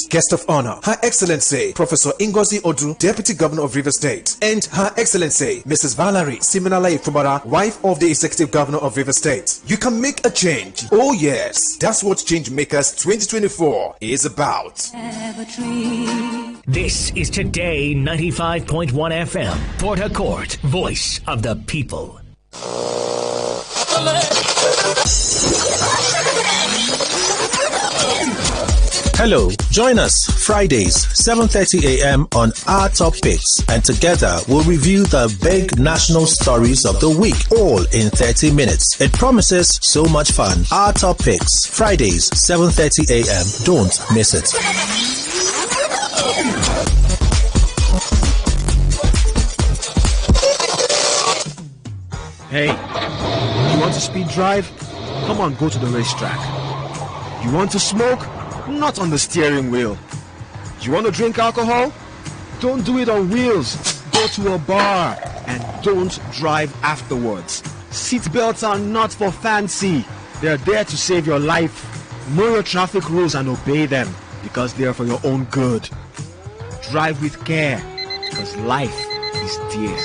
Guest of honor, Her Excellency Professor Ngozi Odu, Deputy Governor of Rivers State, and Her Excellency Mrs. Valerie Siminalayi Fubara, wife of the Executive Governor of Rivers State. You can make a change. Oh yes, that's what Change Makers 2024 is about. This is Today 95.1 FM, Port Harcourt, voice of the people. Hello, join us Fridays 7:30 a.m. on Our Top Picks, and together we'll review the big national stories of the week, all in 30 minutes. It promises so much fun. Our Top Picks, Fridays 7:30 a.m. Don't miss it. Hey, you want to speed drive? Come on, go to the racetrack. You want to smoke? Not on the steering wheel. You want to drink alcohol? Don't do it on wheels. Go to a bar and don't drive afterwards. Seat belts are not for fancy. They're there to save your life. Know your traffic rules and obey them because they are for your own good. Drive with care because life is dear.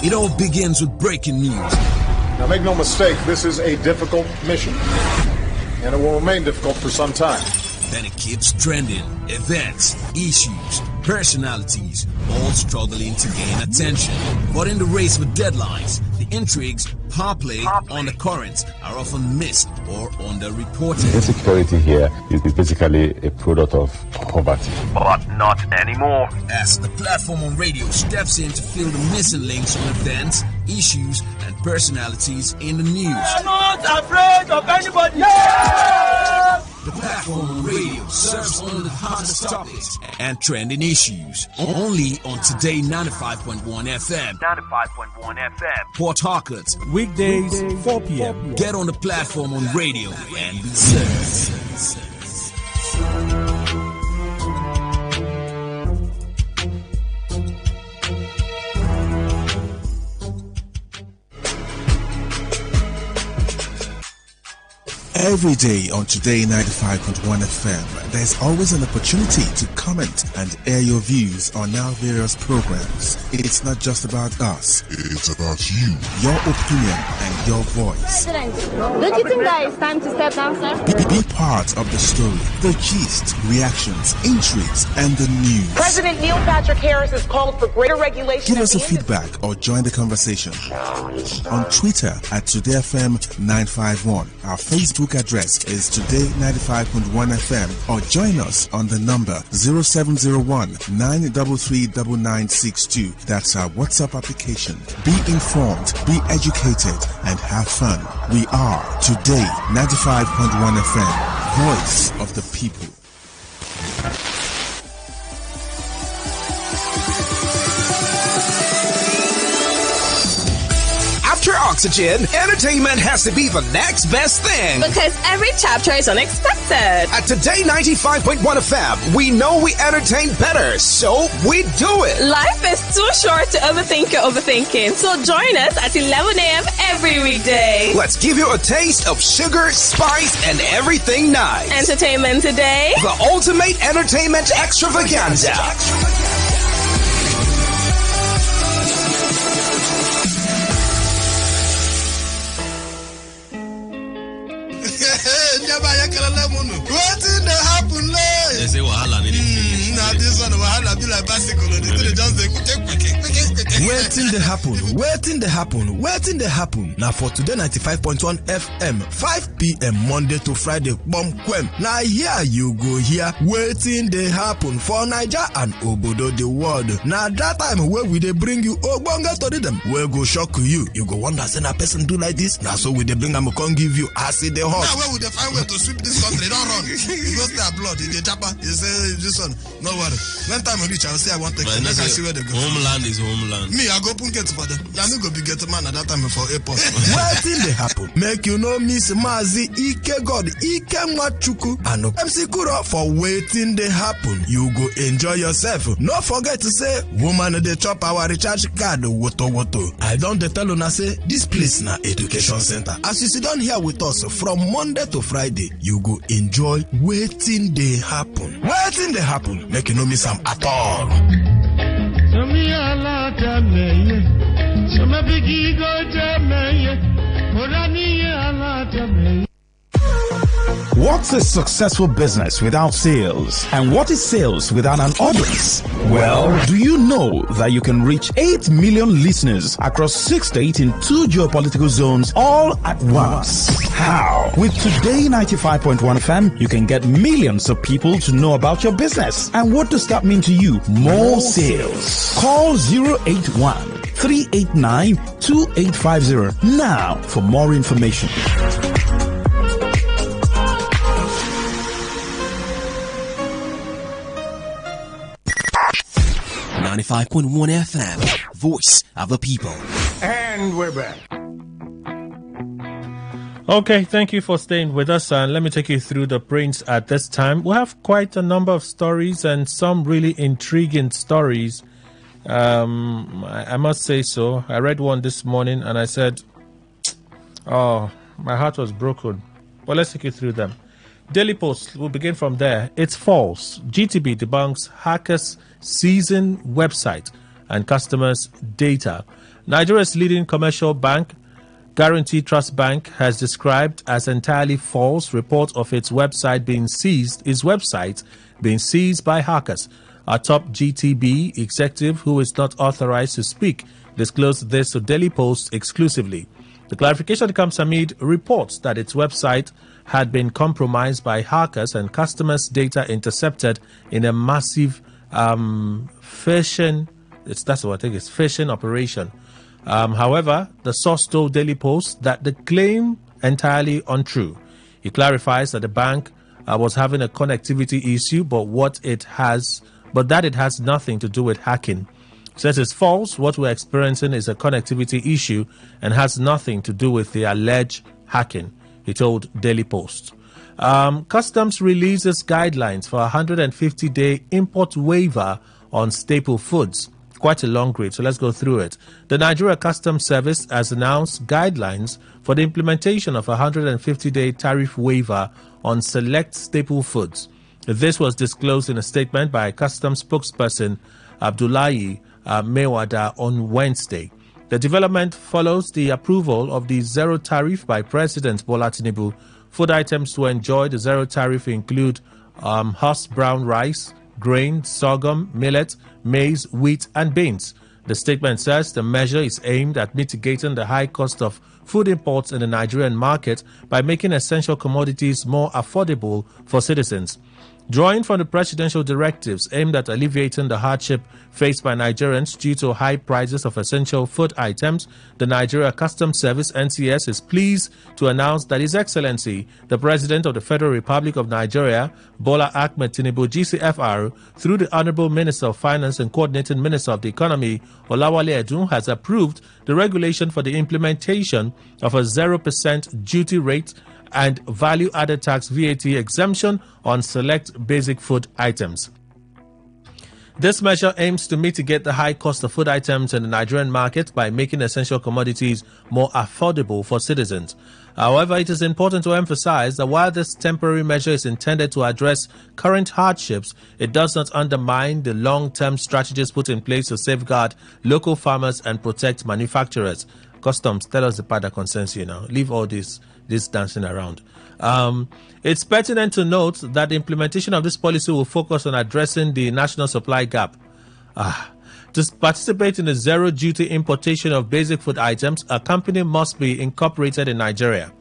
It all begins with breaking news. Now make no mistake, this is a difficult mission, and it will remain difficult for some time. Then it keeps trending. Events, issues, personalities, all struggling to gain attention. But in the race with deadlines, the intrigues, power play, undercurrents are often missed or underreported. Insecurity here is basically a product of poverty. But not anymore. As the platform on radio steps in to fill the missing links on events, issues, and personalities in the news. I'm not afraid of anybody. Yeah! The platform on radio serves only the hottest topics and trending issues. Only on Today 95.1 FM. 95.1 FM. Port Harcourt. Weekdays, 4 p.m. Get on the platform on radio and be served. Every day on Today 95.1 FM, there's always an opportunity to comment and air your views on our various programs. It's not just about us. It's about you, your opinion, and your voice. President, don't you think that it's time to step down, sir? Be part of the story, the gist, reactions, intrigues, and the news. President Neil Patrick Harris has called for greater regulation. Give us a feedback or join the conversation on Twitter at TodayFM951. Our Facebook address is Today95.1 FM, or join us on the number 0701 933 9962. That's our WhatsApp application. Be informed, be educated, and have fun. We are Today 95.1 FM, voice of the people. After Oxygen, entertainment has to be the next best thing. Because every chapter is unexpected. At Today 95.1 FM, we know we entertain better, so we do it. Life is too short to overthink your overthinking, so join us at 11 a.m. every weekday. Let's give you a taste of sugar, spice, and everything nice. Entertainment Today. The ultimate entertainment extravaganza. Wetin dey happen like? They say wahala need Now this one wahala be like bicycle. They just dey quick. Wetin dey happen? Now for Today 95.1 FM, 5 p.m. Monday to Friday, Bomkwem. Now here you go here. Wetin dey happen for Niger and Obodo the world. Now that time where we dey bring you ogbonge story them, we go shock you. You go wonder say na person do like this. Now so we dey bring am come give you acid the hot. Now where would they find way to sweep this country? Don't run. You go their blood in the japa. You say this one. No worry. When time reach, I will say I want to take. See where they go. Homeland is homeland. Me, I go pun get for them. I no go be get man at that time for airport. Wetin dey happen? Make you no miss Mazi Ike God Ike Nwachukwu and MC Kuro for Wetin dey happen. You go enjoy yourself. No forget to say woman dey chop our recharge card woto woto. I don dey tell una say this place na education center. As you sit down here with us from Monday to Friday, you go enjoy Wetin dey happen. Wetin dey happen? Make you no miss am at all. What's a successful business without sales? And what is sales without an audience? Well, do you know that you can reach 8 million listeners across 6 states in 2 geopolitical zones all at once? How? With Today 95.1 FM, you can get millions of people to know about your business. And what does that mean to you? More sales. Call 081 389 2850 now for more information. 95.1 FM, voice of the people. And we're back. Okay, thank you for staying with us, and let me take you through the prints at this time. We have quite a number of stories and some really intriguing stories. I must say so. I read one this morning and I said, oh, my heart was broken. But let's take you through them. Daily Post, we'll begin from there. It's false. GTB debunks hackers seizing website and customers' data. Nigeria's leading commercial bank, Guarantee Trust Bank, has described as entirely false report of its website being seized by hackers. A top GTB executive who is not authorized to speak disclosed this to Daily Post exclusively. The clarification comes amid reports that its website had been compromised by hackers and customers' data intercepted in a massive phishing operation. However, the source told Daily Post that the claim entirely untrue. He clarifies that the bank was having a connectivity issue, but that it has nothing to do with hacking. Says it's false. What we're experiencing is a connectivity issue and has nothing to do with the alleged hacking, he told Daily Post. Customs releases guidelines for a 150-day import waiver on staple foods. Quite a long read, so let's go through it. The Nigeria Customs Service has announced guidelines for the implementation of a 150-day tariff waiver on select staple foods. This was disclosed in a statement by Customs spokesperson Abdullahi Mewada on Wednesday. The development follows the approval of the zero tariff by President Bola Tinubu. Food items to enjoy the zero tariff include Husk brown rice, grain, sorghum, millet, maize, wheat, and beans. The statement says the measure is aimed at mitigating the high cost of food imports in the Nigerian market by making essential commodities more affordable for citizens. Drawing from the presidential directives aimed at alleviating the hardship faced by Nigerians due to high prices of essential food items, the Nigeria Customs Service (NCS) is pleased to announce that His Excellency, the President of the Federal Republic of Nigeria, Bola Ahmed Tinubu, GCFR, through the Honorable Minister of Finance and Coordinating Minister of the Economy, Olawale Edun, has approved the regulation for the implementation of a 0% duty rate and value-added tax VAT exemption on select basic food items. This measure aims to mitigate the high cost of food items in the Nigerian market by making essential commodities more affordable for citizens. However, it is important to emphasize that while this temporary measure is intended to address current hardships, it does not undermine the long-term strategies put in place to safeguard local farmers and protect manufacturers. Customs, tell us the part that concerns you now. Leave all this dancing around. It's pertinent to note that the implementation of this policy will focus on addressing the national supply gap. To participate in the zero duty importation of basic food items, a company must be incorporated in Nigeria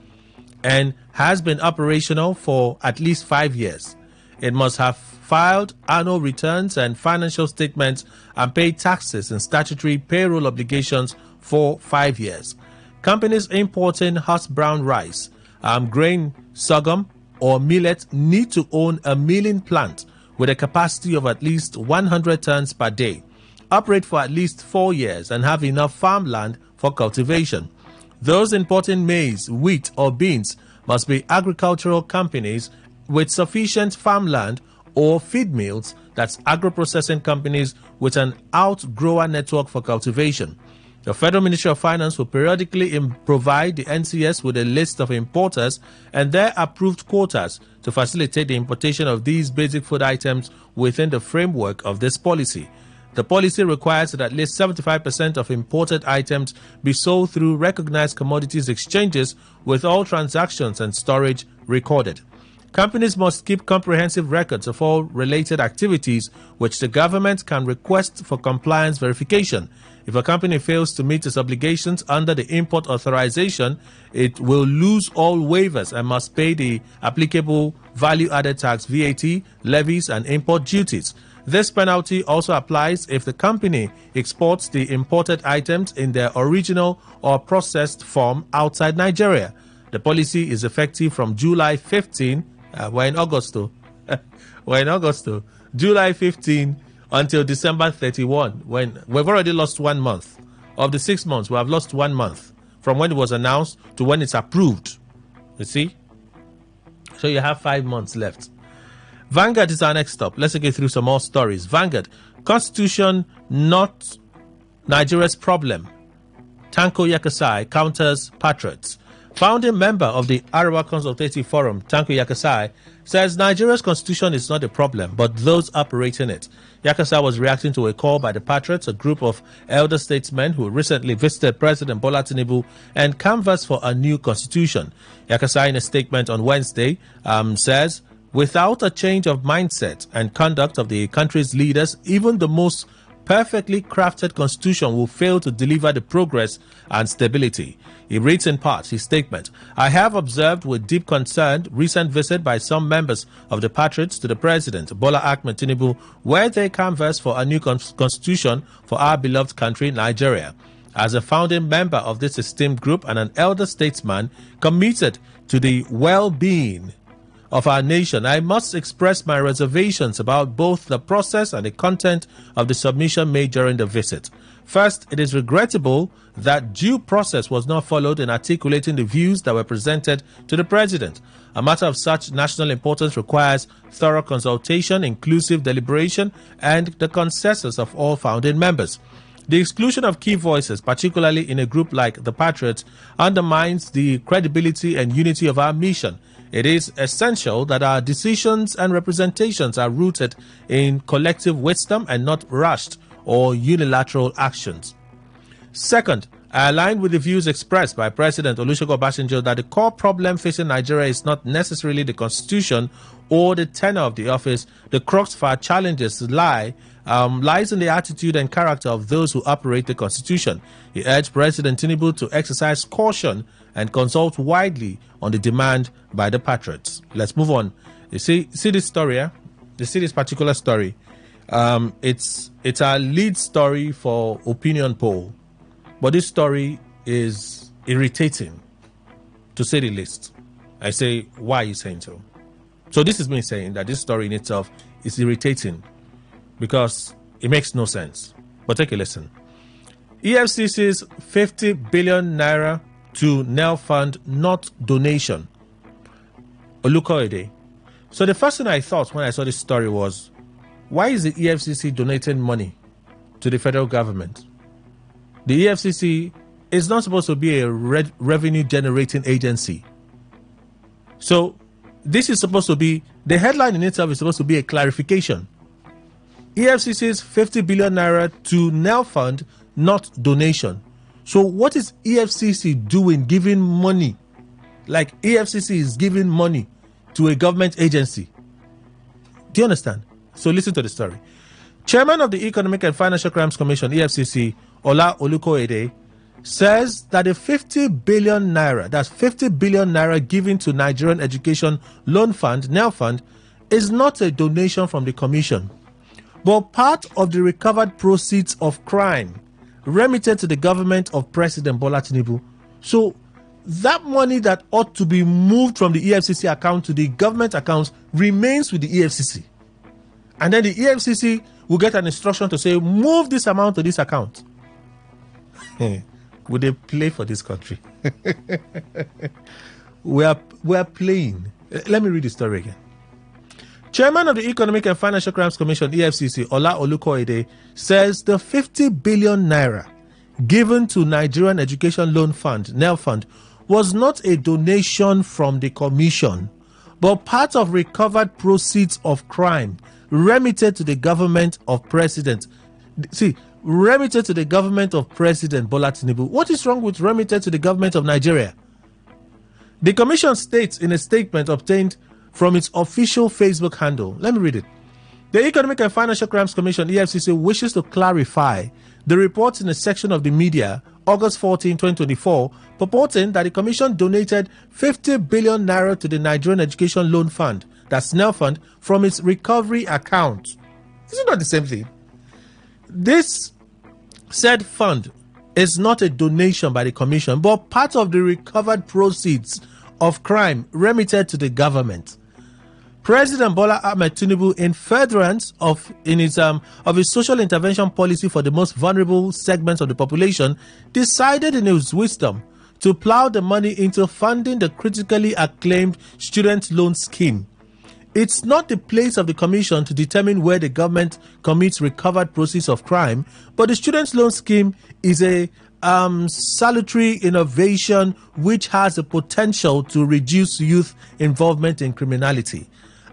and has been operational for at least 5 years. It must have filed annual returns and financial statements and paid taxes and statutory payroll obligations for 5 years. Companies importing Husk brown rice, grain, sorghum, or millet need to own a milling plant with a capacity of at least 100 tons per day. operate for at least 4 years, and have enough farmland for cultivation. Those importing maize, wheat, or beans must be agricultural companies with sufficient farmland or feed mills, that's agro-processing companies with an outgrower network for cultivation. The Federal Ministry of Finance will periodically provide the NCS with a list of importers and their approved quotas to facilitate the importation of these basic food items within the framework of this policy. The policy requires that at least 75% of imported items be sold through recognized commodities exchanges with all transactions and storage recorded. Companies must keep comprehensive records of all related activities which the government can request for compliance verification. If a company fails to meet its obligations under the import authorization, it will lose all waivers and must pay the applicable value-added tax, VAT, levies, and import duties. This penalty also applies if the company exports the imported items in their original or processed form outside Nigeria. The policy is effective from July 15. We're in August. July 15 until December 31. When we've already lost 1 month. Of the 6 months, we have lost 1 month from when it was announced to when it's approved. You see? So you have 5 months left. Vanguard is our next stop. Let's get through some more stories. Vanguard, Constitution not Nigeria's problem. Tanko Yakasai counters patriots. Founding member of the Arewa Consultative Forum, Tanko Yakasai, says Nigeria's constitution is not a problem, but those operating it. Yakasai was reacting to a call by the Patriots, a group of elder statesmen who recently visited President Bola Tinubu and canvassed for a new constitution. Yakasai, in a statement on Wednesday, says, without a change of mindset and conduct of the country's leaders, even the most perfectly crafted constitution will fail to deliver the progress and stability. He reads in part his statement, I have observed with deep concern recent visit by some members of the Patriots to the President, Bola Ahmed Tinubu, where they canvass for a new constitution for our beloved country, Nigeria. As a founding member of this esteemed group and an elder statesman committed to the well-being of our nation, I must express my reservations about both the process and the content of the submission made during the visit. First, it is regrettable that due process was not followed in articulating the views that were presented to the President. A matter of such national importance requires thorough consultation, inclusive deliberation, and the consensus of all founding members. The exclusion of key voices, particularly in a group like the Patriots, undermines the credibility and unity of our mission. It is essential that our decisions and representations are rooted in collective wisdom and not rushed or unilateral actions. Second, I align with the views expressed by President Olusegun Obasanjo that the core problem facing Nigeria is not necessarily the constitution or the tenure of the office. The crux of our challenges lies in the attitude and character of those who operate the constitution. He urged President Tinubu to exercise caution and consult widely on the demand by the Patriots. Let's move on. You see this story, yeah? You see this particular story. It's our lead story for opinion poll, but this story is irritating, to say the least. I say, why are you saying so? So this is me saying that this story in itself is irritating because it makes no sense. But take a listen. EFCC's 50 billion naira to NEL fund, not donation. Olukoyede. So the first thing I thought when I saw this story was, why is the EFCC donating money to the federal government? The EFCC is not supposed to be a revenue generating agency. So this is supposed to be, the headline in itself is supposed to be a clarification. EFCC's 50 billion naira to NEL fund, not donation. So what is EFCC doing giving money? Like EFCC is giving money to a government agency. Do you understand? So listen to the story. Chairman of the Economic and Financial Crimes Commission, EFCC, Ola Olukoyede, says that the 50 billion naira, that's 50 billion naira given to Nigerian Education Loan Fund, NEL Fund, is not a donation from the commission, but part of the recovered proceeds of crime remitted to the government of President Bola Tinubu. So that money that ought to be moved from the EFCC account to the government accounts remains with the EFCC. And then the EFCC will get an instruction to say, move this amount to this account. Would they play for this country? we are playing. Let me read the story again. Chairman of the Economic and Financial Crimes Commission, EFCC, Ola Olukoide, says the 50 billion naira given to Nigerian Education Loan Fund, NEL Fund, was not a donation from the commission, but part of recovered proceeds of crime remitted to the government of President. See, remitted to the government of President Bola Tinubu. What is wrong with remitted to the government of Nigeria? The commission states in a statement obtained from its official Facebook handle. Let me read it. The Economic and Financial Crimes Commission, EFCC, wishes to clarify the reports in a section of the media, August 14, 2024, purporting that the commission donated 50 billion naira to the Nigerian Education Loan Fund, that's NEL Fund, from its recovery account. Is it not the same thing? This said fund is not a donation by the commission, but part of the recovered proceeds of crime remitted to the government. President Bola Ahmed Tinubu, in furtherance of his social intervention policy for the most vulnerable segments of the population, decided in his wisdom to plow the money into funding the critically acclaimed student loan scheme. It's not the place of the commission to determine where the government commits recovered proceeds of crime, but the student loan scheme is a salutary innovation which has the potential to reduce youth involvement in criminality.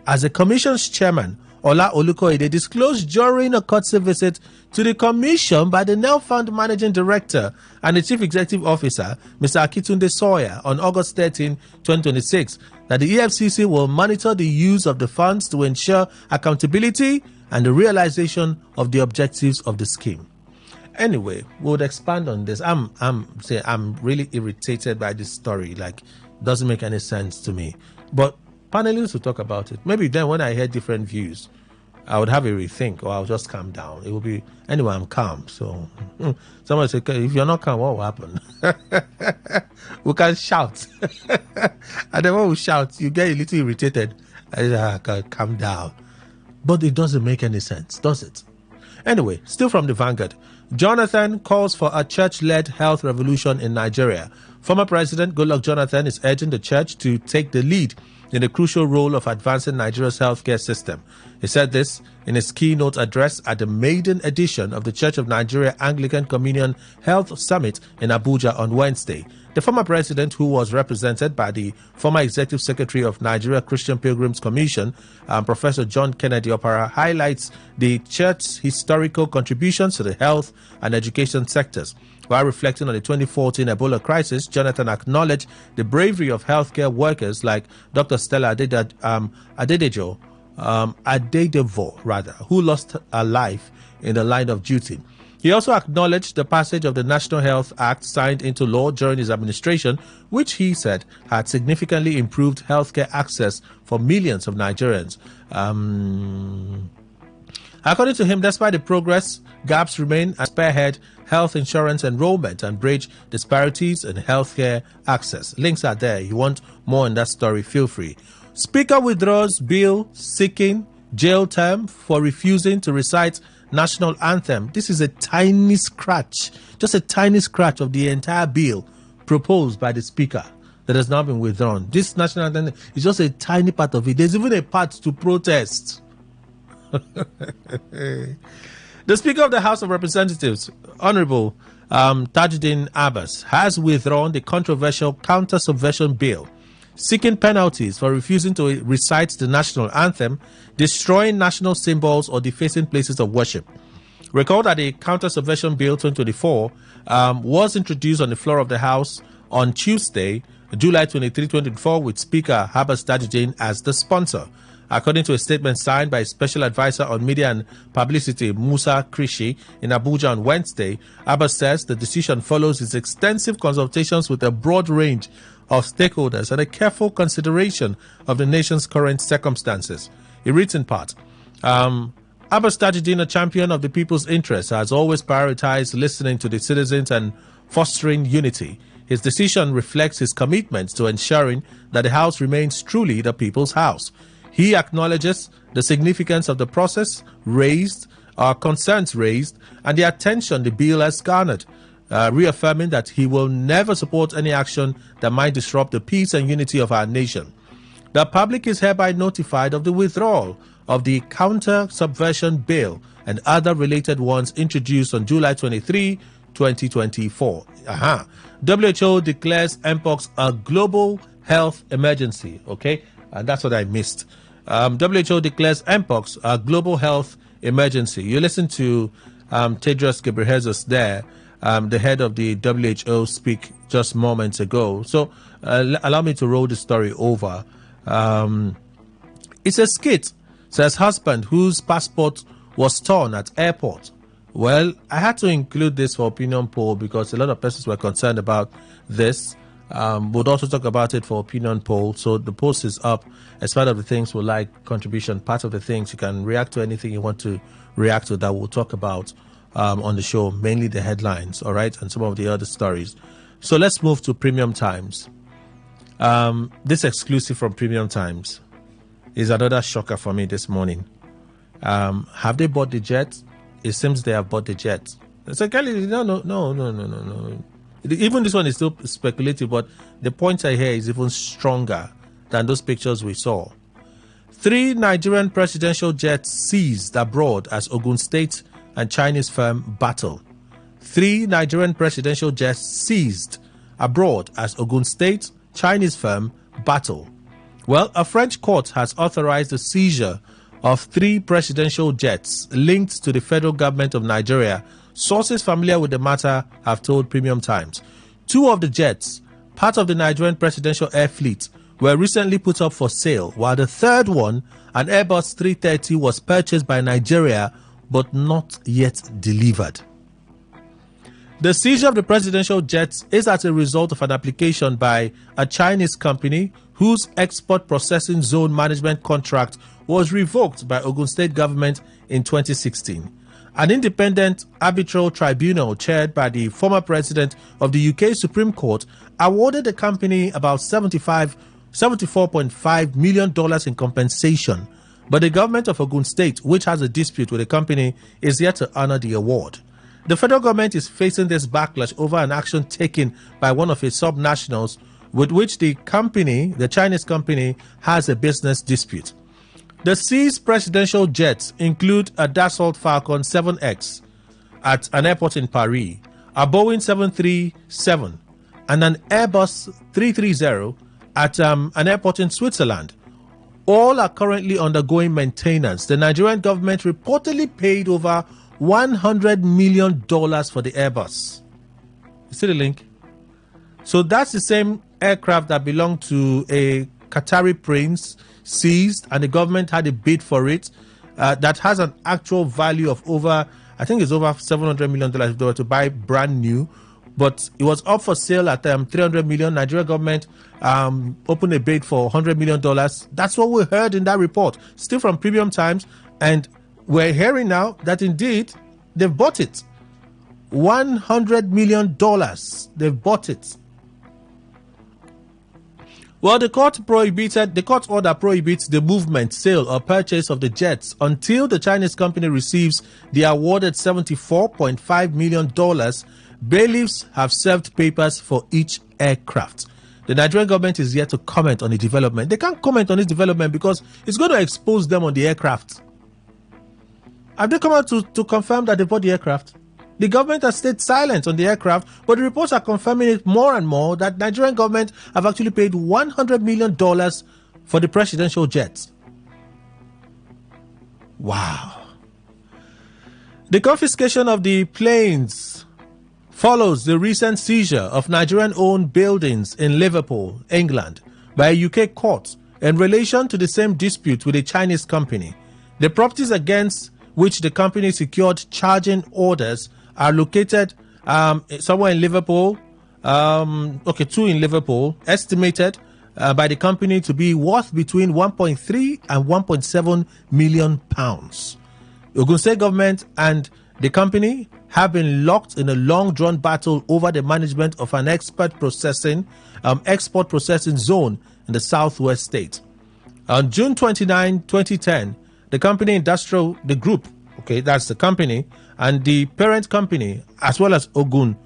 As the commission's chairman, Ola Olukoide, disclosed during a courtesy visit to the commission by the NEL Fund Managing Director and the Chief Executive Officer, Mr. Akitunde Sawyer, on August 13, 2026, that the EFCC will monitor the use of the funds to ensure accountability and the realization of the objectives of the scheme. Anyway, we would expand on this. I'm really irritated by this story. Like, doesn't make any sense to me. But panelists will talk about it. Maybe then when I hear different views, I would have a rethink, or I'll just calm down. It will be, anyway, I'm calm. So someone say, if you're not calm, what will happen? We can shout. And then when we shout, you get a little irritated. I can calm down. But it doesn't make any sense, does it? Anyway, still from the Vanguard. Jonathan calls for a church-led health revolution in Nigeria. Former President Goodluck Jonathan is urging the church to take the lead in the crucial role of advancing Nigeria's healthcare system. He said this in his keynote address at the maiden edition of the Church of Nigeria Anglican Communion Health Summit in Abuja on Wednesday. The former president, who was represented by the former executive secretary of Nigeria Christian Pilgrims Commission, Professor John Kennedy Opara, highlights the church's historical contributions to the health and education sectors. While reflecting on the 2014 Ebola crisis, Jonathan acknowledged the bravery of healthcare workers like Dr. Stella Adedevo, who lost her life in the line of duty. He also acknowledged the passage of the National Health Act signed into law during his administration, which he said had significantly improved healthcare access for millions of Nigerians. According to him, despite the progress, gaps remain and spearhead health insurance enrollment and bridge disparities in healthcare access. Links are there. You want more on that story, feel free. Speaker withdraws bill seeking jail term for refusing to recite national anthem. This is a tiny scratch, just a tiny scratch of the entire bill proposed by the speaker that has now been withdrawn. This national anthem is just a tiny part of it. There's even a part to protest. The Speaker of the House of Representatives, Honorable Tajuddin Abbas, has withdrawn the controversial counter-subversion bill seeking penalties for refusing to recite the national anthem, destroying national symbols, or defacing places of worship. Recall that the counter-subversion bill 2024 was introduced on the floor of the House on Tuesday, July 23, 2024, with Speaker Abbas Tajuddin as the sponsor. According to a statement signed by a special advisor on media and publicity, Musa Krishi, in Abuja on Wednesday, Abbas says the decision follows his extensive consultations with a broad range of stakeholders and a careful consideration of the nation's current circumstances. He reads in part, Abbas Tajuddin, a champion of the people's interests, has always prioritized listening to the citizens and fostering unity. His decision reflects his commitment to ensuring that the House remains truly the people's house. He acknowledges the significance of the process raised concerns raised and the attention the bill has garnered, reaffirming that he will never support any action that might disrupt the peace and unity of our nation. The public is hereby notified of the withdrawal of the counter-subversion bill and other related ones introduced on July 23, 2024. WHO declares Mpox a global health emergency. Okay, and that's what I missed. WHO declares Mpox a global health emergency. You listen to Tedros Ghebreyesus there, the head of the WHO, speak just moments ago. So allow me to roll the story over. It's a skit, says husband whose passport was torn at airport. Well, I had to include this for opinion poll because a lot of persons were concerned about this. We'll also talk about it for opinion poll. So the post is up as part of the things we like contribution. Part of the things you can react to anything you want to react to that we'll talk about on the show, mainly the headlines, all right, and some of the other stories. So let's move to Premium Times. This exclusive from Premium Times is another shocker for me this morning. Have they bought the jet? It seems they have bought the jet. It's like, no. Even this one is still speculative, but the point I hear is even stronger than those pictures we saw. 3 Nigerian presidential jets seized abroad as Ogun State and Chinese firm battle. 3 Nigerian presidential jets seized abroad as Ogun State, Chinese firm battle. Well, a French court has authorized the seizure of 3 presidential jets linked to the federal government of Nigeria. Sources familiar with the matter have told Premium Times. 2 of the jets, part of the Nigerian presidential air fleet, were recently put up for sale, while the third one, an Airbus 330, was purchased by Nigeria but not yet delivered. The seizure of the presidential jets is as a result of an application by a Chinese company whose export processing zone management contract was revoked by Ogun State government in 2016. An independent arbitral tribunal chaired by the former president of the UK Supreme Court awarded the company about $74.5 million in compensation, but the government of Ogun State, which has a dispute with the company, is yet to honor the award. The federal government is facing this backlash over an action taken by one of its subnationals with which the company, the Chinese company, has a business dispute. The seized presidential jets include a Dassault Falcon 7X at an airport in Paris, a Boeing 737, and an Airbus 330 at an airport in Switzerland. All are currently undergoing maintenance. The Nigerian government reportedly paid over $100 million for the Airbus. You see the link? So that's the same aircraft that belonged to a Qatari prince, seized, and the government had a bid for it that has an actual value of over, I think it's over $700 million if they were to buy brand new, but it was up for sale at $300 million. Nigeria government opened a bid for $100 million. That's what we heard in that report, still from Premium Times, and we're hearing now that indeed they've bought it. $100 million. They've bought it. Well, the court order prohibits the movement, sale, or purchase of the jets until the Chinese company receives the awarded $74.5 million. Bailiffs have served papers for each aircraft. The Nigerian government is yet to comment on the development. They can't comment on this development because it's going to expose them on the aircraft. Have they come out to confirm that they bought the aircraft? The government has stayed silent on the aircraft, but the reports are confirming it more and more that Nigerian government have actually paid $100 million for the presidential jets. Wow. The confiscation of the planes follows the recent seizure of Nigerian-owned buildings in Liverpool, England, by a UK court in relation to the same dispute with a Chinese company. The properties against which the company secured charging orders are located somewhere in Liverpool. 2 in Liverpool, estimated by the company to be worth between 1.3 and 1.7 million pounds. The Ogun State government and the company have been locked in a long-drawn battle over the management of an export processing zone in the southwest state. On June 29, 2010, the group Okay, that's the company. And the parent company, as well as Ogun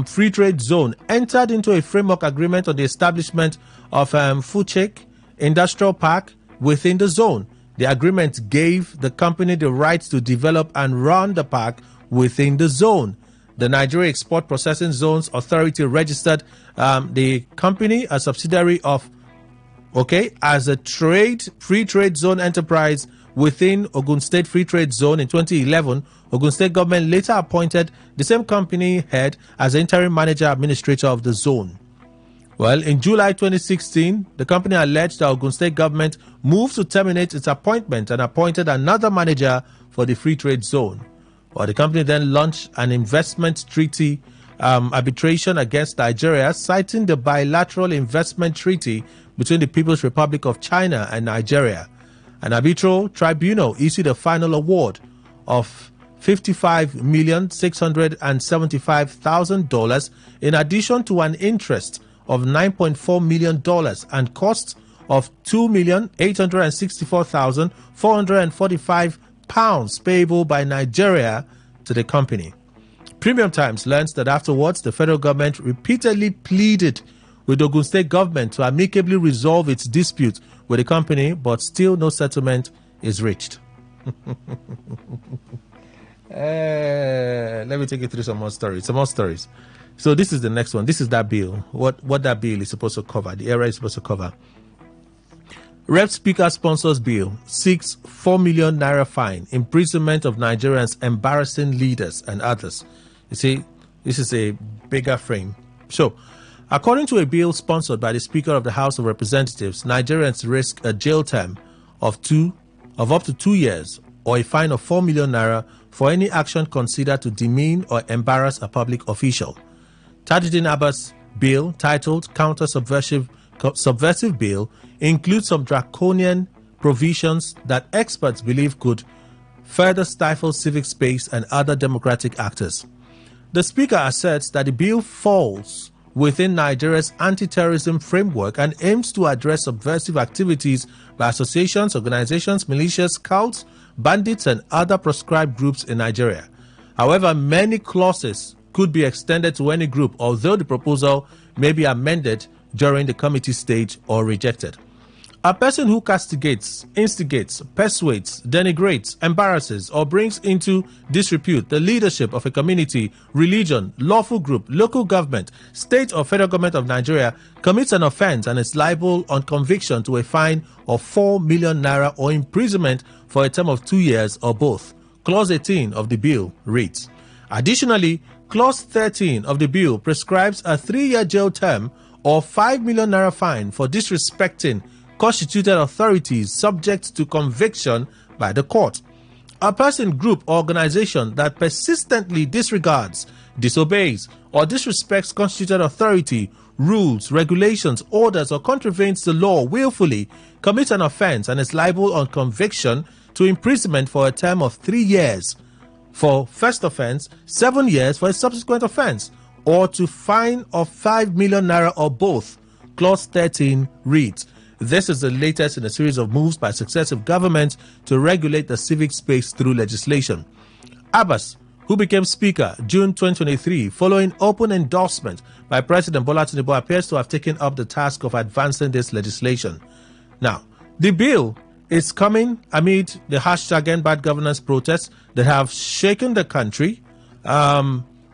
Free Trade Zone, entered into a framework agreement on the establishment of Fuchek Industrial Park within the zone. The agreement gave the company the right to develop and run the park within the zone. The Nigeria Export Processing Zones Authority registered the company, a subsidiary of, as a free trade zone enterprise within Ogun State Free Trade Zone in 2011. Ogun State government later appointed the same company head as interim manager administrator of the zone. Well, in July 2016, the company alleged the Ogun State government moved to terminate its appointment and appointed another manager for the Free Trade Zone. Well, the company then launched an investment treaty arbitration against Nigeria, citing the bilateral investment treaty between the People's Republic of China and Nigeria. An arbitral tribunal issued a final award of $55,675,000 in addition to an interest of $9.4 million and costs of £2,864,445 payable by Nigeria to the company. Premium Times learns that afterwards, the federal government repeatedly pleaded with the Ogun State government to amicably resolve its dispute with the company, but still no settlement is reached. Let me take you through some more stories. So this is the next one. This is that bill. What that bill is supposed to cover. The area is supposed to cover. Rep Speaker sponsors bill, seeks 4 million naira fine, imprisonment of Nigerians embarrassing leaders and others. You see, this is a bigger frame. So, according to a bill sponsored by the Speaker of the House of Representatives, Nigerians risk a jail term of up to 2 years or a fine of 4 million naira for any action considered to demean or embarrass a public official. Tajuddin Abbas' bill, titled Counter Subversive Bill, includes some draconian provisions that experts believe could further stifle civic space and other democratic actors. The Speaker asserts that the bill falls within Nigeria's anti-terrorism framework and aims to address subversive activities by associations, organizations, militias, cults, bandits, and other proscribed groups in Nigeria. However, many clauses could be extended to any group, although the proposal may be amended during the committee stage or rejected. A person who castigates, instigates, persuades, denigrates, embarrasses, or brings into disrepute the leadership of a community, religion, lawful group, local government, state or federal government of Nigeria commits an offense and is liable on conviction to a fine of 4 million naira or imprisonment for a term of 2 years or both. Clause 18 of the bill reads. Additionally, Clause 13 of the bill prescribes a 3-year jail term or 5 million naira fine for disrespecting constituted authorities subject to conviction by the court. A person, group, or organization that persistently disregards, disobeys, or disrespects constituted authority, rules, regulations, orders, or contravenes the law willfully commits an offense and is liable on conviction to imprisonment for a term of 3 years for first offense, 7 years for a subsequent offense, or to fine of 5 million naira or both. Clause 13 reads, this is the latest in a series of moves by successive governments to regulate the civic space through legislation. Abbas, who became Speaker June 2023 following open endorsement by President Bola Tinubu, appears to have taken up the task of advancing this legislation. Now, the bill is coming amid the hashtag End Bad Governance protests that have shaken the country,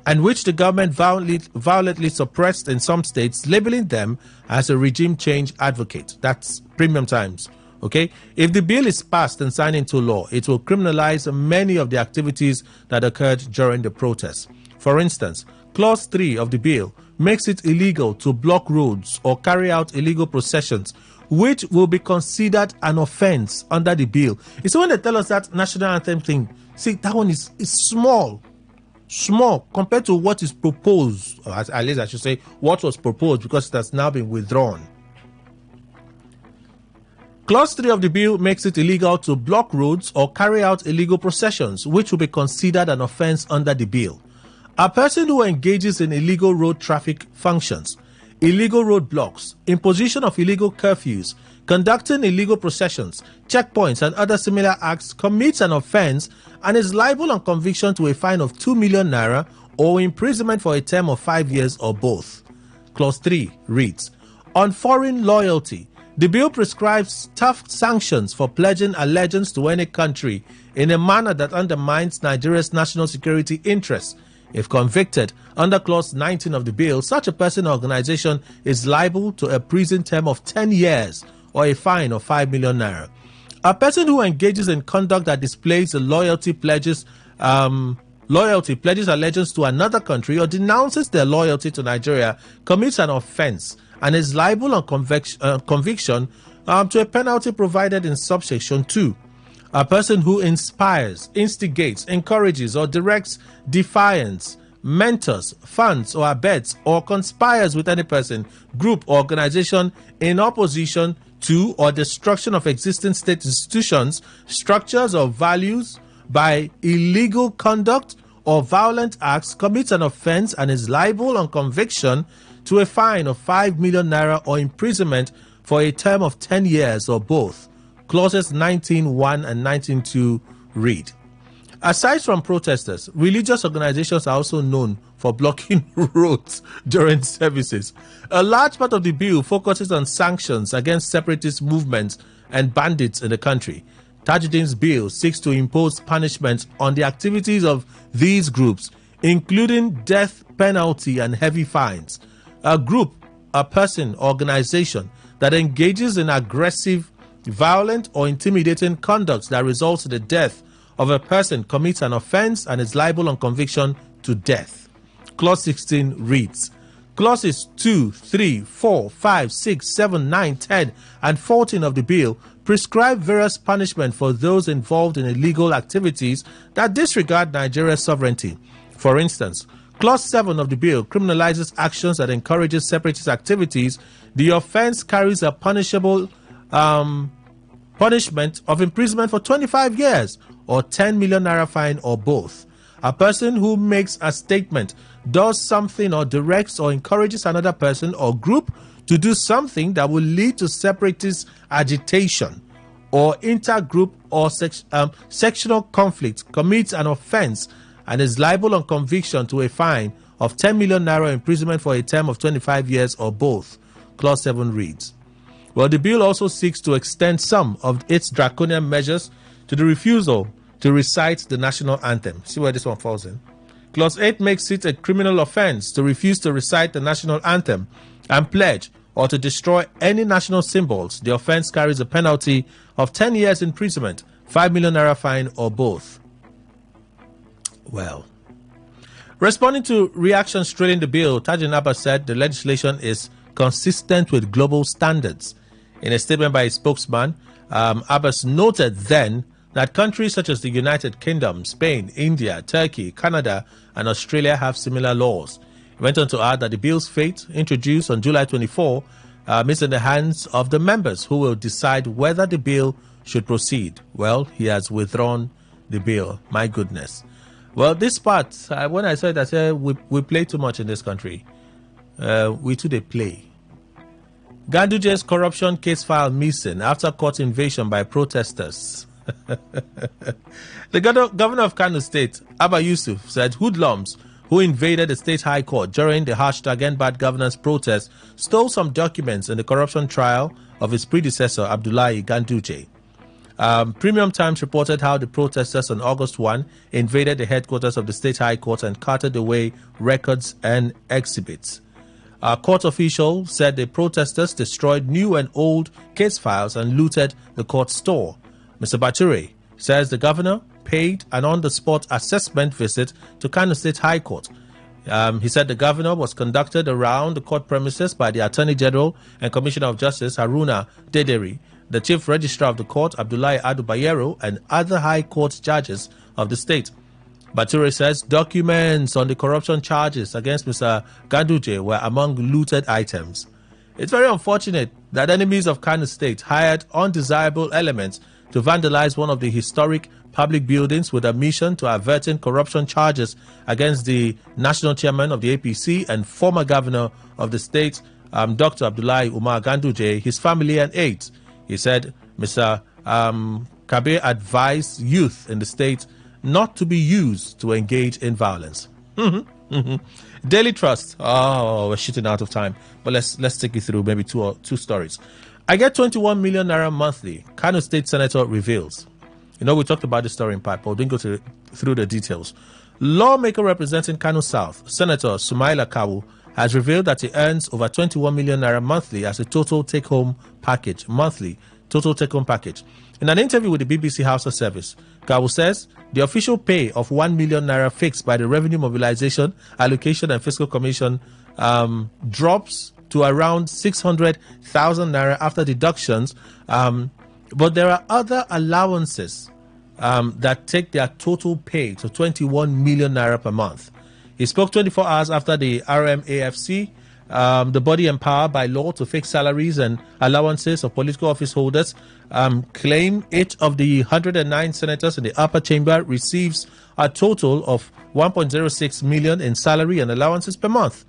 and which the government violently suppressed in some states, labeling them as a regime change advocate. That's Premium Times. Okay? If the bill is passed and signed into law, it will criminalize many of the activities that occurred during the protests. For instance, Clause 3 of the bill makes it illegal to block roads or carry out illegal processions, which will be considered an offense under the bill. It's when they tell us that national anthem thing, see, that one is small compared to what is proposed, or at least I should say what was proposed, because it has now been withdrawn. Clause 3 of the bill makes it illegal to block roads or carry out illegal processions, which will be considered an offense under the bill. A person who engages in illegal road traffic functions, illegal road blocks, imposition of illegal curfews, conducting illegal processions, checkpoints, and other similar acts commits an offence and is liable on conviction to a fine of 2 million naira or imprisonment for a term of 5 years or both. Clause 3 reads, on foreign loyalty, the bill prescribes tough sanctions for pledging allegiance to any country in a manner that undermines Nigeria's national security interests. If convicted under Clause 19 of the bill, such a person or organization is liable to a prison term of 10 years or a fine of 5 million naira. A person who engages in conduct that displays the loyalty pledges allegiance to another country or denounces their loyalty to Nigeria commits an offense and is liable on conviction to a penalty provided in subsection 2. A person who inspires, instigates, encourages, or directs defiance, mentors, funds, or abets, or conspires with any person, group, or organization in opposition to or destruction of existing state institutions, structures, or values by illegal conduct or violent acts commits an offense and is liable on conviction to a fine of 5 million naira or imprisonment for a term of 10 years or both. Clauses 19.1 and 19.2 read, aside from protesters, religious organizations are also known for blocking roads during services. A large part of the bill focuses on sanctions against separatist movements and bandits in the country. Tajuddin's bill seeks to impose punishments on the activities of these groups, including death penalty and heavy fines. A group, a person, organization that engages in aggressive, violent, or intimidating conduct that results in the death of a person commits an offense and is liable on conviction to death. Clause 16 reads, Clauses 2, 3, 4, 5, 6, 7, 9, 10, and 14 of the bill prescribe various punishment for those involved in illegal activities that disregard Nigeria's sovereignty. For instance, Clause 7 of the bill criminalizes actions that encourages separatist activities. The offense carries a punishable punishment of imprisonment for 25 years or 10 million naira fine or both. A person who makes a statement, does something, or directs or encourages another person or group to do something that will lead to separatist agitation or intergroup or sectional conflict commits an offense and is liable on conviction to a fine of 10 million naira imprisonment for a term of 25 years or both. Clause 7 reads, well, the bill also seeks to extend some of its draconian measures to the refusal to recite the national anthem. See where this one falls in. Clause 8 makes it a criminal offense to refuse to recite the national anthem and pledge or to destroy any national symbols. The offense carries a penalty of 10 years imprisonment, 5 million naira fine, or both. Well, responding to reactions trailing the bill, Tajin Abbas said the legislation is consistent with global standards. In a statement by his spokesman, Abbas noted then that countries such as the United Kingdom, Spain, India, Turkey, Canada, and Australia have similar laws. He went on to add that the bill's fate, introduced on July 24, is in the hands of the members who will decide whether the bill should proceed. Well, he has withdrawn the bill. My goodness. Well, this part, when I said that we play too much in this country, we too they play. Ganduje's corruption case file missing after court invasion by protesters. The governor of Kano State, Abba Yusuf, said hoodlums who invaded the state high court during the hashtag End Bad Governance protest stole some documents in the corruption trial of his predecessor, Abdullahi Ganduje. Premium Times reported how the protesters on August 1 invaded the headquarters of the state high court and carted away records and exhibits. A court official said the protesters destroyed new and old case files and looted the court store. Mr. Bature says the governor paid an on-the-spot assessment visit to Kano State High Court. He said the governor was conducted around the court premises by the Attorney General and Commissioner of Justice Haruna Dederi, the Chief Registrar of the court Abdullahi Adu Bayero, and other high court judges of the state. Bature says documents on the corruption charges against Mr. Ganduje were among looted items. It's very unfortunate that enemies of Kano State hired undesirable elements to vandalize one of the historic public buildings with a mission to averting corruption charges against the national chairman of the APC and former governor of the state, Dr. Abdullahi Umar Ganduje, his family and aides. He said Mr. Kabir advised youth in the state not to be used to engage in violence. Daily Trust. Oh, we're shooting out of time, but let's take you through maybe two stories. I get 21 million naira monthly. Kano State Senator reveals. You know, we talked about this story in part, but we didn't go through the details. Lawmaker representing Kano South, Senator Sumaila Kawu, has revealed that he earns over 21 million naira monthly as a total take-home package. In an interview with the BBC Hausa Service, Kawu says the official pay of 1 million naira fixed by the Revenue Mobilization, Allocation and Fiscal Commission drops to around 600,000 naira after deductions. But there are other allowances that take their total pay to 21 million naira per month. He spoke 24 hours after the RMAFC, the body empowered by law to fix salaries and allowances of political office holders, claim each of the 109 senators in the upper chamber receives a total of 1.06 million in salary and allowances per month.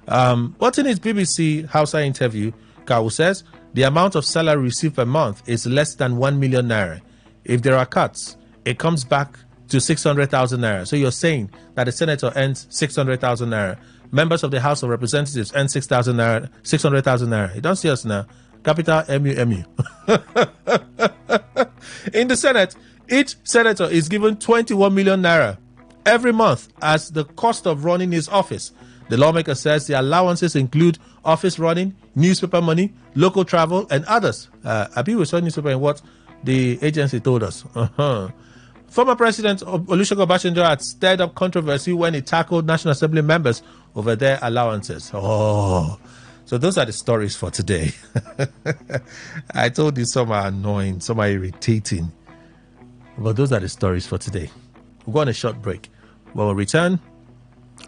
But in his BBC Hausa interview, Kawu says the amount of salary received per month is less than 1 million naira. If there are cuts, it comes back to 600,000 naira. So you're saying that a senator earns 600,000 naira. Members of the House of Representatives earn 600,000 naira. You don't see us now. Capital MU. In the Senate, each senator is given 21 million naira every month as the cost of running his office. The lawmaker says the allowances include office running, newspaper money, local travel, and others. Abi, we saw newspaper and what the agency told us. Former President Olusegun Obasanjo had stirred up controversy when he tackled National Assembly members over their allowances. Oh, so those are the stories for today. I told you some are annoying, some are irritating. But those are the stories for today. We'll go on a short break. When we return,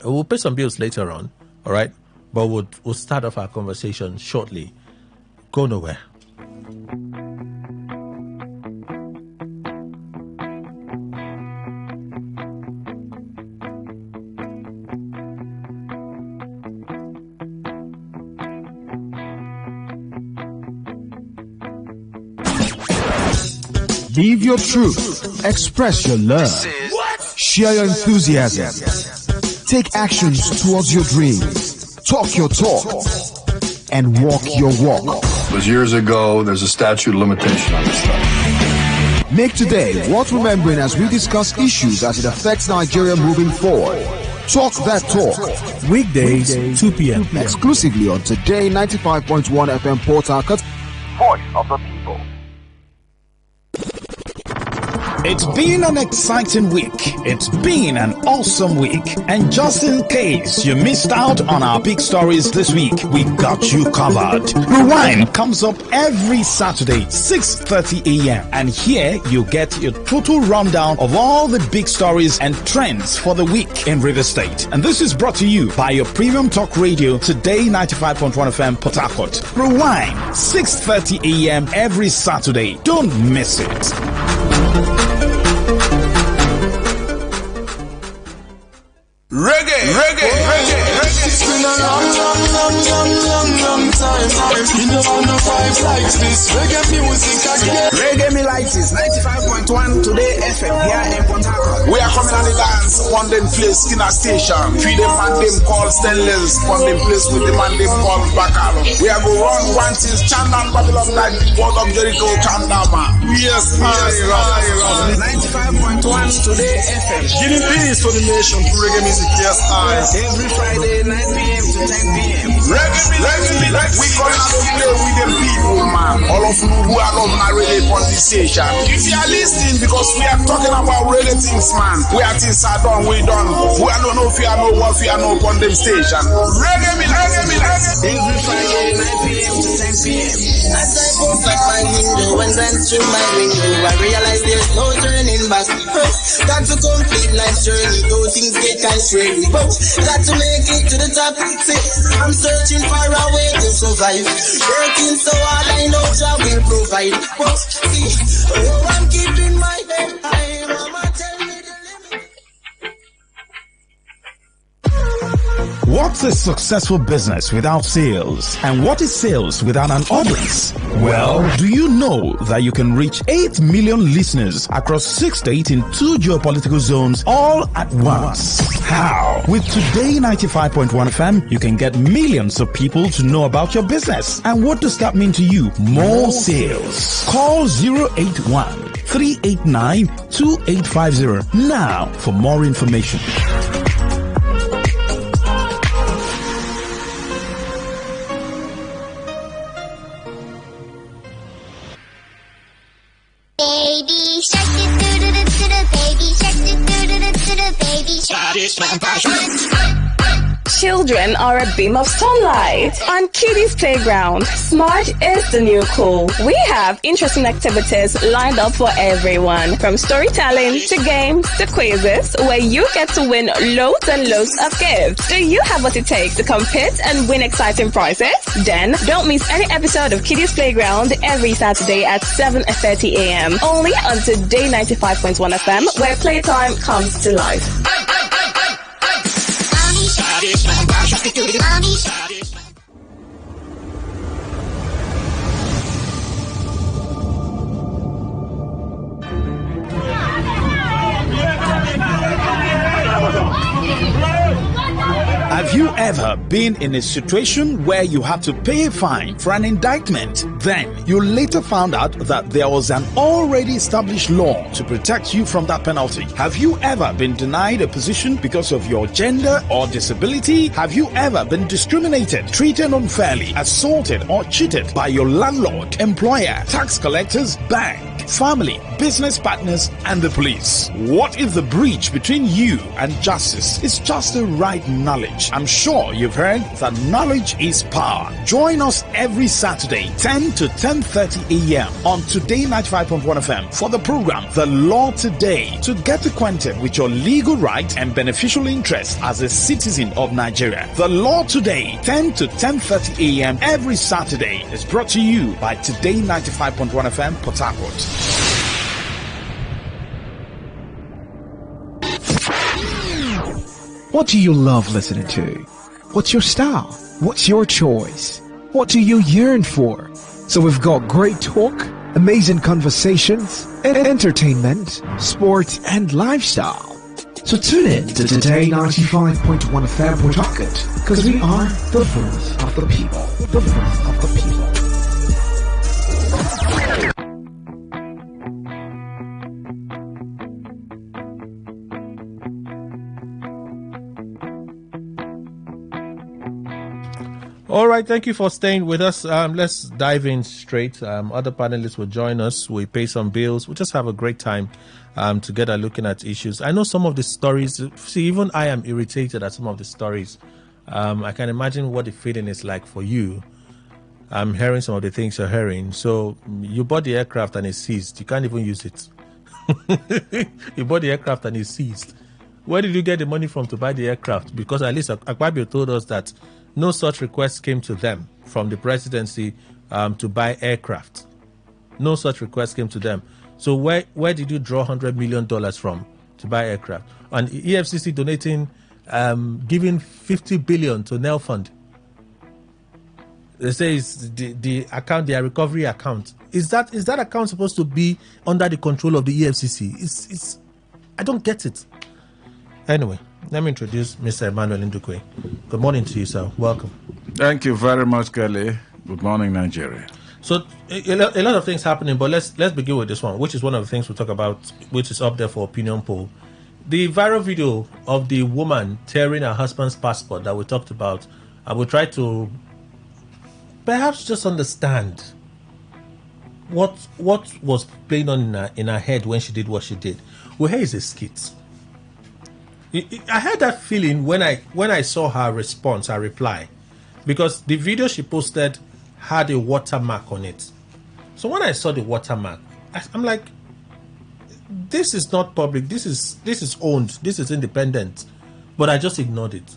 we'll pay some bills later on, all right? But we'll start off our conversation shortly. Go nowhere. Live your truth. Express your love. Share your enthusiasm. Take actions towards your dreams. Talk your talk. And walk your walk. It was years ago. There's a statute of limitation on this stuff. Make today worth remembering as we discuss issues as it affects Nigeria moving forward. Talk that talk. Weekdays, 2 p.m. Exclusively on Today 95.1 FM Port Harcourt. Voice of the people. It's been an exciting week. It's been an awesome week. And just in case you missed out on our big stories this week, we got you covered. Rewind comes up every Saturday, 6:30 a.m. And here you get your total rundown of all the big stories and trends for the week in River State. And this is brought to you by your premium talk radio, Today 95.1 FM Port Harcourt. Rewind, 6:30 a.m. every Saturday. Don't miss it. Reggae. It's been a long time. You know on the vibes like this. Reggae music again. Reggae me like this. 95.1 Today FM here in Port Harcourt. We are coming on the dance. One them place Skinner Station. Three them man them called Stainless. One them place with the man them called Bacalo. We are go run one since Chandan Babylon like Wall of Jericho Chandama. Yes, 95.1 Today FM. Giving peace for the nation through reggae music. Yes, every Friday 9 p.m. to 10 p.m. Reggae me like we come out to play with them people, man. All of you who are loving our reggae on this station. If you are listening, because we are talking about reggae things, man. We are things are done, we done. We are don't know if you are know what we are know on them station. Reggae me like every Friday 9 p.m. to 10 p.m. As I open my window and glance through my window, I realize there's no turning back. Got to complete life's journey, though things get kind of really got to make it to the top. See, I'm searching for a way to survive. Working so hard, I know job will provide. But see, I'm keeping my head high. Mama tell me the limit. What's a successful business without sales? And what is sales without an audience? Well, do you know that you can reach 8 million listeners across 6 states in 2 geopolitical zones all at once? How? With Today 95.1 FM, you can get millions of people to know about your business. And what does that mean to you? More sales. Call 081 389 2850 now for more information. Baby shark, baby shark, baby shark. Children are a beam of sunlight. On Kiddies Playground, smart is the new cool. We have interesting activities lined up for everyone, from storytelling to games to quizzes, where you get to win loads and loads of gifts. Do you have what it takes to compete and win exciting prizes? Then don't miss any episode of Kiddies Playground every Saturday at 7:30 a.m. only on Today 95.1 FM, where playtime comes to life. Have you ever been in a situation where you had to pay a fine for an indictment? Then you later found out that there was an already established law to protect you from that penalty. Have you ever been denied a position because of your gender or disability? Have you ever been discriminated, treated unfairly, assaulted or cheated by your landlord, employer, tax collectors, bank, family, business partners, and the police? What if the breach between you and justice is just the right knowledge? I'm sure you've heard that knowledge is power. Join us every Saturday, 10 to 10:30 a.m. on Today 95.1 FM for the program The Law Today, to get acquainted with your legal rights and beneficial interests as a citizen of Nigeria. The Law Today, 10 to 10:30 a.m. every Saturday, is brought to you by Today 95.1 FM, Port Harcourt. What do you love listening to? What's your style? What's your choice? What do you yearn for? So we've got great talk, amazing conversations, entertainment, sports, and lifestyle. So tune in to Today 95.1 FM Port Harcourt, because we are the voice of the people. The voice of the people. All right, thank you for staying with us. Let's dive in straight. Other panelists will join us. We pay some bills. We just have a great time together looking at issues. I know some of the stories. See, even I am irritated at some of the stories. I can imagine what the feeling is like for you. I'm hearing some of the things you're hearing. So you bought the aircraft and it's seized. You can't even use it. You bought the aircraft and it's seized. Where did you get the money from to buy the aircraft? Because at least Akpabio told us that no such request came to them from the presidency to buy aircraft. No such request came to them. So where did you draw $100 million from to buy aircraft? And EFCC donating, giving $50 billion to NEL Fund. They say it's the account, their recovery account. Is that account supposed to be under the control of the EFCC? It's I don't get it. Anyway, let me introduce Mr. Emmanuel Ndukwe. Good morning to you, sir. Welcome. Thank you very much, Kelly. Good morning, Nigeria. So, a lot of things happening, but let's begin with this one, which is one of the things we'll talk about, which is up there for opinion poll. The viral video of the woman tearing her husband's passport that we talked about, I will try to perhaps just understand what was playing on in her head when she did what she did. Well, here is a skit. I had that feeling when I saw her response, her reply, because the video she posted had a watermark on it. So when I saw the watermark, I'm like, this is not public. This is owned. This is independent. But I just ignored it.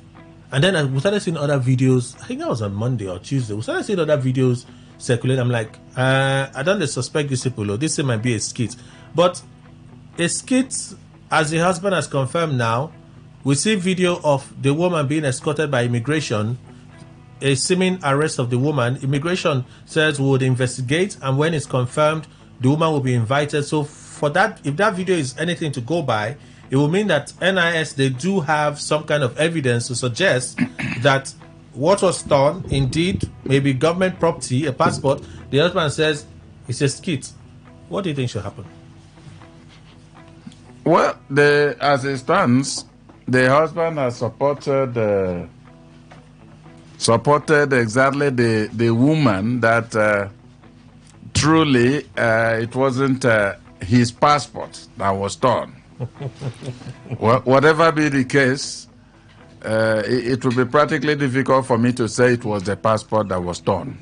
And then we started seeing other videos. I think that was on Monday or Tuesday. We started seeing other videos circulate. I'm like, I don't suspect this people, or this might be a skit. But a skit, as the husband has confirmed now, We see video of the woman being escorted by immigration, a seeming arrest of the woman. Immigration says we would investigate, and when it's confirmed, the woman will be invited. So for that, if that video is anything to go by, it will mean that NIS, they do have some kind of evidence to suggest that what was done, indeed, maybe government property, a passport. The husband says it's a skit. What do you think should happen? Well, as it stands, the husband has supported exactly the woman that truly it wasn't his passport that was torn. Whatever be the case, it would be practically difficult for me to say it was the passport that was torn.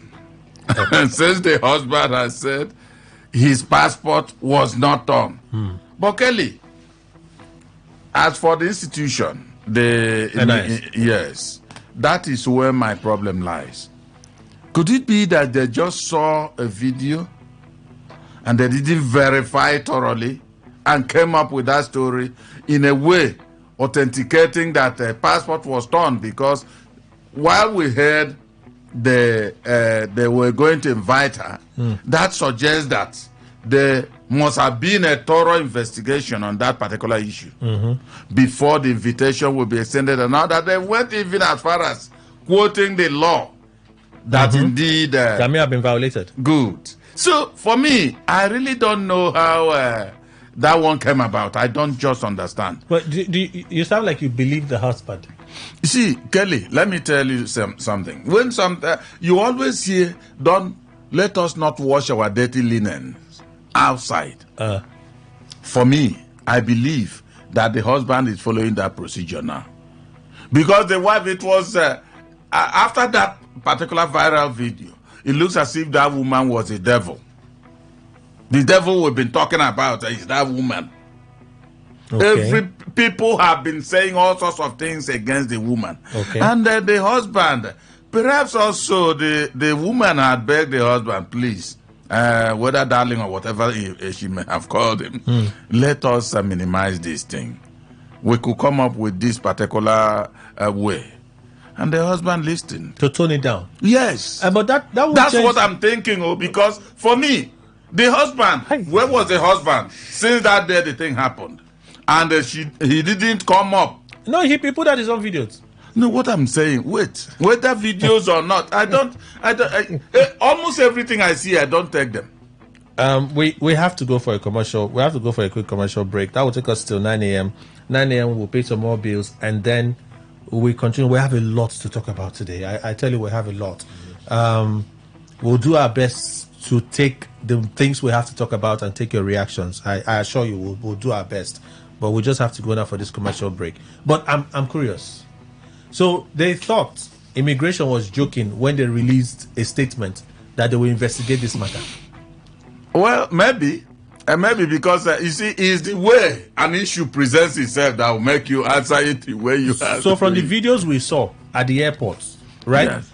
Since the husband has said his passport was not torn. But Kelly, as for the institution, yes, that is where my problem lies. Could it be that they just saw a video and they didn't verify thoroughly and came up with that story in a way authenticating that the passport was torn? Because while we heard they were going to invite her, that suggests that there must have been a thorough investigation on that particular issue before the invitation will be extended. And now that they went even as far as quoting the law that indeed that may have been violated. Good. So for me, I really don't know how that one came about. I don't just understand. But you sound like you believe the husband. You see, Kelly, let me tell you something. When you always hear, don't let us not wash our dirty linen outside. For me, I believe that the husband is following that procedure now. Because the wife, it was after that particular viral video, it looks as if that woman was a devil. The devil we've been talking about is that woman. Okay. People have been saying all sorts of things against the woman. Okay. And the husband, perhaps also the woman had begged the husband, please, whether darling or whatever she may have called him, let us minimize this thing. We could come up with this particular way. And the husband listened. To tone it down? Yes. But that's what I'm thinking, because for me, the husband, where was the husband since that day the thing happened? And he didn't come up. No, he put out his own videos. No, what I'm saying, wait, whether videos or not, I don't almost everything I see, I don't take them. We have to go for a commercial. We have to go for a quick commercial break. That will take us till 9 a.m. 9 a.m. we'll pay some more bills, and then we continue. We have a lot to talk about today. I tell you, we have a lot. We'll do our best to take the things we have to talk about and take your reactions. I assure you, we'll do our best. But we just have to go now for this commercial break. But I'm curious. So they thought immigration was joking when they released a statement that they will investigate this matter. Well, maybe because you see, it's the way an issue presents itself that will make you answer it the way you answer. So from the videos we saw at the airports, right? Yes.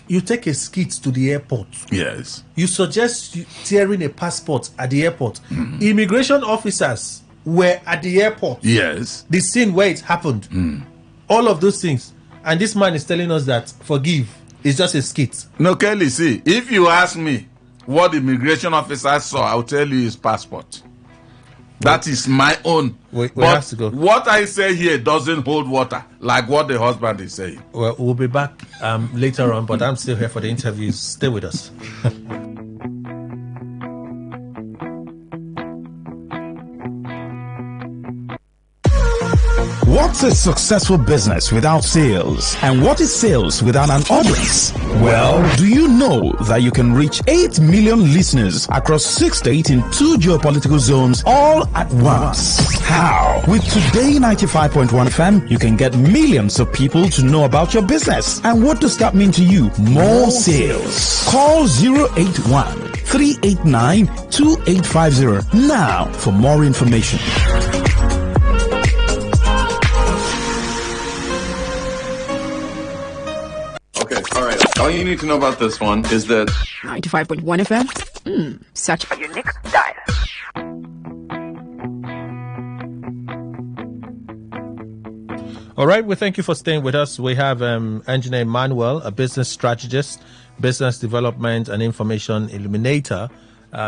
You take a skit to the airport. Yes. You suggest tearing a passport at the airport. Immigration officers were at the airport. Yes. The scene where it happened. All of those things. And this man is telling us that forgive is just a skit. No, Kelly, see, if you ask me what the immigration officer saw, I'll tell you his passport. That is my own. We have to go. What I say here doesn't hold water, like what the husband is saying. Well, we'll be back later on, but I'm still here for the interviews. Stay with us. What's a successful business without sales? And what is sales without an audience? Well, do you know that you can reach 8 million listeners across 6 states in 2 geopolitical zones all at once? How? With Today 95.1 FM, you can get millions of people to know about your business. And what does that mean to you? More sales. Call 081 389 2850 now for more information. All you need to know about this one is that 95.1 FM? Such a unique style. All right, we thank you for staying with us. We have Engineer Emmanuel, a business strategist, business development and information illuminator.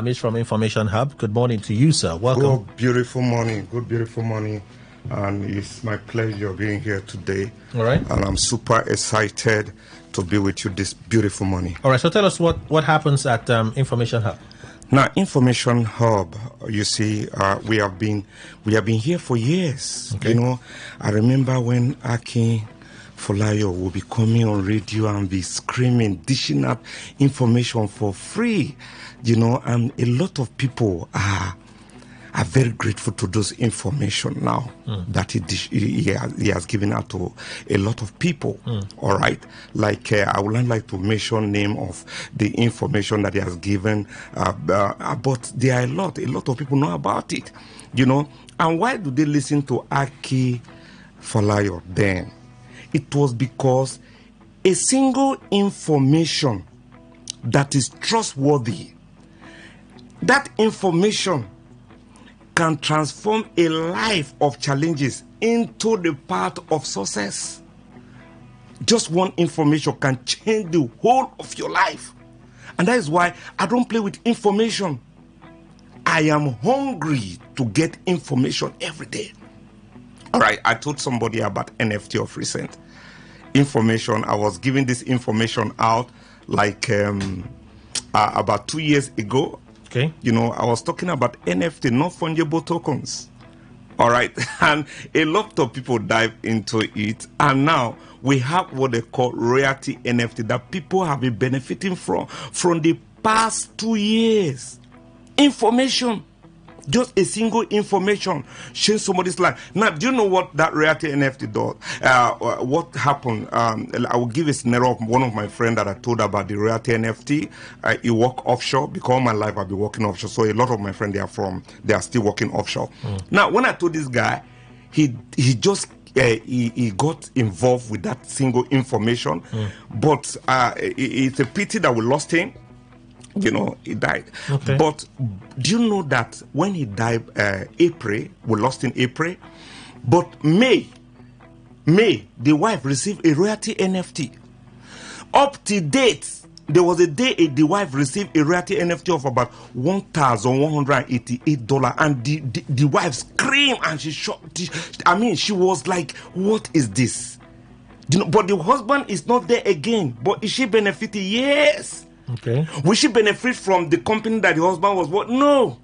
He's from Information Hub. Good morning to you, sir. Welcome. Good beautiful morning. And it's my pleasure being here today. All right. And I'm super excited to be with you this beautiful morning. All right, so tell us what happens at Information Hub. Now, Information Hub, you see, we have been here for years. Okay. You know, I remember when Akin Folayo will be coming on radio and be screaming, dishing out information for free. You know, and a lot of people are very grateful to those information now that he has given out to a lot of people. All right, like I would not like to mention name of the information that he has given, but there are a lot of people know about it. You know, and why do they listen to Aki Folayo then? It was because a single information that is trustworthy, that information can transform a life of challenges into the path of success. Just one information can change the whole of your life. And that is why I don't play with information. I am hungry to get information every day. All right, I told somebody about NFT of recent information. I was giving this information out like about 2 years ago. Okay. You know, I was talking about NFT, non-fungible tokens. All right. And a lot of people dive into it. And now we have what they call royalty NFT that people have been benefiting from the past 2 years. Information. Just a single information change somebody's life. Now, do you know what that royalty NFT does? What happened? I will give a scenario of one of my friends that I told about the royalty NFT. He work offshore because all my life I've been working offshore. So a lot of my friends they are still working offshore. Now, when I told this guy, he got involved with that single information, but it's a pity that we lost him. You know, he died. Okay. But do you know that when he died, April, we lost in April, but May, the wife received a royalty NFT. Up to date, there was a day the wife received a royalty NFT of about $1,188, and the wife screamed and she shocked. She was like, "What is this?" You know, but the husband is not there again. But is she benefiting? Yes. Okay. Will she benefit from the company that the husband was what? No.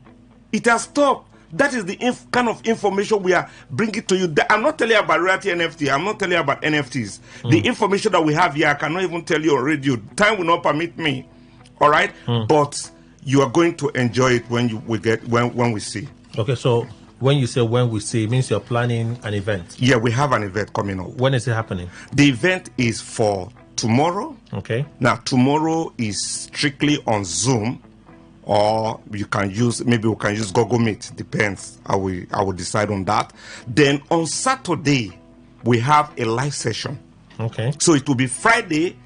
It has stopped. That is the kind of information we are bringing to you. I'm not telling you about royalty NFT. I'm not telling you about NFTs. The information that we have here, I cannot even tell you on radio. Time will not permit me. All right? But you are going to enjoy it when we see. Okay, so when you say when we see, it means you're planning an event. Yeah, we have an event coming up. When is it happening? The event is for tomorrow. Okay. Now, tomorrow is strictly on Zoom, or we can use Google Meet. Depends. I will decide on that. Then on Saturday, we have a live session. Okay. So it will be Friday,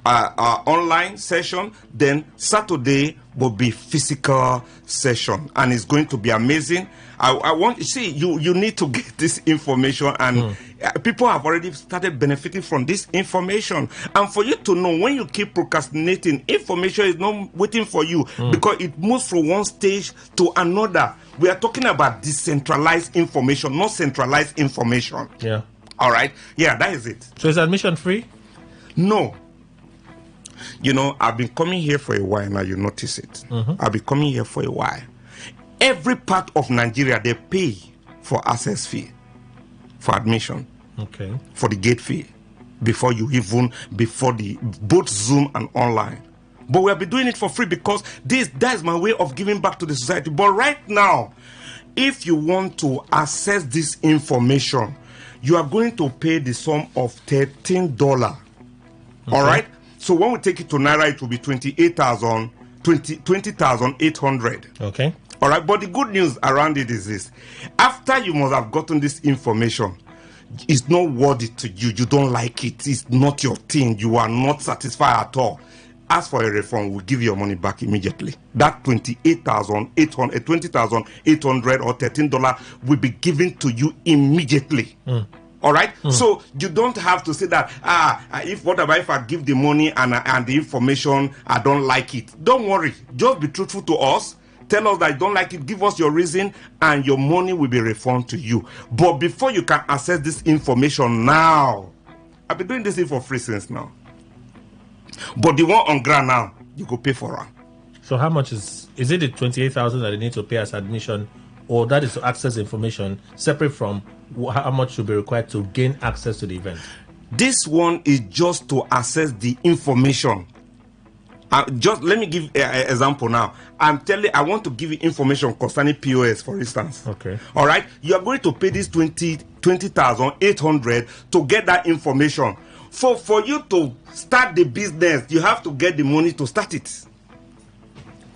online session. Then Saturday will be physical session, and it's going to be amazing. I want you see you need to get this information, and people have already started benefiting from this information. And for you to know, when you keep procrastinating, information is not waiting for you because it moves from one stage to another. We are talking about decentralized information, not centralized information. Yeah. All right. Yeah, that is it. So is admission free? No. You know, I've been coming here for a while now. You notice it. I've been coming here for a while. Every part of Nigeria, they pay for access fee, for admission, for the gate fee, before the both Zoom and online. But we have been doing it for free because that is my way of giving back to the society. But right now, if you want to access this information, you are going to pay the sum of $13. All right? So when we take it to Naira, it will be 20,800. Okay. All right, but the good news around it is this. After you must have gotten this information, it's not worthy to you. You don't like it. It's not your thing. You are not satisfied at all. Ask for a refund. We'll give you your money back immediately. That 20,800 or $13 will be given to you immediately. All right. So you don't have to say that if I give the money and the information, I don't like it. Don't worry. Just be truthful to us. Tell us that you don't like it. Give us your reason, and your money will be refunded to you. But before you can access this information now, I've been doing this thing for free since now. But the one on ground now, you go pay for it. So how much is it the 28,000 that they need to pay as admission, or that is to access information separate from how much should be required to gain access to the event? This one is just to access the information. Just let me give an example now. I want to give you information concerning POS, for instance. Okay. All right. You are going to pay this 20,800 to get that information. For you to start the business, you have to get the money to start it.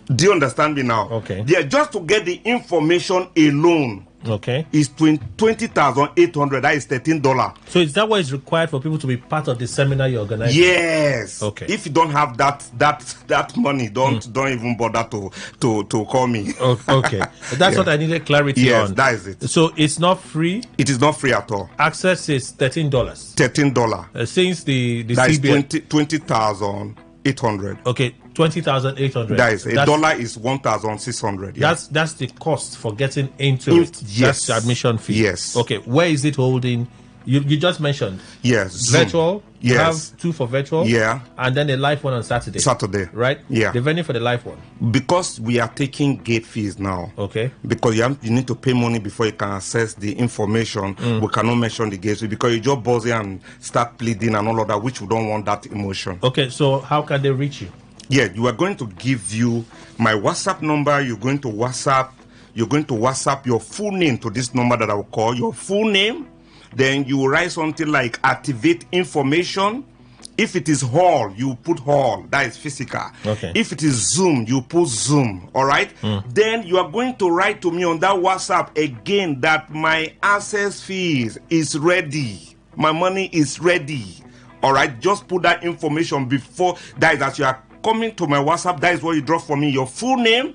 Do you understand me now? Okay. Yeah, just to get the information alone. Okay. Is 20,800. That is $13. So is that what is required for people to be part of the seminar you organize? Yes. Okay. If you don't have that money, don't even bother to call me. Okay. That's what I needed clarity on. Yes, that is it. So it's not free? It is not free at all. Access is $13. $13. Since the that CBN... is 20,800. Okay, 20,800. That is $1 is 1,600. Yeah. That's the cost for getting into it. Yes. That's the admission fee. Yes. Okay, where is it holding? You just mentioned. Yes. Zoom. Virtual. Yes. You have 2 for virtual. Yeah. And then a live one on Saturday. Right? Yeah. The venue for the live one. Because we are taking gate fees now. Okay. Because you need to pay money before you can access the information. We cannot mention the gate fee because you just buzz in and start pleading and all of that, which we don't want that emotion. Okay, so how can they reach you? Yeah, you are going to give you my WhatsApp number. You're going to WhatsApp your full name to this number that I will call, your full name. Then you write something like activate information. If it is hall, you put hall. That is physical. Okay. If it is Zoom, you put Zoom. All right. Then you are going to write to me on that WhatsApp again that my access fees is ready. My money is ready. All right. Just put that information before that is that you are coming to my WhatsApp. That is what you drop for me. Your full name.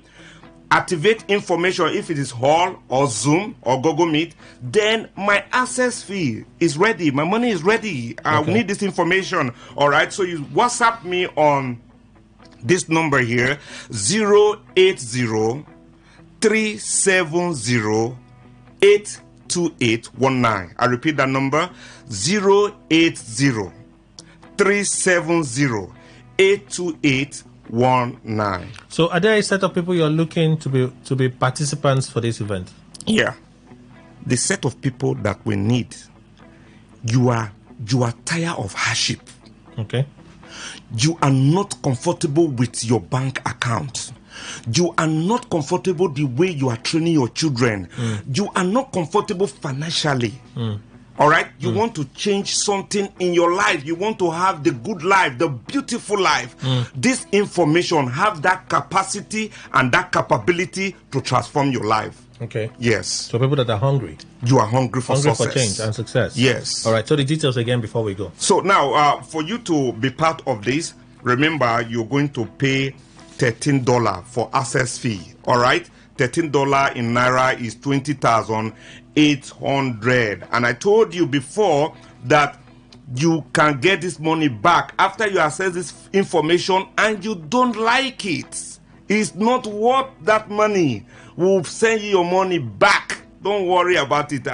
Activate information if it is Hall or Zoom or Google Meet. Then my access fee is ready. My money is ready. I need this information. All right. So you WhatsApp me on this number here, 080-370-82819. I repeat that number, 080-370-82819. So are there a set of people you're looking to be participants for this event? Yeah. The set of people that we need. You are tired of hardship. Okay. You are not comfortable with your bank account. You are not comfortable the way you are training your children. You are not comfortable financially. All right, you want to change something in your life. You want to have the good life, the beautiful life. This information have that capacity and that capability to transform your life. Okay. Yes. So people that are hungry. You are hungry for success. For change and success. Yes. All right. So the details again before we go. So now, for you to be part of this, remember you're going to pay $13 for access fee. All right. $13 in Naira is 20,800. And I told you before that you can get this money back after you access this information and you don't like it. It's not worth that money. We'll send you your money back. Don't worry about it.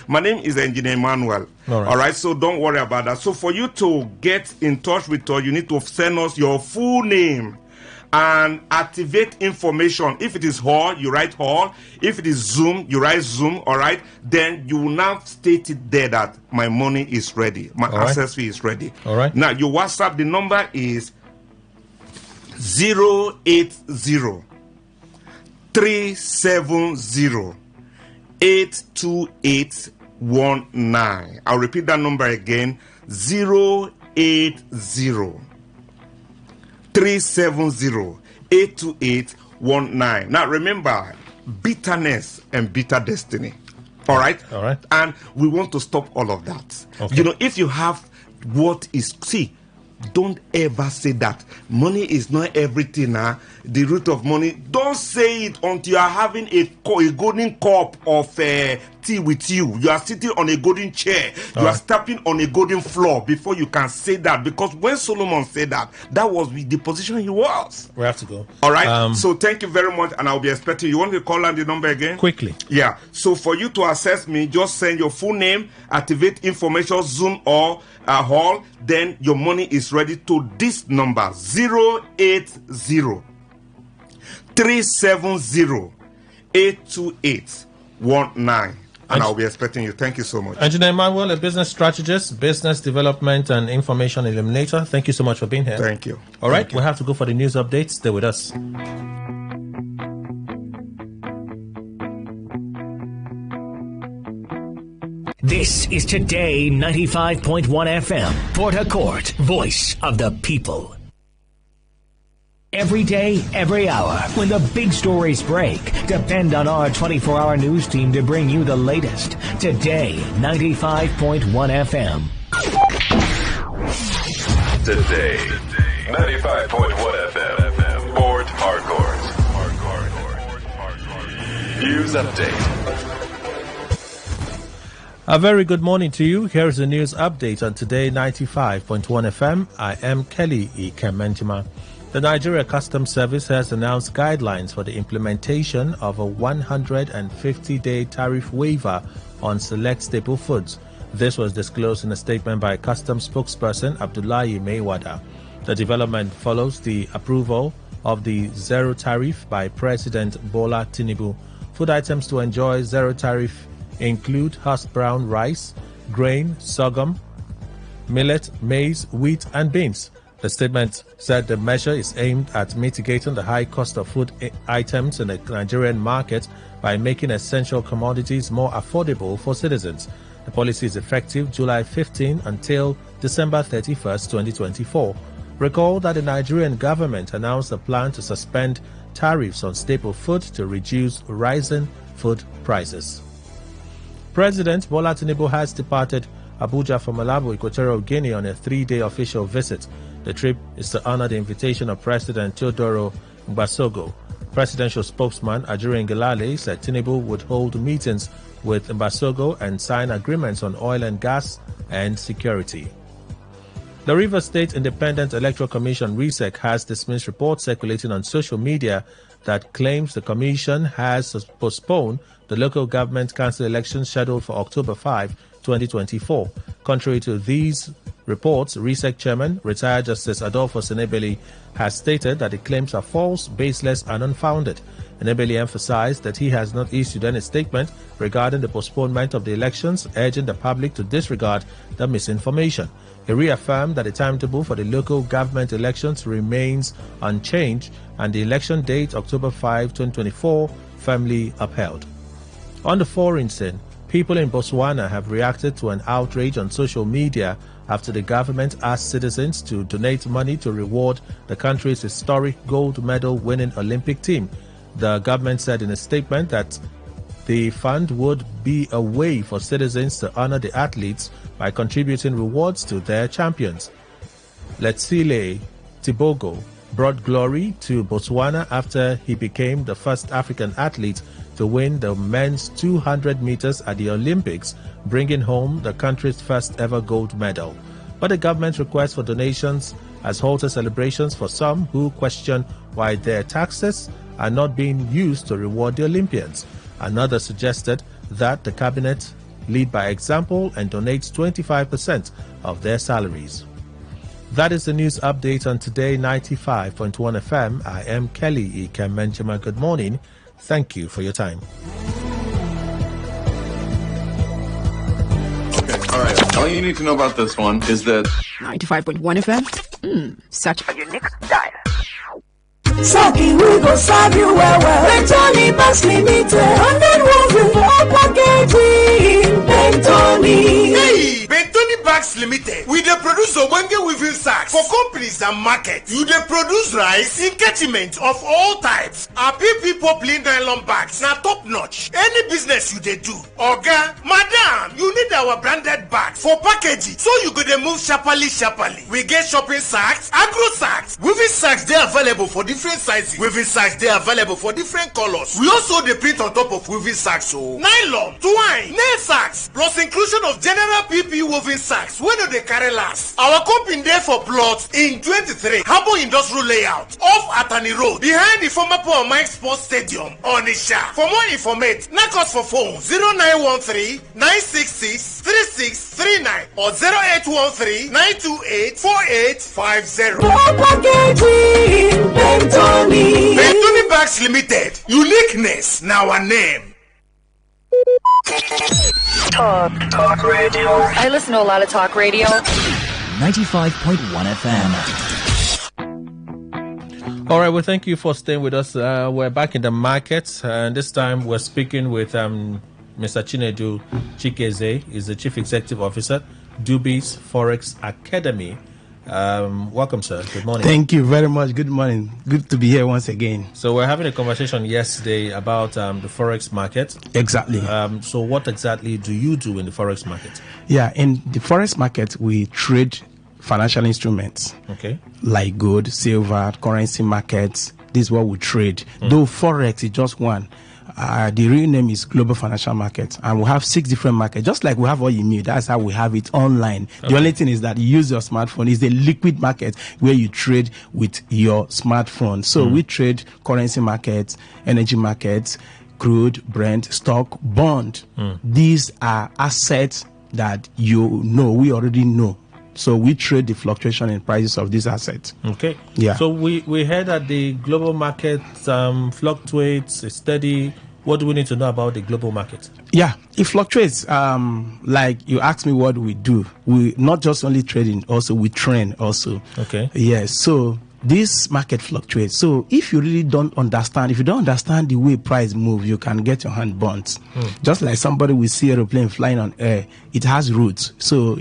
My name is Engineer Emmanuel. All right, so don't worry about that. So for you to get in touch with us, you need to send us your full name and activate information. If it is Hall, you write Hall. If it is Zoom, you write Zoom. All right. Then you will now state it there that my money is ready. My access fee is ready. All right. Now your WhatsApp, the number is 080-370-82819. I'll repeat that number again. 080-370-82819. Now remember, bitterness and bitter destiny. All right? All right. And we want to stop all of that. Okay. You know, if you have what is, see, don't ever say that money is not everything. The root of money. Don't say it until you are having a golden cup of tea tea with you. You are sitting on a golden chair. You are stepping on a golden floor before you can say that. Because when Solomon said that, that was the position he was. We have to go. All right. So thank you very much, and I'll be expecting you. Want to call on the number again? Quickly. Yeah. So for you to access me, just send your full name, activate information, Zoom or Hall. Then your money is ready to this number 080 370 82819. And I'll be expecting you. Thank you so much. Engineer Emmanuel, a business strategist, business development and information eliminator. Thank you so much for being here. Thank you. All right, we have to go for the news updates. Stay with us. This is Today 95.1 FM, Port Harcourt, voice of the people. Every day, every hour, when the big stories break, depend on our 24-hour news team to bring you the latest. Today 95.1 FM. Today 95.1 FM, Port Harcourt. News update. A very good morning to you. Here is the news update on Today 95.1 FM. I am Kelly Ikementima. The Nigeria Customs Service has announced guidelines for the implementation of a 150-day tariff waiver on select staple foods. This was disclosed in a statement by Customs spokesperson Abdullahi Maywada. The development follows the approval of the zero tariff by President Bola Tinubu. Food items to enjoy zero tariff include husk brown rice, grain, sorghum, millet, maize, wheat, and beans. The statement said the measure is aimed at mitigating the high cost of food items in the Nigerian market by making essential commodities more affordable for citizens. The policy is effective July 15 until December 31st, 2024. Recall that the Nigerian government announced a plan to suspend tariffs on staple food to reduce rising food prices. President Bola Tinubu has departed Abuja for Malabo, Equatorial Guinea on a 3-day official visit. The trip is to honor the invitation of President Teodoro Mbasogo. Presidential spokesman Ajuri Ngelale said Tinubu would hold meetings with Mbasogo and sign agreements on oil and gas and security. The Rivers State Independent Electoral Commission (RISEC) has dismissed reports circulating on social media that claims the commission has postponed the local government council elections scheduled for October 5, 2024. Contrary to these reports, RISEC chairman, retired Justice Adolfo Senebeli, has stated that the claims are false, baseless, and unfounded. Senebeli emphasized that he has not issued any statement regarding the postponement of the elections, urging the public to disregard the misinformation. He reaffirmed that the timetable for the local government elections remains unchanged and the election date, October 5, 2024, firmly upheld. On the foreign scene, people in Botswana have reacted to an outrage on social media after the government asked citizens to donate money to reward the country's historic gold medal winning Olympic team. The government said in a statement that the fund would be a way for citizens to honor the athletes by contributing rewards to their champions. Letsile Tibogo brought glory to Botswana after he became the first African athlete to win the men's 200 meters at the Olympics, bringing home the country's first ever gold medal. But the government request for donations has halted celebrations for some who question why their taxes are not being used to reward the Olympians. Another suggested that the cabinet lead by example and donates 25% of their salaries. That is the news update on Today 95.1 FM. I am Kelly Ikementima. Good morning. Thank you for your time. Okay, all right. All you need to know about this one is that 95.1 FM. Such a unique style. Saki, we go serve you well. Bentoni Bass Limited. 100 ones with all packaging. Bentoni. Hey, Bentoni Bags Limited. We dey produce ogbonge weaving sacks for companies and markets. You dey produce rice, engagement of all types. Our PP poplin nylon bags na top notch. Any business you dey do, oga, madam, you need our branded bags for packaging so you go dey move sharply. We get shopping sacks, agro sacks. Weaving sacks dey available for different sizes. Weaving sacks dey available for different colors. We also dey print on top of weaving sacks nylon, twine, nail sacks, plus inclusion of general PP woven sacks wey no dey carry last. Our company dey for plots in 23 Harbour Industrial Layout off Atani Road behind the former Paul Mike Sports Stadium, Onitsha. For more information, knock us for phone 0913 966 3639 or 0813 928 4850. Bentoni Bags Limited. Uniqueness now our name. Talk radio. I listen to a lot of talk radio. 95.1 FM. All right, well, thank you for staying with us. We're back in the market, and this time we're speaking with Mr. Chinedu Chikeze. He's the Chief Executive Officer, Dubi's Forex Academy. Welcome, sir. Good morning. Thank you very much. Good morning. Good to be here once again. So we're having a conversation yesterday about the Forex market. Exactly. So what exactly do you do in the Forex market? Yeah, in the Forex market, we trade financial instruments. Okay. Like gold, silver, currency markets. This is what we trade. Though Forex is just one. The real name is Global Financial Market, and we have 6 different markets, just like we have all you need. That's how we have it online. Okay. The only thing is that you use your smartphone. It's a liquid market where you trade with your smartphone. So we trade currency markets, energy markets, crude, Brent, stock, bond. These are assets that we already know. So we trade the fluctuation in prices of these assets. Okay. Yeah. So we heard that the global market fluctuates, is steady. What do we need to know about the global market? Yeah, it fluctuates. Like you asked me what we do. We not just only trading, also we train also. Okay. Yes. So this market fluctuates. So if you really don't understand, if you don't understand the way price move, you can get your hand burnt. Just like somebody will see aeroplane flying on air, it has routes. So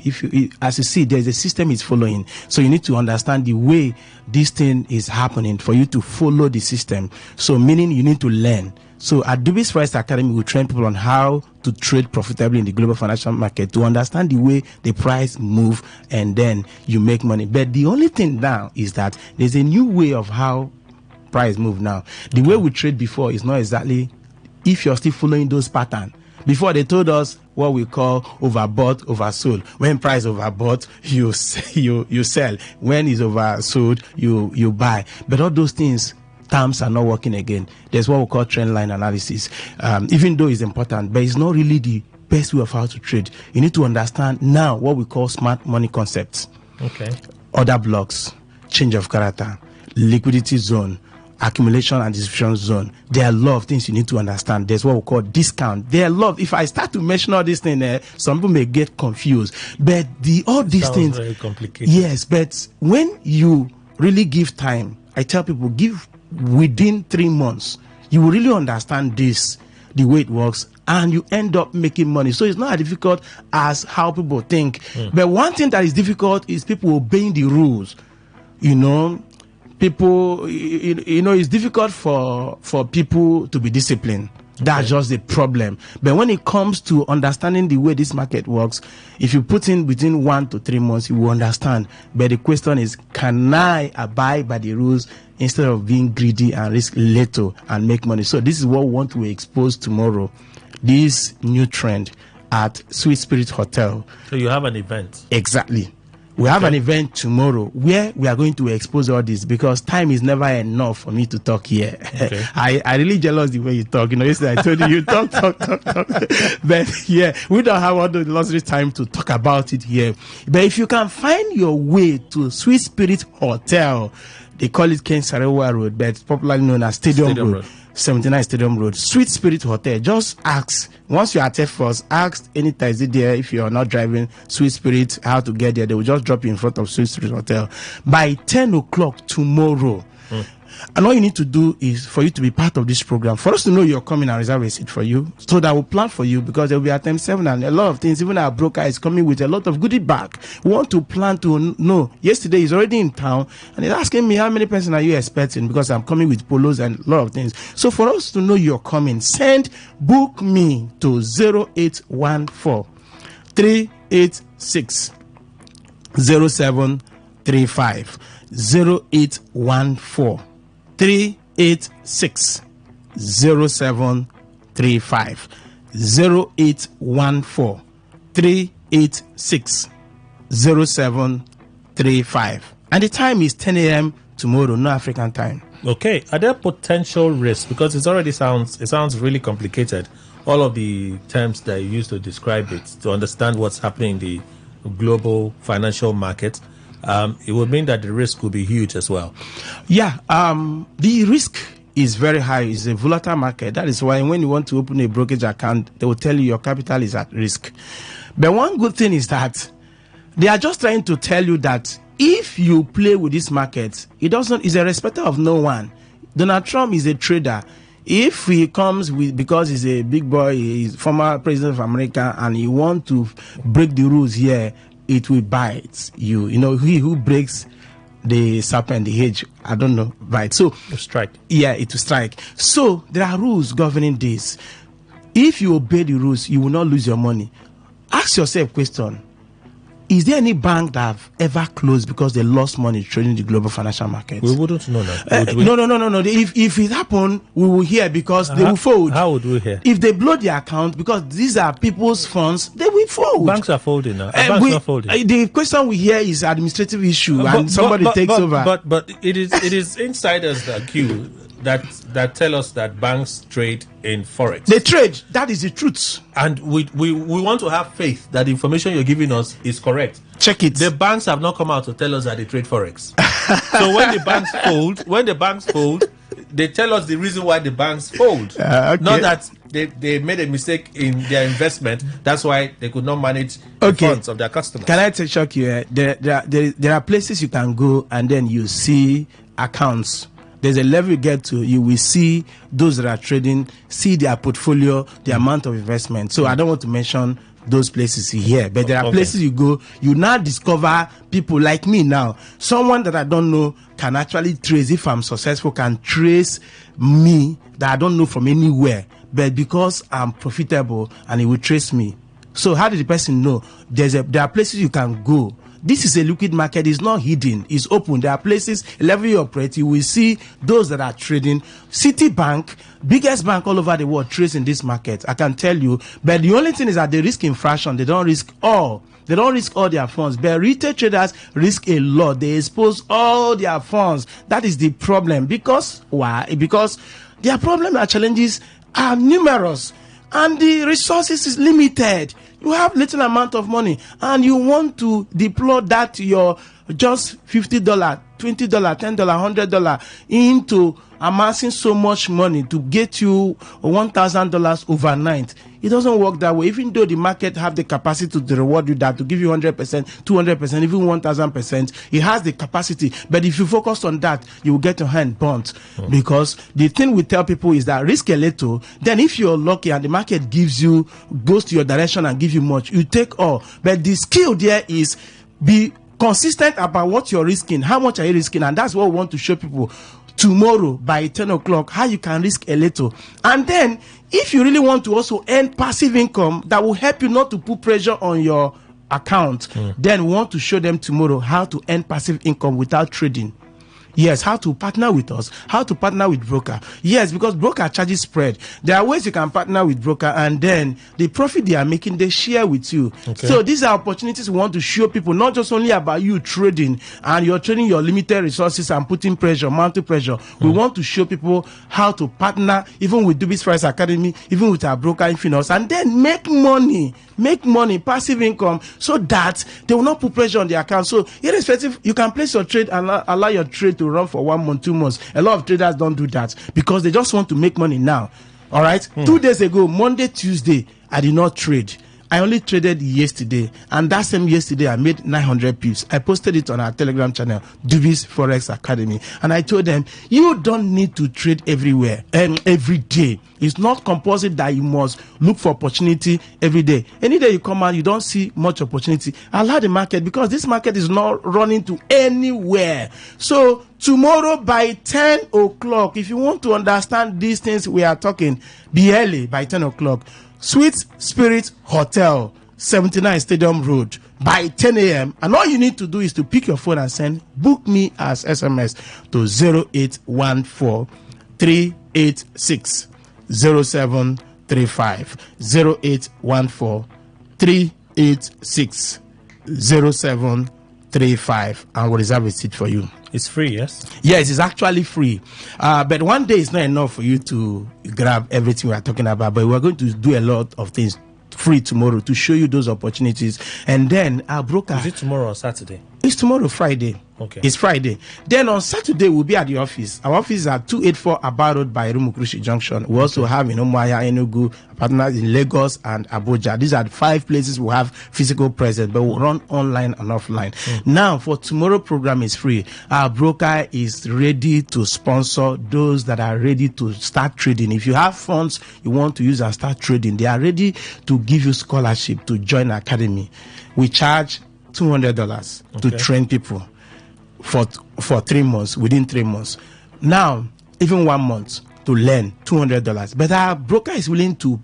as you see, there's a system it's following. So you need to understand the way this thing is happening for you to follow the system. So meaning you need to learn. So at Dubi's Forex Academy, we train people on how to trade profitably in the global financial market, to understand the way the price move, and then you make money. But the only thing now is that there's a new way of how price move now. The way we trade before is not exactly, if you're still following those patterns. Before they told us what we call overbought, oversold. When price overbought, you sell. When it's oversold, you buy. But all those things, terms are not working again. There's what we call trend line analysis. Even though it's important, but it's not really the best way of how to trade. You need to understand now what we call smart money concepts. Okay. Order blocks, change of character, liquidity zone, accumulation and distribution zone. There are a lot of things you need to understand. There's what we call discount. There are a lot. If I start to mention all these things, some people may get confused. But all these things, very complicated. Yes, but when you really give time, I tell people, give within 3 months, you will really understand this, the way it works, and you end up making money. So it's not as difficult as how people think. But one thing that is difficult is people obeying the rules. People, it's difficult for people to be disciplined. That's just the problem. But when it comes to understanding the way this market works, if you put in between 1 to 3 months, you will understand. But the question is, can I abide by the rules instead of being greedy and risk little and make money? So this is what we want to expose tomorrow. This new trend at Sweet Spirit Hotel. So you have an event. Exactly. We have an event tomorrow where we are going to expose all this, because time is never enough for me to talk here. Okay. I really jealous the way you talk. Yesterday I told you talk. But yeah, we don't have all the luxury time to talk about it here. But if you can find your way to Sweet Spirit Hotel, they call it Ken Sarewa Road, but it's popularly known as Stadium Road. 79 Stadium Road, Sweet Spirit Hotel. Just ask, once you're at first, ask any taxi there, if you're not driving, Sweet Spirit, how to get there. They will just drop you in front of Sweet Spirit Hotel. By 10 o'clock tomorrow, And all you need to do is for you to be part of this program, for us to know you're coming and reserve a seat for you, so that we'll plan for you, because there will be attempt 7 and a lot of things. Even our broker is coming with a lot of goodie bag. We want to plan to know. Yesterday he's already in town and he's asking me how many persons are you expecting, because I'm coming with polos and a lot of things. So for us to know you're coming, send book me to 0814 386 0735 0814 386 0735 0814 386 0735, and the time is 10 a.m. tomorrow, no African time. Okay, are there potential risks? Because it sounds really complicated. All of the terms that you use to describe it, to understand what's happening in the global financial market, it would mean that the risk could be huge as well. Yeah, the risk is very high. It's a volatile market. That is why when you want to open a brokerage account, they will tell you your capital is at risk. But one good thing is that they are just trying to tell you that if you play with this market, it's a respecter of no one. Donald Trump is a trader. If he comes with, because he's a big boy, he's former president of America, and he want to break the rules here, it will bite you. You know, he who breaks the serpent, the hedge, I don't know, right? So strike. Yeah, it will strike. So there are rules governing this. If you obey the rules, you will not lose your money. Ask yourself a question. Is there any bank that have ever closed because they lost money trading the global financial market? We wouldn't know that. No. If it happened, we will hear, because they will fold. How would we hear? If they blow their account, because these are people's funds, they will fold. Banks are folding now. Banks are folding. The question we hear is administrative issue, and somebody takes over. But it is insiders that queue that tell us that banks trade in forex. They trade. That is the truth. And we want to have faith that the information you're giving us is correct. Check it. The banks have not come out to tell us that they trade forex. So when the banks fold, they tell us the reason why the banks fold. Okay. Not that they made a mistake in their investment. That's why they could not manage the funds of their customers. Can I shock you? There are places you can go and then you see accounts. There's a level you get to, you will see those that are trading, see their portfolio, the amount of investment. So I don't want to mention those places here, but there are places you go, you now discover people like me now. Someone that I don't know can actually trace. If I'm successful, can trace me that I don't know from anywhere, but because I'm profitable, and he will trace me. So how did the person know? There are places you can go. This is a liquid market. It's not hidden. It's open. There are places, level you operate, you will see those that are trading. Citibank, biggest bank all over the world, trades in this market. I can tell you. But the only thing is that they risk infraction. They don't risk all. They don't risk all their funds. But retail traders risk a lot. They expose all their funds. That is the problem. Because why? Because their problem and challenges are numerous, and the resources is limited. You have little amount of money and you want to deploy that to your just $50, $20, $10, $100 into amassing so much money to get you $1,000 overnight. It doesn't work that way. Even though the market have the capacity to reward you that, to give you 100%, 200%, even 1,000%, it has the capacity. But if you focus on that, you will get your hand burnt. Because the thing we tell people is that risk a little, then if you're lucky and the market goes to your direction and gives you much, you take all. But the skill there is be consistent about what you're risking. How much are you risking? And that's what we want to show people tomorrow by 10 o'clock, how you can risk a little. And then if you really want to also earn passive income that will help you not to put pressure on your account, then we want to show them tomorrow how to earn passive income without trading. Yes, how to partner with us, how to partner with broker. Yes, because broker charges spread. There are ways you can partner with broker, and then the profit they are making, they share with you. Okay. So these are opportunities we want to show people, not just only about you trading and you're trading your limited resources and putting pressure, mounting pressure. We want to show people how to partner, even with Dubis Price Academy, even with our broker Infinos, and then make money, passive income, so that they will not put pressure on the account. So irrespective, you can place your trade and allow your trade to run for 1 month, 2 months. A lot of traders don't do that because they just want to make money now. All right. 2 days ago, Monday, Tuesday, I did not trade. I only traded yesterday, and that same yesterday I made 900 pips. I posted it on our Telegram channel, Dubis Forex Academy, and I told them, you don't need to trade everywhere and every day. It's not compulsory that you must look for opportunity every day. Any day you come out, you don't see much opportunity. Allow the market, because this market is not running to anywhere. So tomorrow by 10 o'clock, if you want to understand these things we are talking, be early by 10 o'clock. Sweet Spirit Hotel, 79 Stadium Road, by 10 a.m. And all you need to do is to pick your phone and send book me as SMS to 0814 386 0735. 0814 386 0735, and we'll reserve a seat for you. It's free, yes? Yes, it's actually free. But one day is not enough for you to grab everything we are talking about. But we're going to do a lot of things free tomorrow to show you those opportunities. And then our broker. Is it tomorrow or Saturday? It's tomorrow, Friday. Okay. It's Friday. Then on Saturday, we'll be at the office. Our office is at 284 Aba Road by Rumukrushi Junction. We also have in Umuahia, Enugu, partners in Lagos and Abuja. These are the 5 places we have physical presence, but we'll run online and offline. Now, for tomorrow program is free. Our broker is ready to sponsor those that are ready to start trading. If you have funds you want to use and start trading, they are ready to give you scholarship to join Academy. We charge $200 to train people for 3 months, within 3 months. Now, even 1 month to learn, $200. But our broker is willing to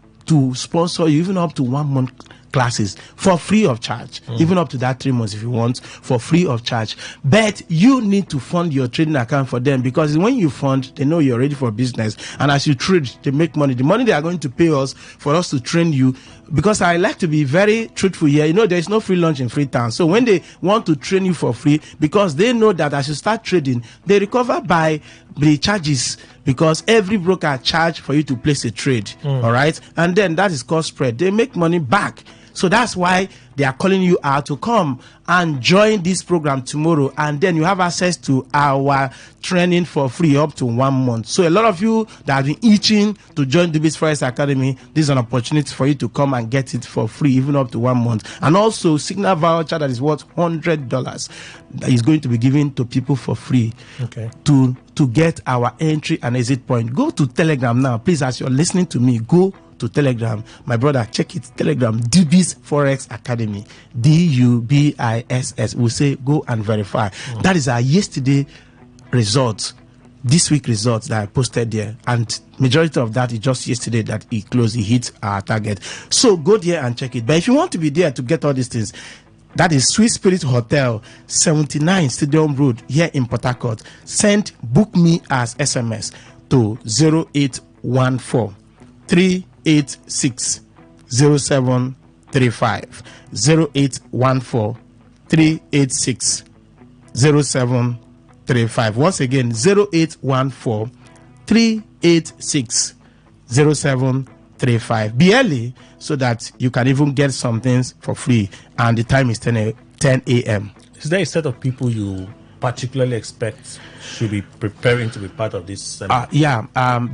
sponsor you even up to 1 month classes for free of charge, even up to that 3 months if you want, for free of charge. But you need to fund your trading account for them, because when you fund, they know you're ready for business, and as you trade, they make money. The money they are going to pay us for us to train you, because I like to be very truthful here. You know, there is no free lunch in Freetown. So when they want to train you for free, because they know that as you start trading, they recover by the charges, because every broker charge for you to place a trade. All right, and then that is called spread. They make money back. So that's why they are calling you out to come and join this program tomorrow, and then you have access to our training for free up to 1 month. So a lot of you that have been itching to join the Dubis Forex Academy, this is an opportunity for you to come and get it for free, even up to 1 month. And also signal voucher that is worth $100 that is going to be given to people for free. To get our entry and exit point. Go to Telegram now, please. As you're listening to me, go to Telegram. My brother, check it. Telegram, Dubis Forex Academy, DUBISS. We'll say go and verify. That is our yesterday results, this week results that I posted there, and majority of that is just yesterday that he closed, he hit our target. So go there and check it. But if you want to be there to get all these things, that is Sweet Spirit Hotel, 79 Stadium Road, here in Port Harcourt. Send book me as SMS to 0814 386 0735. 0814 386 0735. Once again, 0814 386 0735. Be early so that you can even get some things for free, and the time is 10 a.m. Is there a set of people you particularly expect should be preparing to be part of this seminar?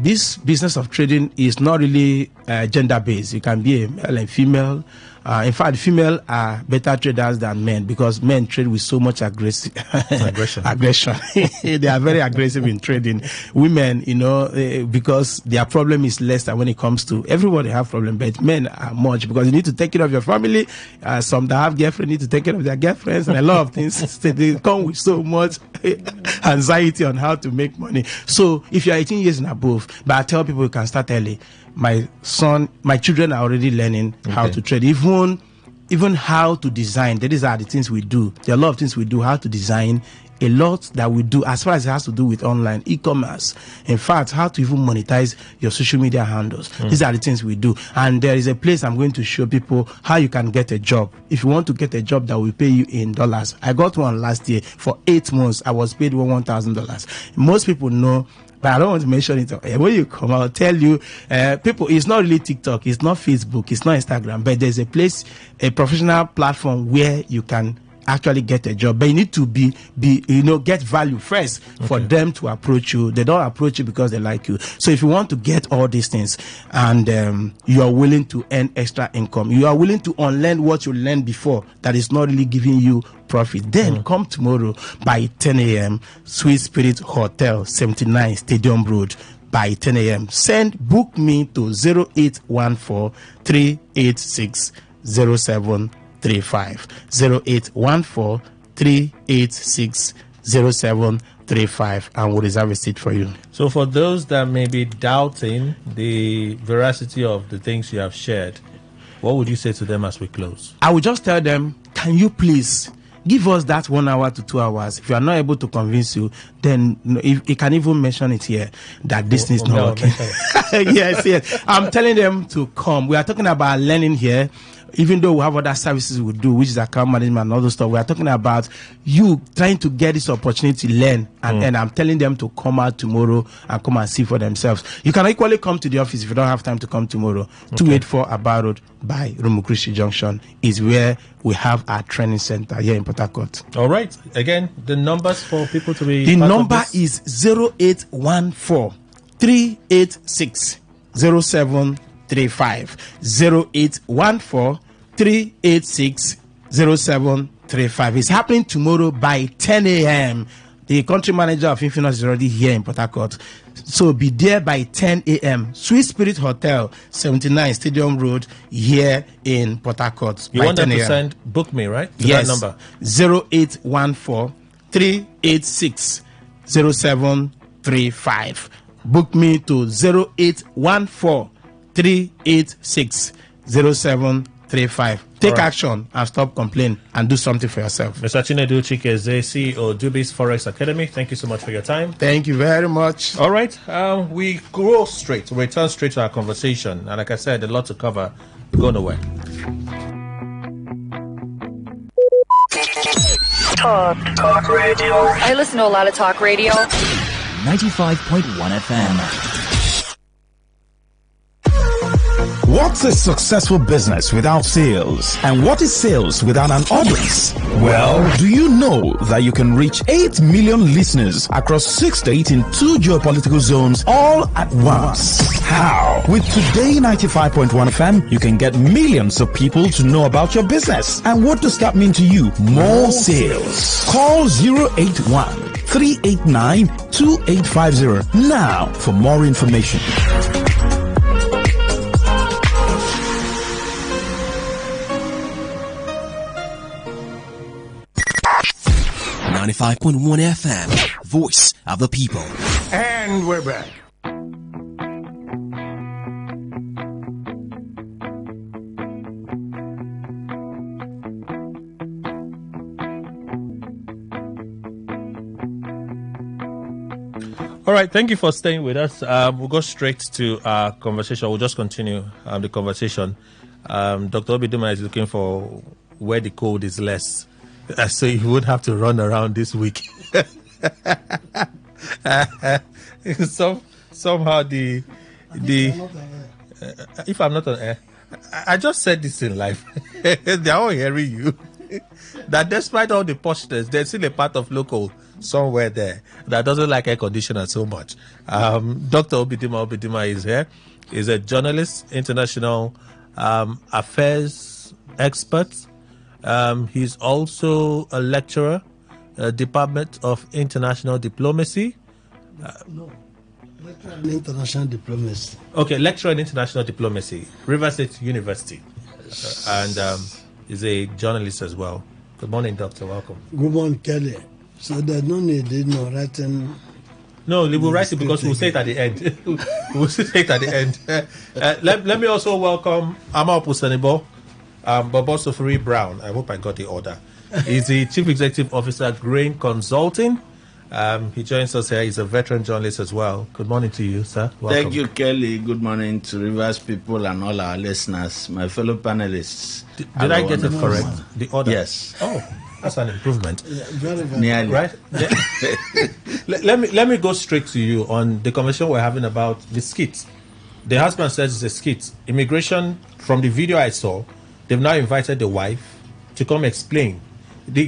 This business of trading is not really gender based. You can be a male and female. In fact, female are better traders than men, because men trade with so much aggression. They are very aggressive in trading. Women, because their problem is less than when it comes to everybody have problem, but men are much, because you need to take care of your family. Some that have girlfriends need to take care of their girlfriends, and a lot of things. They come with so much anxiety on how to make money. So if you are 18 years and above, but I tell people you can start early. My children are already learning how to trade, even how to design. These are the things we do. There are a lot of things we do, how to design, a lot that we do as far as it has to do with online e-commerce. In fact, how to even monetize your social media handles. These are the things we do. And there is a place I'm going to show people how you can get a job. If you want to get a job that will pay you in dollars. I got one last year for 8 months. I was paid $1,000. Most people know, but I don't want to mention it. When you come, I'll tell you, people, it's not really TikTok, it's not Facebook, it's not Instagram, but there's a place, a professional platform where you can actually get a job. But you need to be get value first for them to approach you. They don't approach you because they like you. So if you want to get all these things and you are willing to earn extra income, you are willing to unlearn what you learned before that is not really giving you profit, then come tomorrow by 10 a.m. Sweet Spirit Hotel, 79 Stadium Road, by 10 a.m. Book me to 0814 386 0735. 0814 386 0735, and we'll reserve a seat for you. So for those that may be doubting the veracity of the things you have shared, what would you say to them as we close? I would just tell them, can you please give us that 1 hour to 2 hours? If you are not able to convince you, then if you can even mention it here that this is not working. Yes. I'm telling them to come. We are talking about learning here. Even though we have other services we do, which is account management and other stuff, we are talking about you trying to get this opportunity to learn. And I'm telling them to come out tomorrow and come and see for themselves. You can equally come to the office if you don't have time to come tomorrow. 284 Aba Road by Rumukrishi Junction is where we have our training center here in Port Harcourt. All right. Again, the numbers for people to be... The number is 0814 386 0735. 0814 386 0735. It's happening tomorrow by 10 a.m. The country manager of Infinite is already here in Port Harcourt. So be there by 10 a.m. Sweet Spirit Hotel, 79 Stadium Road, here in Port Harcourt. You want them to send Book Me, right? To yes. That number. 0814 386 0735. Book me to 0814 386 0735. Take action and stop complaining and do something for yourself. Mr. Chinedu Chikeze, CEO Dubis Forex Academy, thank you so much for your time. Thank you very much. All right, we return straight to our conversation. And like I said, a lot to cover. Go nowhere. Talk radio. I listen to a lot of talk radio. 95.1 FM. What's a successful business without sales? And what is sales without an audience? Well, do you know that you can reach 8 million listeners across 6 states in 2 geopolitical zones all at once? How? With Today 95.1 FM, you can get millions of people to know about your business. And what does that mean to you? More sales. Call 081 389 2850 now for more information. 95.1 FM, voice of the people. And we're back. All right, thank you for staying with us. We'll go straight to our conversation. We'll just continue the conversation. Dr. Obiduma is looking for where the cold is less. So you would have to run around this week. Somehow if I'm not on air, I just said this in life. They're all hearing you. That despite all the poshness, there's still a part of local somewhere there that doesn't like air conditioner so much. Dr. Obiduma is here. He's a journalist, international affairs expert. He's also a lecturer, Department of International Diplomacy. Lecturer in International Diplomacy. Okay, lecturer in International Diplomacy, River State University. And is a journalist as well. Good morning, Doctor. Welcome. Good morning, Kelly. So there's no need in writing. No, we will write it because we'll say it at the end. We'll say it at the end. Let me also welcome Ama Opusanibo. Bobo Sofuri Brown, I hope I got the order. He's the Chief Executive Officer at Grain Consulting. He joins us here. He's a veteran journalist as well. Good morning to you, sir. Welcome. Thank you, Kelly. Good morning to Rivers people and all our listeners, my fellow panelists. Did I get it correct? The order? Yes. Oh, that's an improvement. Yeah, very, very nearly. Right? Let me go straight to you on the conversation we're having about the skit. The husband says it's a skit. Immigration, from the video I saw, they've now invited the wife to come explain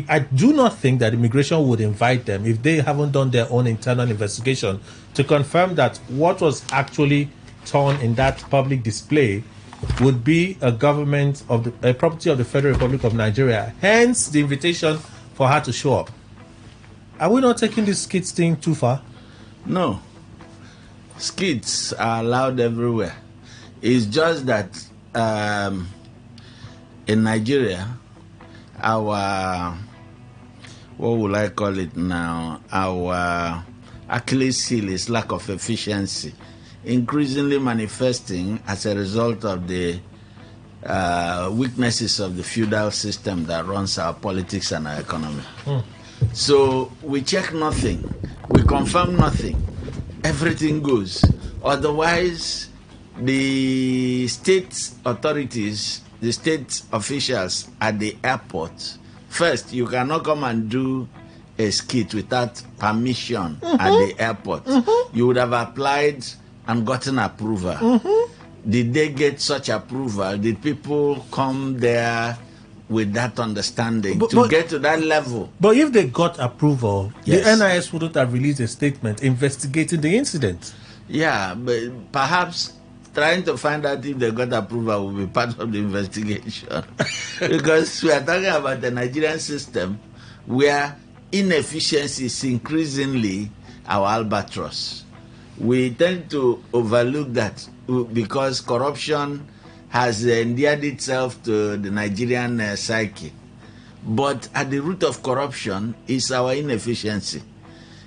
I do not think that immigration would invite them if they haven't done their own internal investigation to confirm that what was actually torn in that public display would be a government of a property of the Federal Republic of Nigeria. Hence, the invitation for her to show up. Are we not taking this skits thing too far? No. Skits are allowed everywhere. It's just that in Nigeria, our, what would I call it now? Our Achilles heel is lack of efficiency, increasingly manifesting as a result of the weaknesses of the feudal system that runs our politics and our economy. So we check nothing, we confirm nothing, everything goes. Otherwise, the state authorities, the state officials at the airport, first, you cannot come and do a skit without permission at the airport. You would have applied and gotten approval. Did they get such approval? Did people come there with that understanding to get to that level? But if they got approval, Yes. the NIS wouldn't have released a statement investigating the incident. Yeah, but perhaps trying to find out if they got approval will be part of the investigation. Because we are talking about the Nigerian system where inefficiency is increasingly our albatross. We tend to overlook that because corruption has endeared itself to the Nigerian psyche. But at the root of corruption is our inefficiency.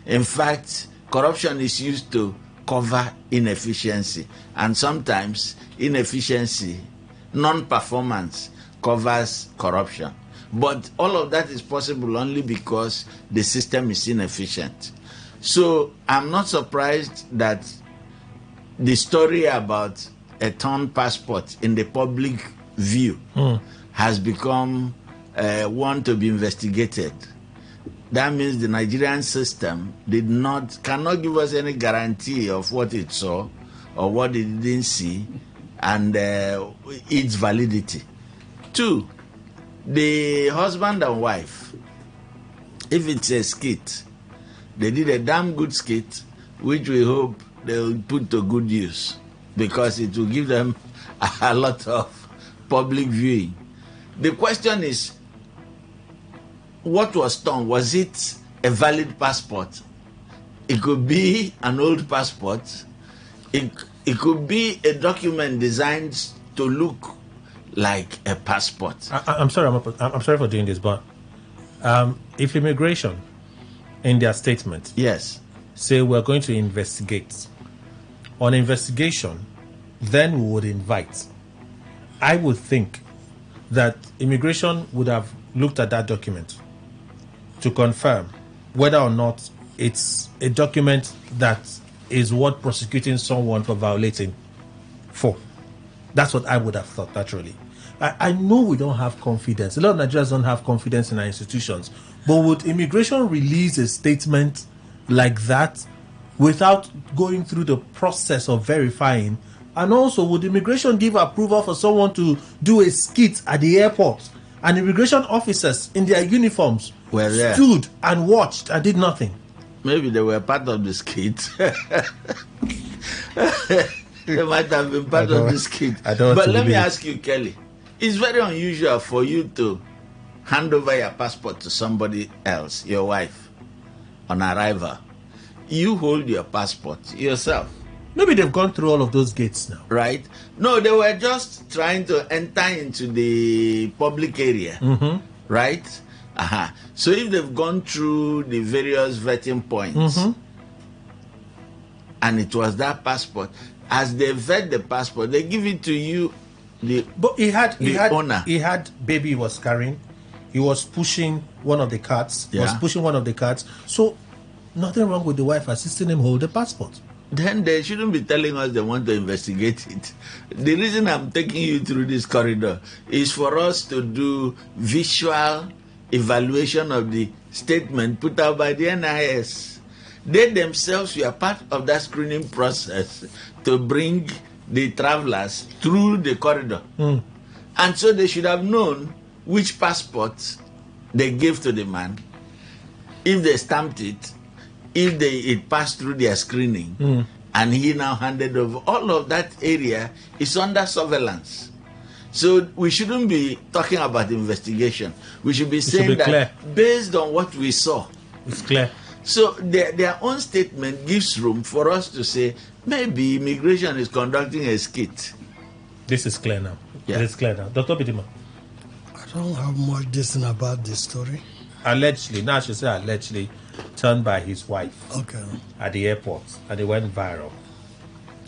In fact, corruption is used to cover inefficiency, and sometimes inefficiency, non-performance covers corruption. But all of that is possible only because the system is inefficient. So I'm not surprised that the story about a torn passport in the public view has become one to be investigated. That means the Nigerian system cannot give us any guarantee of what it saw or what it didn't see and its validity. 2, the husband and wife, if it's a skit, they did a damn good skit, which we hope they will put to good use because it will give them a lot of public viewing. The question is, what was torn? Was it a valid passport? It could be an old passport. It could be a document designed to look like a passport. I'm sorry. I'm sorry for doing this, but if immigration, in their statement, say we're going to investigate. On investigation, then we would invite. I would think that immigration would have looked at that document to confirm whether or not it's a document that is worth prosecuting someone for violating for. That's what I would have thought, naturally. I know we don't have confidence. A lot of Nigerians don't have confidence in our institutions. But would immigration release a statement like that without going through the process of verifying? And also, would immigration give approval for someone to do a skit at the airport and immigration officers in their uniforms stood and watched and did nothing? Maybe they were part of the skit. They might have been part of the skit. But let me ask you, Kelly, it's very unusual for you to hand over your passport to somebody else, your wife, on arrival. You hold your passport yourself. Maybe they've gone through all of those gates now. Right? No, they were just trying to enter into the public area. Right? So if they've gone through the various vetting points, and it was that passport, as they vet the passport, they give it to you, but he had owner. He had baby he was carrying. He was pushing one of the carts. So nothing wrong with the wife assisting him hold the passport. Then they shouldn't be telling us they want to investigate it. The reason I'm taking you through this corridor is for us to do visual evaluation of the statement put out by the NIS. They themselves were part of that screening process to bring the travelers through the corridor. And so they should have known which passport they gave to the man, if they stamped it, if it passed through their screening, and he now handed over, all of that area is under surveillance. So we shouldn't be talking about investigation. We should be saying that clear. Based on what we saw. It's clear. So their own statement gives room for us to say, maybe immigration is conducting a skit. This is clear now. Yeah. It is clear now. Dr. Bitima. I don't have much dissing about this story. Allegedly, now I should say allegedly, turned by his wife at the airport, and it went viral.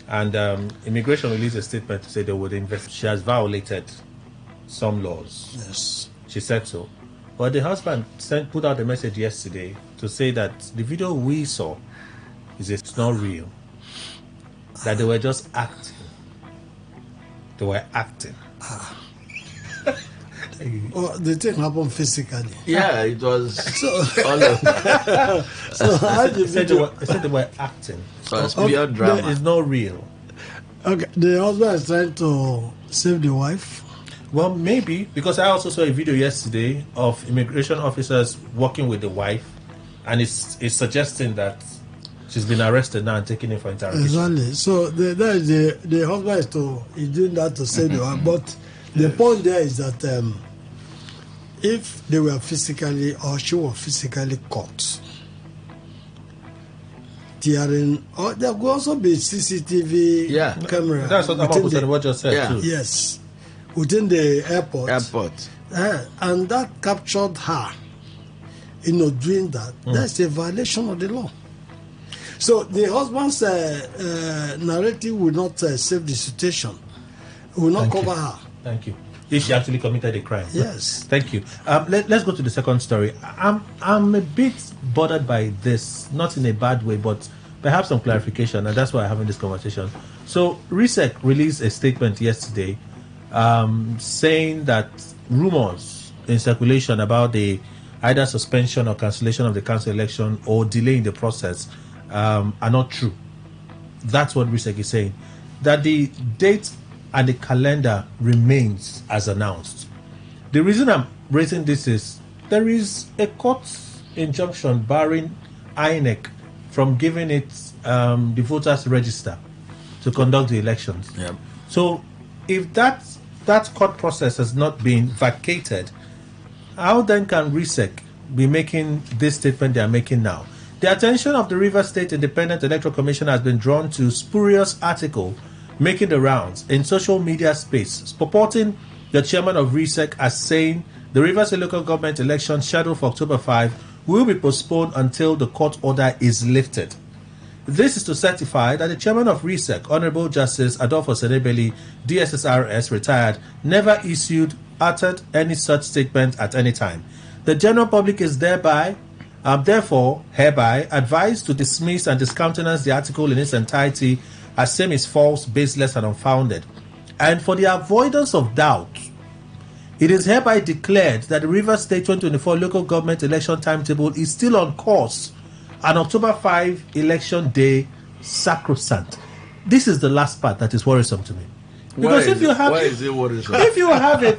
And immigration released a statement to say they would investigate. She has violated some laws. Yes. She said so. But the husband put out a message yesterday to say that the video we saw it's not real. That they were just acting. They were acting. Oh, the thing happened physically. Yeah, it was. So, so how did they said they were acting. So it's pure drama. It's not real. Okay, the husband is trying to save the wife. Well, maybe, because I also saw a video yesterday of immigration officers working with the wife, and it's suggesting that she's been arrested now and taken in for interrogation. Exactly. So the husband is doing that to save the wife. But the point there is that if they were physically or she was physically caught, tearing, or there could also be CCTV camera. That's what just said too. Yes. Within the airport. And that captured her, doing that. That's a violation of the law. So the husband's narrative will not save the situation, will not cover her. Thank you. If she actually committed a crime. Yes. Thank you. Let's go to the second story. I'm a bit bothered by this, not in a bad way, but perhaps some clarification, and that's why I'm having this conversation. So RISEC released a statement yesterday saying that rumors in circulation about the either suspension or cancellation of the council election or delay in the process are not true. That's what RISEC is saying. That the date and the calendar remains as announced. The reason I'm raising this is there is a court injunction barring INEC from giving it the voters register to conduct the elections. Yep. So if that court process has not been vacated, how then can RISEC be making this statement they are making now? The attention of the Rivers State Independent Electoral Commission has been drawn to spurious article making the rounds in social media space, purporting the chairman of RISEC as saying the Rivers local government election scheduled for October 5 will be postponed until the court order is lifted. This is to certify that the chairman of RISEC, Honorable Justice Adolfo Senebeli, DSSRS, retired, never uttered any such statement at any time. The general public is hereby advised to dismiss and discountenance the article in its entirety as same is false, baseless, and unfounded. And for the avoidance of doubt, it is hereby declared that the Rivers State 2024 local government election timetable is still on course, and October 5 election day sacrosanct. This is the last part that is worrisome to me. Because if you have a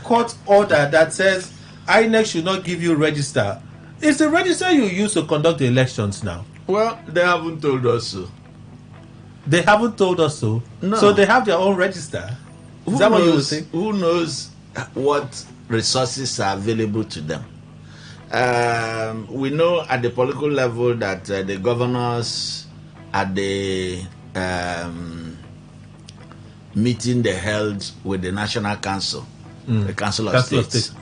court order that says INEC should not give you register, it's the register you use to conduct the elections now. Well, they haven't told us so. They haven't told us so. No. So they have their own register. Is that what you would say? Who knows what resources are available to them? We know at the political level that the governors at the meeting they held with the National Council, the Council of States,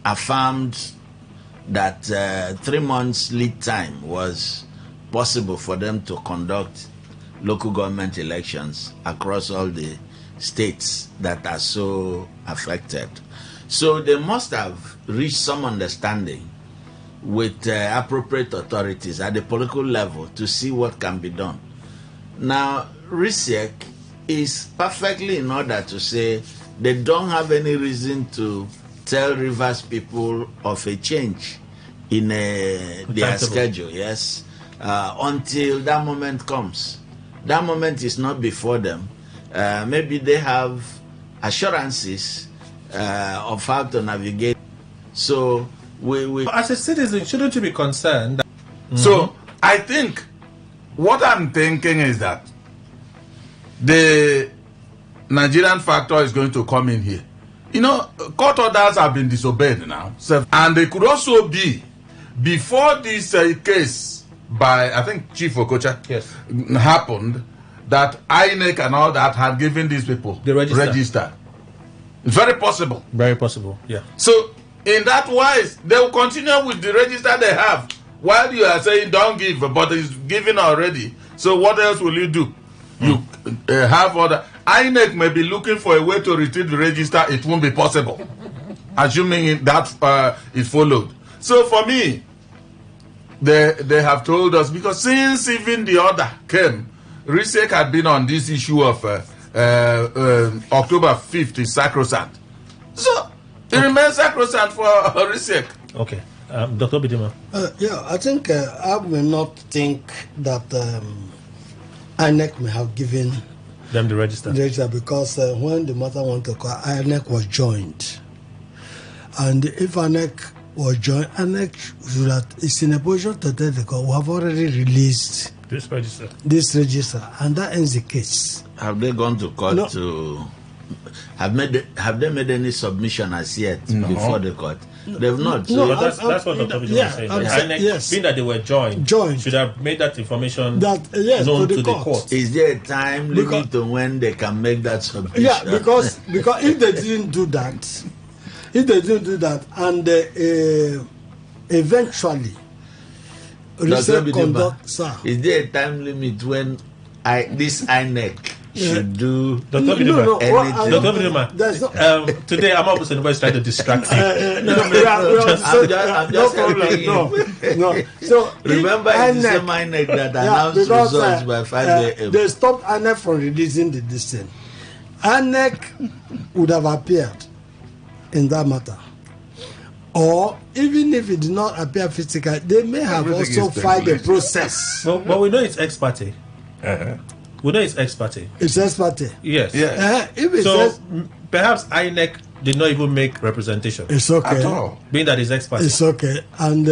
affirmed that 3 months lead time was possible for them to conduct local government elections across all the states that are so affected. So they must have reached some understanding with appropriate authorities at the political level to see what can be done. Now, RISEC is perfectly in order to say they don't have any reason to tell Rivers people of a change in their schedule, yes, until that moment comes. That moment is not before them. Maybe they have assurances of how to navigate. So we as a citizen, shouldn't you be concerned? So I think what I'm thinking is that the Nigerian factor is going to come in here. You know, court orders have been disobeyed now, and they could also be before this case by I think Chief Okocha happened, that INEC and all that had given these people the register. It's very possible. Very possible. Yeah. So in that wise, they will continue with the register they have, while you are saying don't give, but it's given already. So what else will you do? You have other. INEC may be looking for a way to retrieve the register. It won't be possible, assuming that is followed. So for me, they have told us, because since even the order came, RISEC had been on this issue of October 5th is sacrosanct. So it remains sacrosanct for RISEC. Okay. Dr. Bidima. I think I will not think that INEC may have given them the register. Because when the matter went to court, INEC was joined. And if INEC was joined, INEC is in a position to tell the court, we have already released this register. And that ends the case. Have they gone to court to have they made any submission as yet before the court? They've not. So that's what Dr. Bidima is saying. INEC, being that they were joined, should have made that information known to the court. Is there a time limit to when they can make that submission? Yeah, because if they didn't do that, and eventually is there a time limit when this INEC should do anything? Dr. Bidima, today I'm almost trying to distract you. I'm just helping. So remember, it's the same INEC that announced results by 5 a.m. They stopped INEC from releasing the decision. INEC would have appeared in that matter. Or even if it did not appear physically, they may have also filed a process. But we know it's ex parte. We know it's ex parte. It's ex parte. Yes. Perhaps INEC did not even make representation. It's okay. At all. Being that it's ex parte. It's okay. And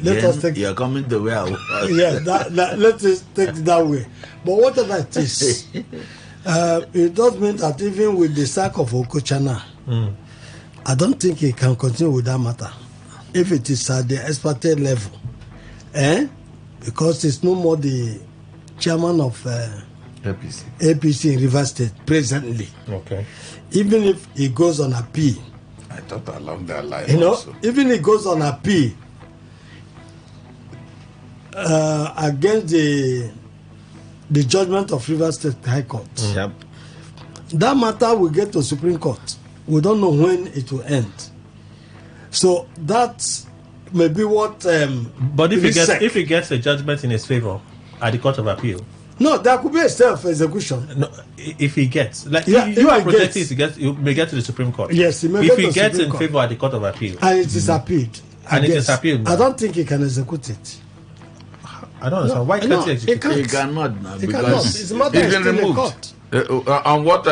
let us take. You're coming the way I was. Yes, let us take it that way. But whatever it is, it does mean that even with the sack of Okochana, I don't think he can continue with that matter. If it is at the ex parte level, because it's no more the chairman of APC in Rivers State presently. Okay. Even if he goes on appeal, I thought along that line. Even if he goes on appeal against the judgment of Rivers State High Court, that matter will get to Supreme Court. We don't know when it will end. So that's maybe what. But if he gets a judgment in his favor at the Court of Appeal, no, there could be a self-execution. No, if he gets, you are projecting, you may get to the Supreme Court. Yes, he may if get he to gets Supreme in Court. favor at the Court of Appeal, and it is appealed, and it is appealed. I don't think he can execute it. I don't understand. Why can't he execute it? He cannot now because it's matter is still in court. And what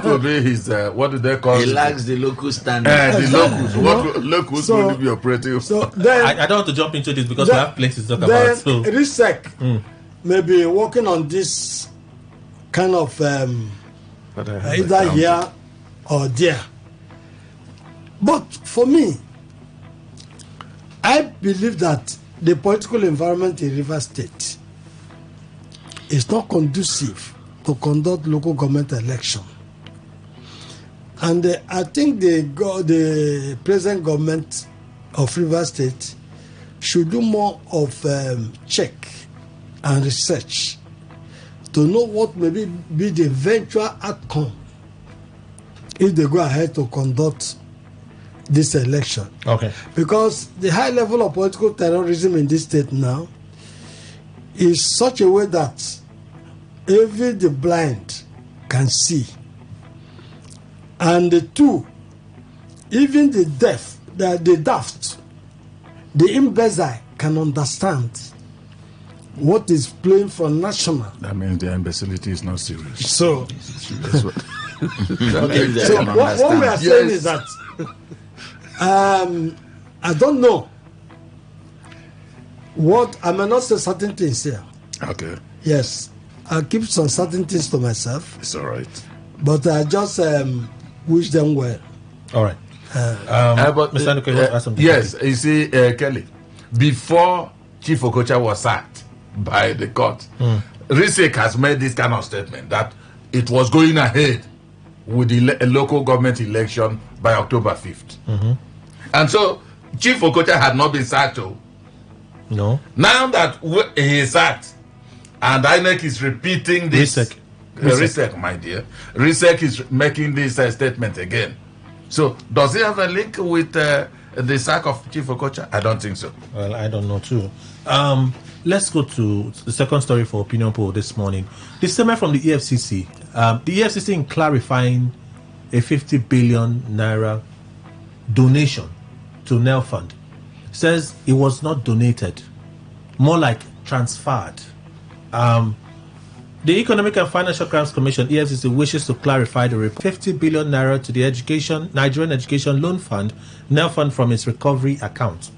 will be his what do they call he it? lacks the local standard. The locus. What locus will he be operating? So then, I don't want to jump into this because we have places to talk about. So RISEC may be working on this kind of either here or there. But for me, I believe that the political environment in Rivers State is not conducive to conduct local government election. And I think the present government of Rivers State should do more of check and research to know what may be the eventual outcome if they go ahead to conduct this election. Okay. Because the high level of political terrorism in this state now is such a way that even the blind can see. And the two, even the deaf, the daft, the imbecile can understand what is playing for national. That means the imbecility is not serious. So, Okay. So what we are saying is that I don't know what I may not say certain things here. Okay. Yes, I keep some certain things to myself. It's all right. But I just wish them well. All right. But Mr. Anuko, yes, you see, Kelly, before Chief Okocha was sacked by the court, RISEC has made this kind of statement that it was going ahead with the local government election by October 5th. And so Chief Okocha had not been sacked. No. Now that he is sacked, and INEC is repeating this. RISEC, my dear. RISEC is making this statement again. So, does he have a link with the sack of Chief Okocha? I don't think so. Well, I don't know too. Let's go to the second story for Opinion Poll this morning. The statement from the EFCC. The EFCC, in clarifying a 50 billion naira donation to NEL Fund, says it was not donated, more like transferred. The Economic and Financial Crimes Commission, EFCC, wishes to clarify the 50 billion naira to the Nigerian Education Loan Fund, NEL Fund, from its recovery account.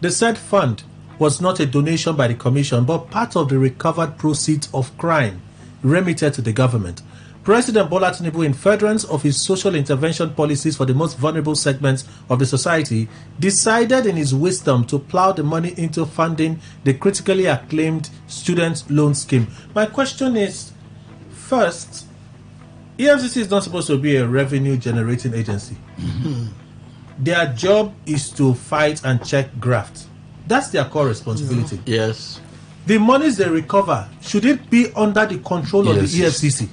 The said fund was not a donation by the Commission, but part of the recovered proceeds of crime remitted to the government. President Bola Tinubu, in furtherance of his social intervention policies for the most vulnerable segments of the society, decided in his wisdom to plow the money into funding the critically acclaimed student loan scheme. My question is, first, EFCC is not supposed to be a revenue generating agency. Their job is to fight and check graft. That's their core responsibility. Yes. The monies they recover, should it be under the control of the EFCC?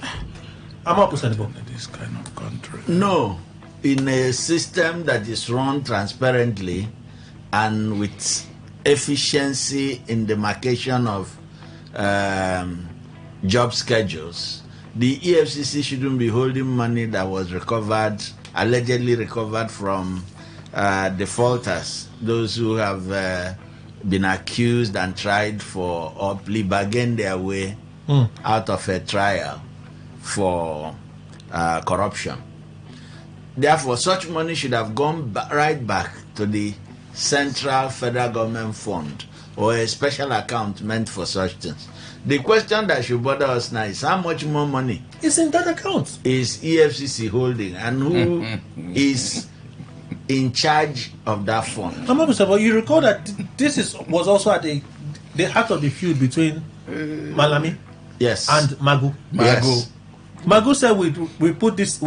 This kind of country. No. In a system that is run transparently and with efficiency in the marcation of job schedules, the EFCC shouldn't be holding money that was recovered, allegedly recovered from defaulters, those who have been accused and tried for or plea bargain their way out of a trial for corruption. Therefore, such money should have gone right back to the central federal government fund or a special account meant for such things. The question that should bother us now is how much more money is in that account is EFCC holding, and who is in charge of that fund. You recall that this was also at the heart of the feud between Malami and Magu. Yes. Magu said we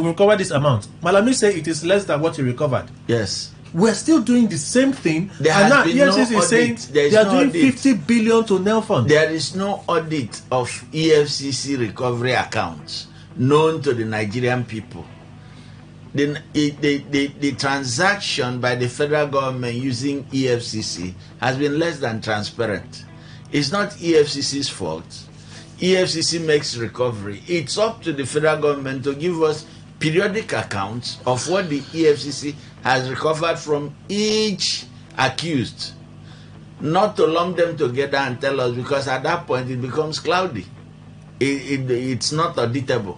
recover this amount. Malami said it is less than what he recovered. Yes. We're still doing the same thing. There and has now been EFCC no is saying they are doing 50 billion to NEL Fund. There is no audit of EFCC recovery accounts known to the Nigerian people. The transaction by the federal government using EFCC has been less than transparent. It's not EFCC's fault. EFCC makes recovery. It's up to the federal government to give us periodic accounts of what the EFCC has recovered from each accused, not to lump them together and tell us, because at that point it becomes cloudy. It's not auditable.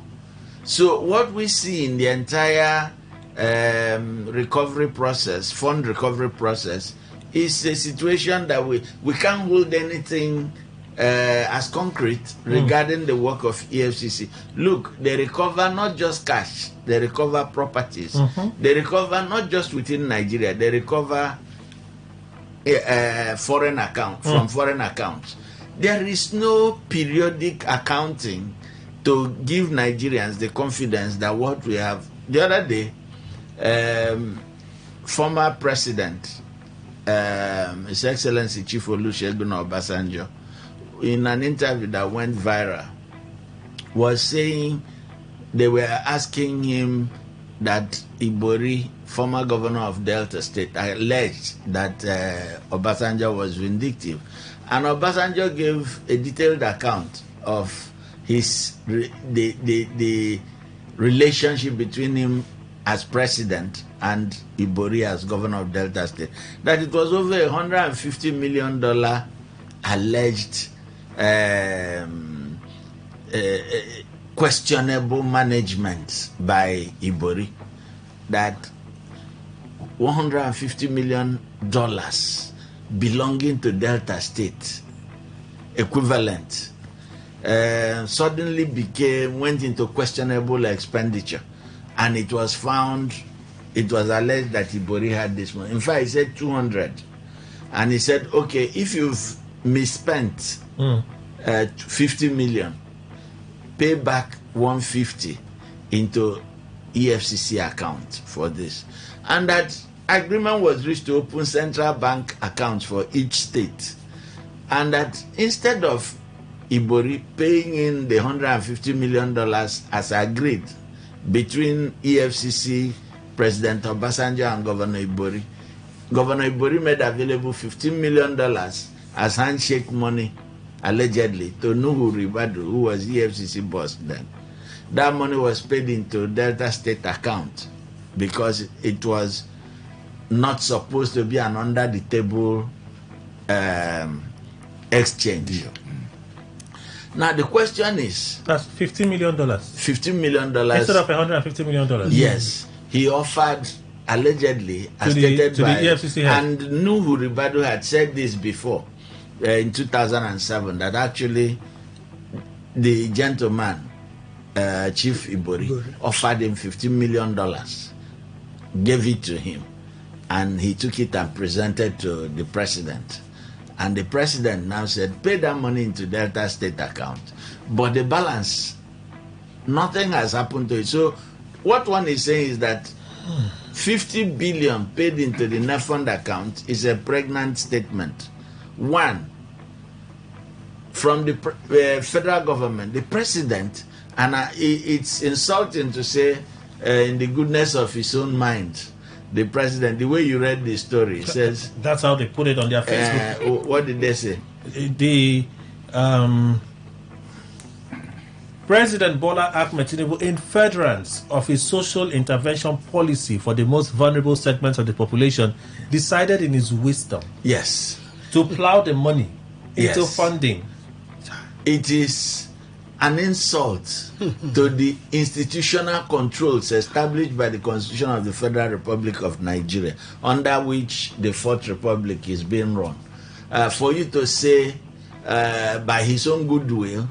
So what we see in the entire recovery process, fund recovery process, is a situation that we can't hold anything as concrete regarding the work of EFCC. Look, they recover not just cash, they recover properties. They recover not just within Nigeria, they recover foreign account from foreign accounts. There is no periodic accounting to give Nigerians the confidence that what we have. The other day, former President, His Excellency Chief Olusegun Obasanjo, in an interview that went viral, was saying they were asking him that Ibori, former governor of Delta State, alleged that Obasanjo was vindictive. And Obasanjo gave a detailed account of his the relationship between him as president and Ibori as governor of Delta State. That it was over $150 million alleged questionable management by Ibori, that $150 million belonging to Delta State, equivalent, suddenly went into questionable expenditure, and it was alleged that Ibori had this money. In fact, he said 200, and he said, okay, if you've misspent 50 million, pay back 150 into EFCC account for this. And that agreement was reached to open central bank accounts for each state. And that instead of Ibori paying in the $150 million as agreed between EFCC, President Obasanjo, and Governor Ibori made available $15 million as handshake money, allegedly, to Nuhu Ribadu, who was EFCC boss then. That money was paid into Delta State account because it was not supposed to be an under-the-table exchange. Now the question is... That's $50 million. $50 million. Instead of $150 million. Yes. He offered, allegedly, as stated by... the EFCC head. And Nuhu Ribadu had said this before, in 2007, that actually the gentleman, Chief Ibori, offered him $15 million, gave it to him, and he took it and presented to the president. And the president now said, pay that money into Delta State account. But the balance, nothing has happened to it. So what one is saying is that 50 billion paid into the NEFUND account is a pregnant statement. One, from the federal government, the president, and it's insulting to say in the goodness of his own mind, the president, the way you read the story, says... That's how they put it on their Facebook. What did they say? The President Bola Ahmed Tinubu, in furtherance of his social intervention policy for the most vulnerable segments of the population, decided in his wisdom... Yes. ...to plow the money into funding. It is an insult to the institutional controls established by the Constitution of the Federal Republic of Nigeria, under which the Fourth Republic is being run. For you to say, by his own goodwill,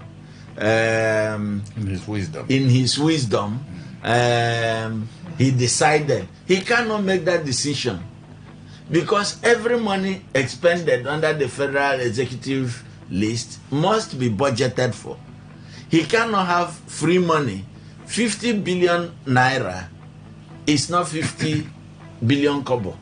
in his wisdom, he decided. He cannot make that decision, because every money expended under the Federal Executive list must be budgeted for. He cannot have free money. 50 billion naira is not 50 billion kobo.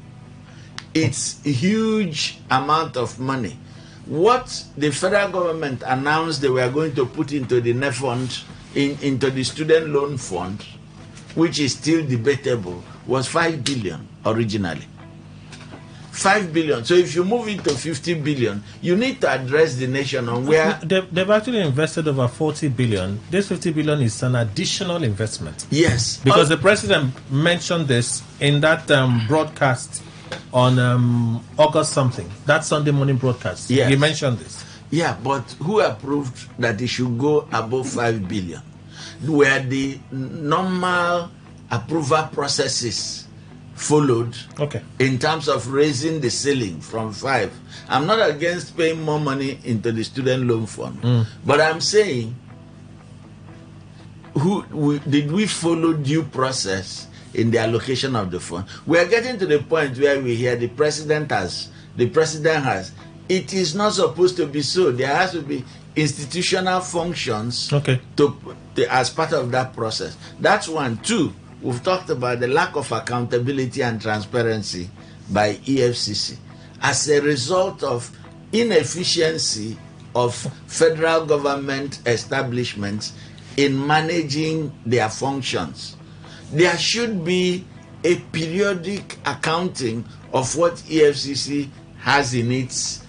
It's a huge amount of money. What the federal government announced they were going to put into the NEFUND, into the student loan fund, which is still debatable, was 5 billion originally. 5 billion. So if you move it to 50 billion, you need to address the nation on where... They've actually invested over 40 billion. This 50 billion is an additional investment. Yes. Because the president mentioned this in that broadcast on August something. That Sunday morning broadcast. Yes. He mentioned this. Yeah, but who approved that it should go above 5 billion? Where the normal approval processes followed, in terms of raising the ceiling from 5. I'm not against paying more money into the student loan fund, but I'm saying, did we follow due process in the allocation of the fund? We are getting to the point where we hear the president has. It is not supposed to be so. There has to be institutional functions to as part of that process. That's one. Two, we've talked about the lack of accountability and transparency by EFCC as a result of inefficiency of federal government establishments in managing their functions. There should be a periodic accounting of what EFCC has in its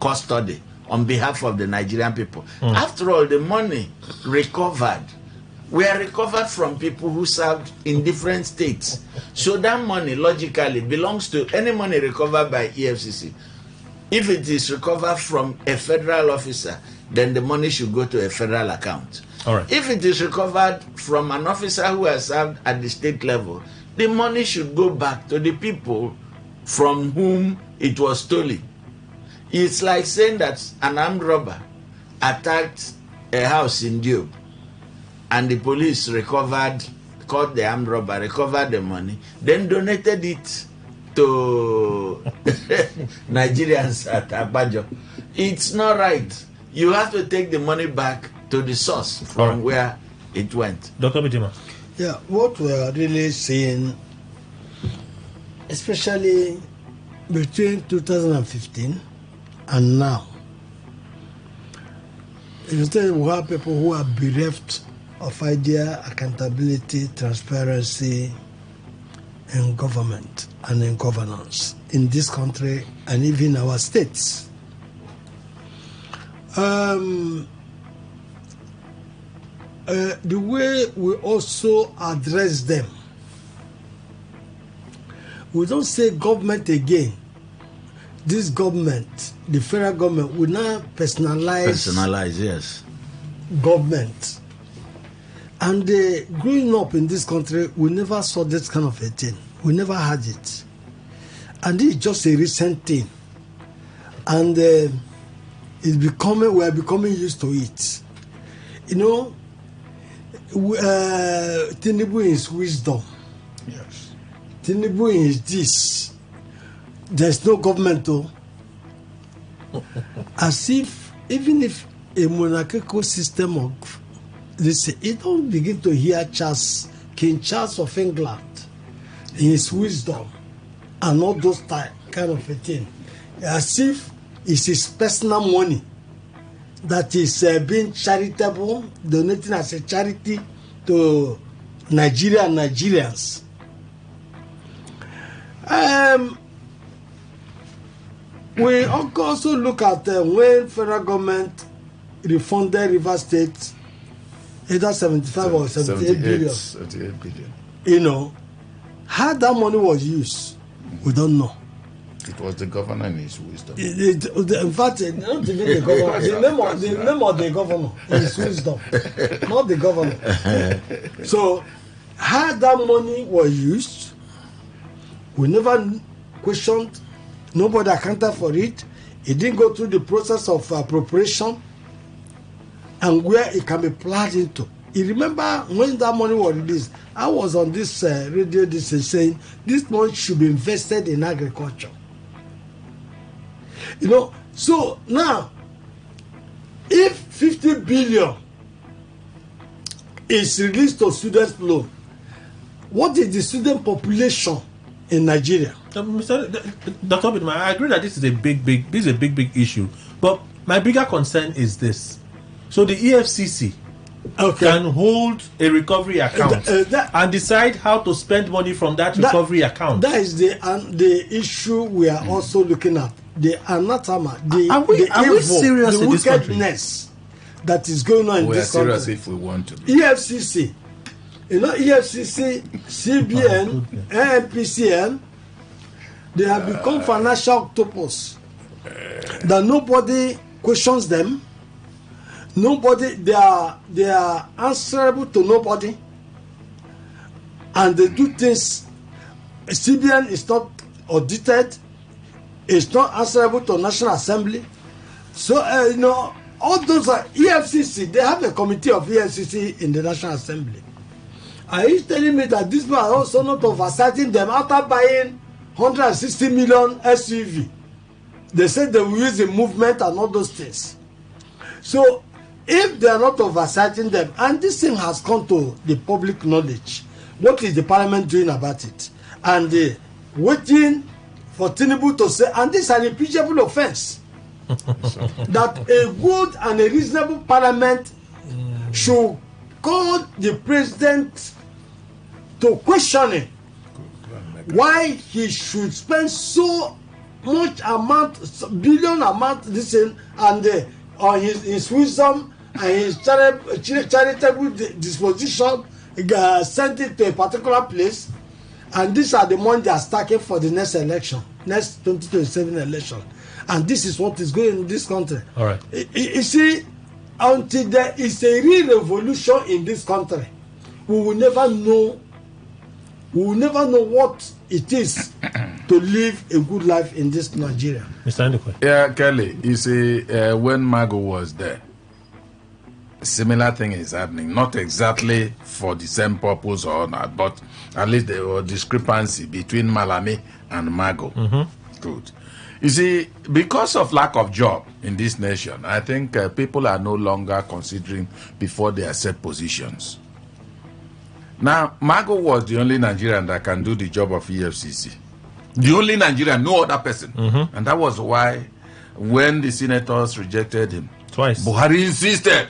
custody on behalf of the Nigerian people. After all, the money recovered were recovered from people who served in different states. So that money logically belongs to any money recovered by EFCC. If it is recovered from a federal officer, then the money should go to a federal account. All right. If it is recovered from an officer who has served at the state level, the money should go back to the people from whom it was stolen. It's like saying that an armed robber attacked a house in Diob and the police caught the armed robber, recovered the money, then donated it to Nigerians at Abajo. It's not right. You have to take the money back to the source from where it went. Dr. Bijima. Yeah, what we are really seeing, especially between 2015 and now, instead we have people who are bereft of idea, accountability, transparency in government and in governance in this country and even our states. The way we also address them, we don't say government again. This government, the federal government, will now personalize yes, government. And growing up in this country, we never saw this kind of a thing. We never had it. And this is just a recent thing. And we are becoming used to it. You know, Tinubu is wisdom. Yes. Tinubu is this. There's no government though. As if, even if a monarchical system of this, you don't begin to hear King Charles of England, his wisdom, and all those kind of a thing. As if it's his personal money that is being charitable, donating as a charity to Nigeria and Nigerians. We also look at when federal government refunded River State either 75 or 78 billion. 78 billion. You know, how that money was used, we don't know. It was the governor in his wisdom. In fact, not even the governor. The name of the governor is wisdom, not the governor. So, how that money was used, we never questioned. Nobody accounted for it. It didn't go through the process of appropriation and where it can be planned into. You remember when that money was released, I was on this radio this is saying this money should be invested in agriculture. You know, so now, if 50 billion is released to student loan, what is the student population in Nigeria? Dr. Bidman, I agree that this is a big issue. But my bigger concern is this. So the EFCC can hold a recovery account and decide how to spend money from that recovery account. That is the issue we are also looking at. The anathema, are we serious the in this country? wickedness that is going on in this country. We are serious if we want to be. EFCC, you know, EFCC, CBN, NPCN, they have become financial octopus that nobody questions them. Nobody, they are answerable to nobody, and they do things. CBN is not audited. It's not answerable to National Assembly. So, you know, all those are EFCC. They have a committee of EFCC in the National Assembly. Are you telling me that these people are also not oversighting them after buying 160 million SUV? They said they will use the movement and all those things. So, if they are not oversighting them, and this thing has come to the public knowledge, what is the parliament doing about it? And waiting for Tinubu to say, and this is an impeachable offense, that a good and a reasonable parliament should call the president to question him why he should spend so much billion amount this thing, and on his wisdom and his charitable disposition, sent it to a particular place. And these are the money they are stacking for the next election, next 2027 election. And this is what is going in this country. All right. You see, until there is a real revolution in this country, we will never know what it is to live a good life in this Nigeria. Mr. Ndukwe. Yeah, Kelly, you see, when Mago was there, similar thing is happening. Not exactly for the same purpose or not, but at least there was discrepancy between Malami and Mago. Good. You see, because of lack of job in this nation, I think people are no longer considering before they accept positions. Now, Mago was the only Nigerian that can do the job of EFCC. The only Nigerian, no other person. And that was why when the senators rejected him, twice, Buhari insisted,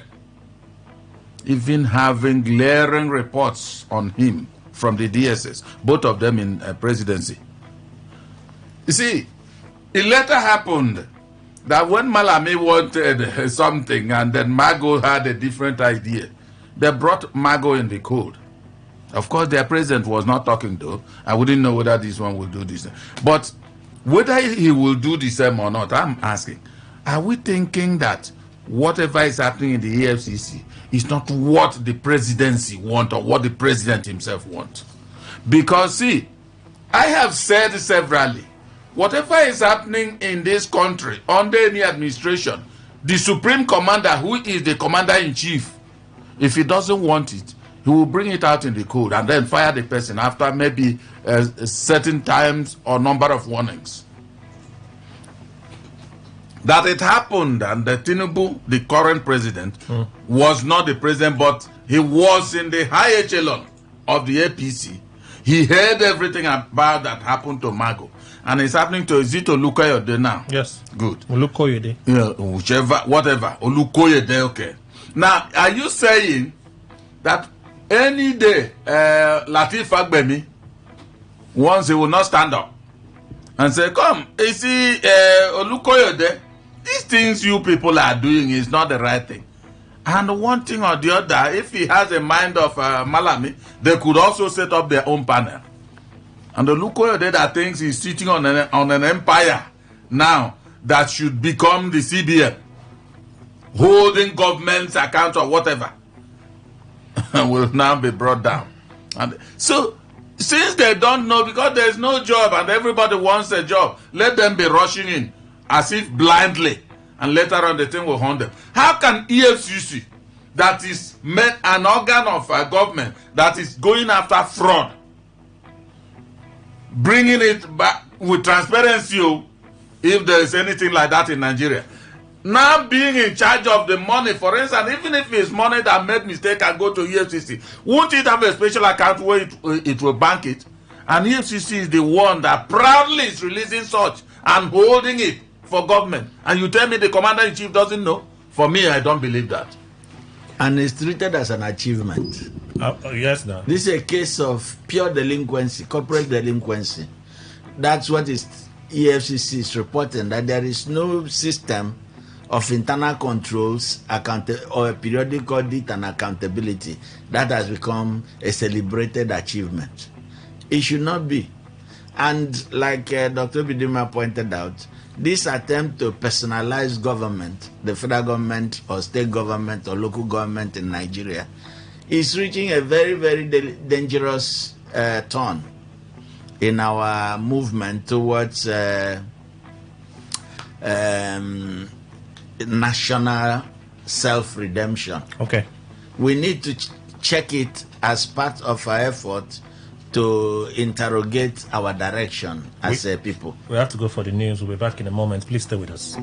even having glaring reports on him from the DSS, both of them in presidency. You see, it later happened that when Malami wanted something and then Mago had a different idea, they brought Mago in the cold. Of course, their president was not talking though. I wouldn't know whether this one will do this. But whether he will do the same or not, I'm asking, are we thinking that whatever is happening in the EFCC is not what the presidency wants or what the president himself wants? Because see, I have said severally, whatever is happening in this country under any administration, the supreme commander, who is the commander-in-chief, if he doesn't want it, he will bring it out in the code and then fire the person after maybe certain times or number of warnings. That it happened and the Tinubu, the current president, was not the president, but he was in the high echelon of the APC. He heard everything about that happened to Mago. And it's happening to Zito Olukoyede now. Yes. Good. Olukoyede. Yeah, whichever, whatever. Olukoyede, okay. Now, are you saying that any day Lateef Fagbemi, once he will not stand up and say, come, you see, Olukoyede, these things you people are doing is not the right thing. And one thing or the other, if he has a mind of Malami, they could also set up their own panel. And the Olukoyede that thinks he's sitting on an empire now that should become the CBN, holding government's account or whatever, will now be brought down. And so, since they don't know, because there's no job and everybody wants a job, let them be rushing in as if blindly, and later on the thing will haunt them. How can EFCC, that is an organ of government that is going after fraud, bringing it back with transparency, if there is anything like that in Nigeria, now being in charge of the money, for instance, even if it's money that made mistake and go to EFCC, won't it have a special account where it will bank it? And EFCC is the one that proudly is releasing such and holding it for government. And you tell me the commander-in-chief doesn't know? For me, I don't believe that. And it's treated as an achievement. Yes, now. This is a case of pure delinquency, corporate delinquency. That's what EFCC is reporting, that there is no system of internal controls, or a periodic audit and accountability that has become a celebrated achievement. It should not be. And like Dr. Bidima pointed out, this attempt to personalize government, the federal government or state government or local government in Nigeria, is reaching a very, very dangerous turn in our movement towards national self-redemption. Okay. We need to check it as part of our effort to interrogate our direction as a people. We have to go for the news. We'll be back in a moment. Please stay with us.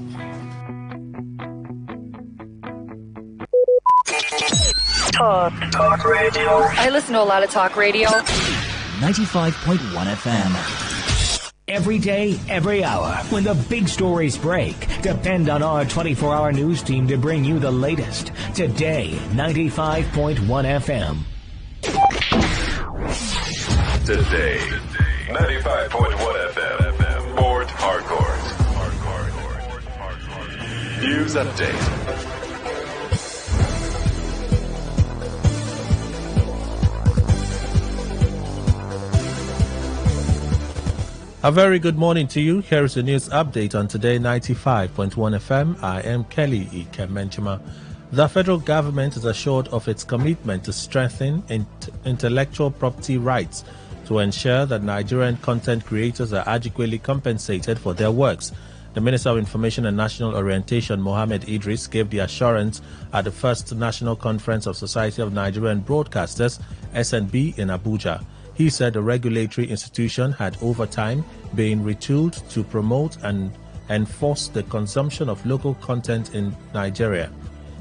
Talk radio. I listen to a lot of talk radio. 95.1 FM. Every day, every hour, when the big stories break, depend on our 24-hour news team to bring you the latest. Today, 95.1 FM. Today, 95.1 FM. Port Harcourt. News update. A very good morning to you. Here is the news update on Today 95.1 FM. I am Kelly Ikemenchima. The federal government is assured of its commitment to strengthen intellectual property rights to ensure that Nigerian content creators are adequately compensated for their works. The Minister of Information and National Orientation, Mohammed Idris, gave the assurance at the first National Conference of Society of Nigerian Broadcasters, SNB, in Abuja. He said the regulatory institution had over time been retooled to promote and enforce the consumption of local content in Nigeria.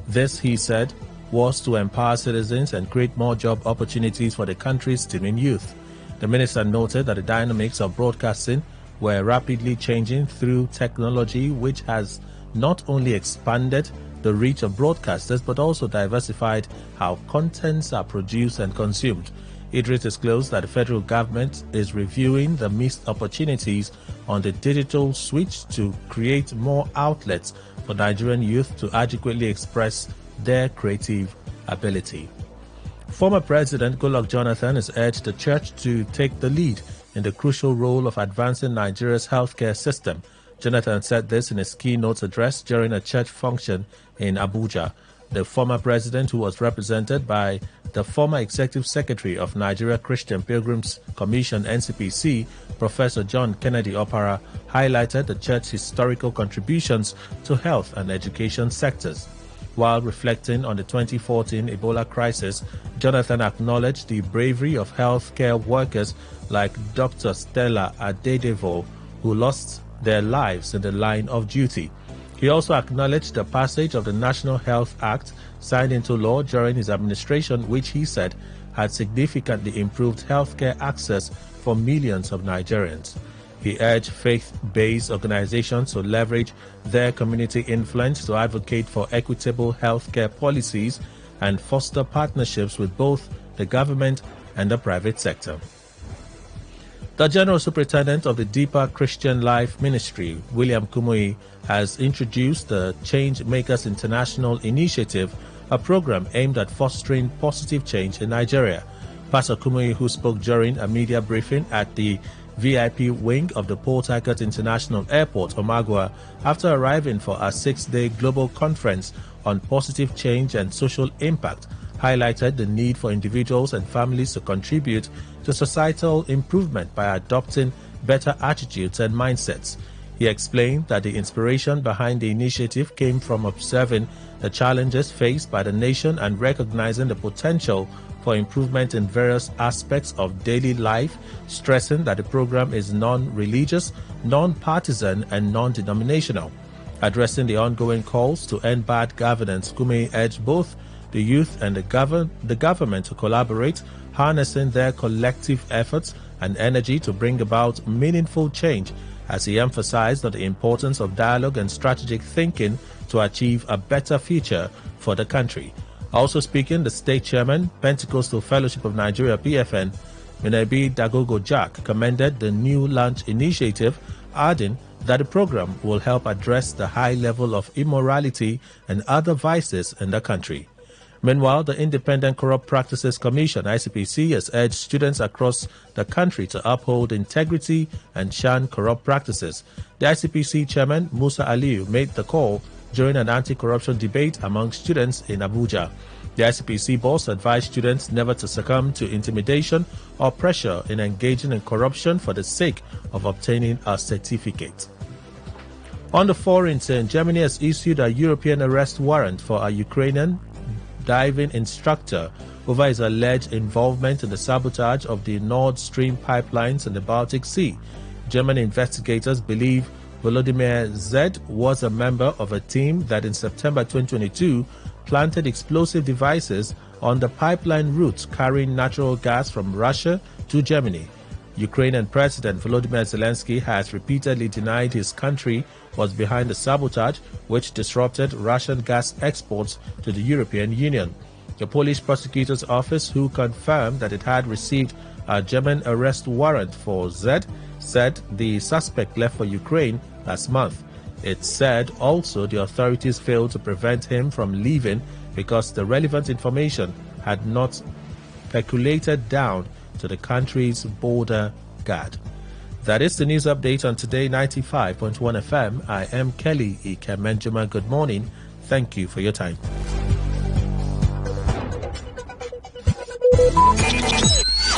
This, he said, was to empower citizens and create more job opportunities for the country's teeming youth. The minister noted that the dynamics of broadcasting were rapidly changing through technology, which has not only expanded the reach of broadcasters but also diversified how contents are produced and consumed. Idris disclosed that the federal government is reviewing the missed opportunities on the digital switch to create more outlets for Nigerian youth to adequately express their creative ability. Former President Goodluck Jonathan has urged the church to take the lead in the crucial role of advancing Nigeria's healthcare system. Jonathan said this in his keynote address during a church function in Abuja. The former president, who was represented by the former executive secretary of Nigeria Christian Pilgrims Commission, NCPC, Professor John Kennedy Opara, highlighted the church's historical contributions to health and education sectors. While reflecting on the 2014 Ebola crisis, Jonathan acknowledged the bravery of healthcare workers like Dr. Stella Adedevo, who lost their lives in the line of duty. He also acknowledged the passage of the National Health Act signed into law during his administration, which he said had significantly improved healthcare access for millions of Nigerians. He urged faith-based organizations to leverage their community influence to advocate for equitable healthcare policies and foster partnerships with both the government and the private sector. The General Superintendent of the Deeper Christian Life Ministry, William Kumuyi, has introduced the Change Makers International Initiative, a program aimed at fostering positive change in Nigeria. Pastor Kumuyi, who spoke during a media briefing at the VIP wing of the Port Harcourt International Airport, Omagua, after arriving for a 6-day global conference on positive change and social impact, highlighted the need for individuals and families to contribute to societal improvement by adopting better attitudes and mindsets. He explained that the inspiration behind the initiative came from observing the challenges faced by the nation and recognizing the potential for improvement in various aspects of daily life, stressing that the program is non-religious, non-partisan, and non-denominational. Addressing the ongoing calls to end bad governance, Kumuyi urged both the youth and the government to collaborate, harnessing their collective efforts and energy to bring about meaningful change, as he emphasized on the importance of dialogue and strategic thinking to achieve a better future for the country. Also speaking, the state chairman, Pentecostal Fellowship of Nigeria, PFN, Minebi Dagogo Jack, commended the new launch initiative, adding that the program will help address the high level of immorality and other vices in the country. Meanwhile, the Independent Corrupt Practices Commission, ICPC, has urged students across the country to uphold integrity and shun corrupt practices. The ICPC chairman, Musa Aliyu, made the call during an anti-corruption debate among students in Abuja. The ICPC boss advised students never to succumb to intimidation or pressure in engaging in corruption for the sake of obtaining a certificate. On the foreign scene, Germany has issued a European arrest warrant for a Ukrainian diving instructor over his alleged involvement in the sabotage of the Nord Stream pipelines in the Baltic Sea. German investigators believe Volodymyr Z was a member of a team that in September 2022 planted explosive devices on the pipeline route carrying natural gas from Russia to Germany. Ukrainian President Volodymyr Zelensky has repeatedly denied his country was behind the sabotage, which disrupted Russian gas exports to the European Union. The Polish prosecutor's office, who confirmed that it had received a German arrest warrant for Z, said the suspect left for Ukraine last month. It said also the authorities failed to prevent him from leaving because the relevant information had not percolated down to the country's border guard. That is the news update on Today 95.1 FM. I am Kelly Ikemenjuma. Good morning. Thank you for your time.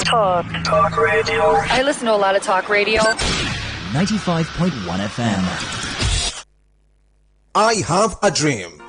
Talk radio. I listen to a lot of talk radio. 95.1 FM. I have a dream.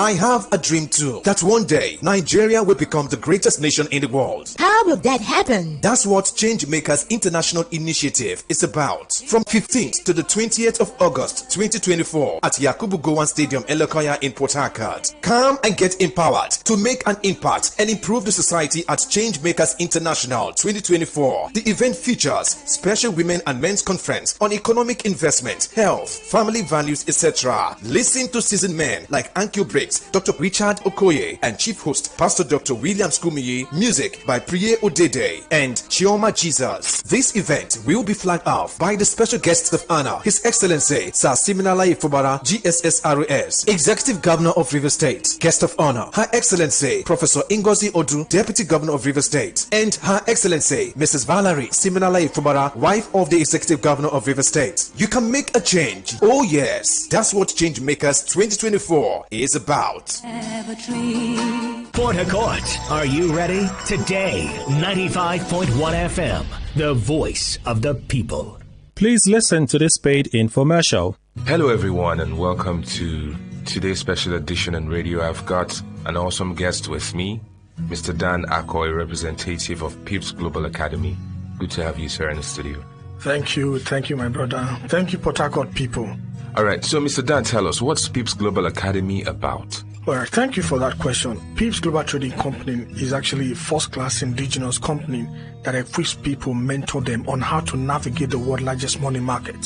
I have a dream too, that one day Nigeria will become the greatest nation in the world. How will that happen? That's what Changemakers International Initiative is about. From 15th to the 20th of August 2024 at Yakubu Gowon Stadium, Elokoya in Port Harcourt. Come and get empowered to make an impact and improve the society at Changemakers International 2024. The event features special women and men's conference on economic investment, health, family values, etc. Listen to seasoned men like Ankyo Breaks, Dr. Richard Okoye, and Chief Host Pastor Dr. William Skumiyi. Music by Priye Odede and Chioma Jesus. This event will be flagged off by the special guests of honor, His Excellency Sir Siminalayi Fubara, GSSRS, Executive Governor of Rivers State. Guest of honor, Her Excellency Professor Ngozi Odu, Deputy Governor of Rivers State, and Her Excellency Mrs. Valerie Siminalayi Fubara, wife of the Executive Governor of Rivers State. You can make a change. Oh yes, that's what Changemakers 2024 is about. Port Harcourt, are you ready? Today, 95.1 FM, the voice of the people. Please listen to this paid infomercial. Hello everyone and welcome to today's special edition on radio. I've got an awesome guest with me, Mr. Dan Akoy, representative of Pips Global Academy. Good to have you, sir, in the studio. Thank you, my brother. Thank you, Port Harcourt people. All right, so Mr. Dan, tell us, what's Pips Global Academy about? Well, thank you for that question. Pips Global Trading Company is actually a first-class indigenous company that equips people, mentor them on how to navigate the world's largest money market.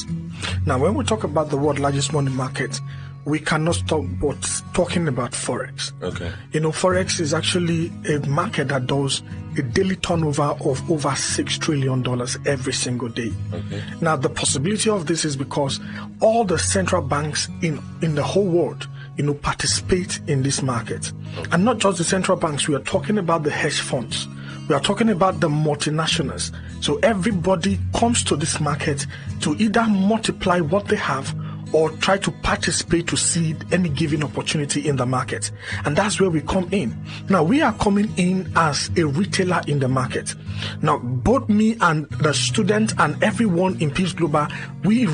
Now, when we talk about the world's largest money market, we cannot stop but talking about Forex. Okay. You know, Forex is actually a market that does a daily turnover of over $6 trillion every single day. Okay. Now, the possibility of this is because all the central banks in the whole world, you know, participate in this market. Okay. And not just the central banks, we are talking about the hedge funds. We are talking about the multinationals. So everybody comes to this market to either multiply what they have or try to participate to see any given opportunity in the market. And that's where we come in. Now, we are coming in as a retailer in the market. Now, both me and the student and everyone in Pips Global, we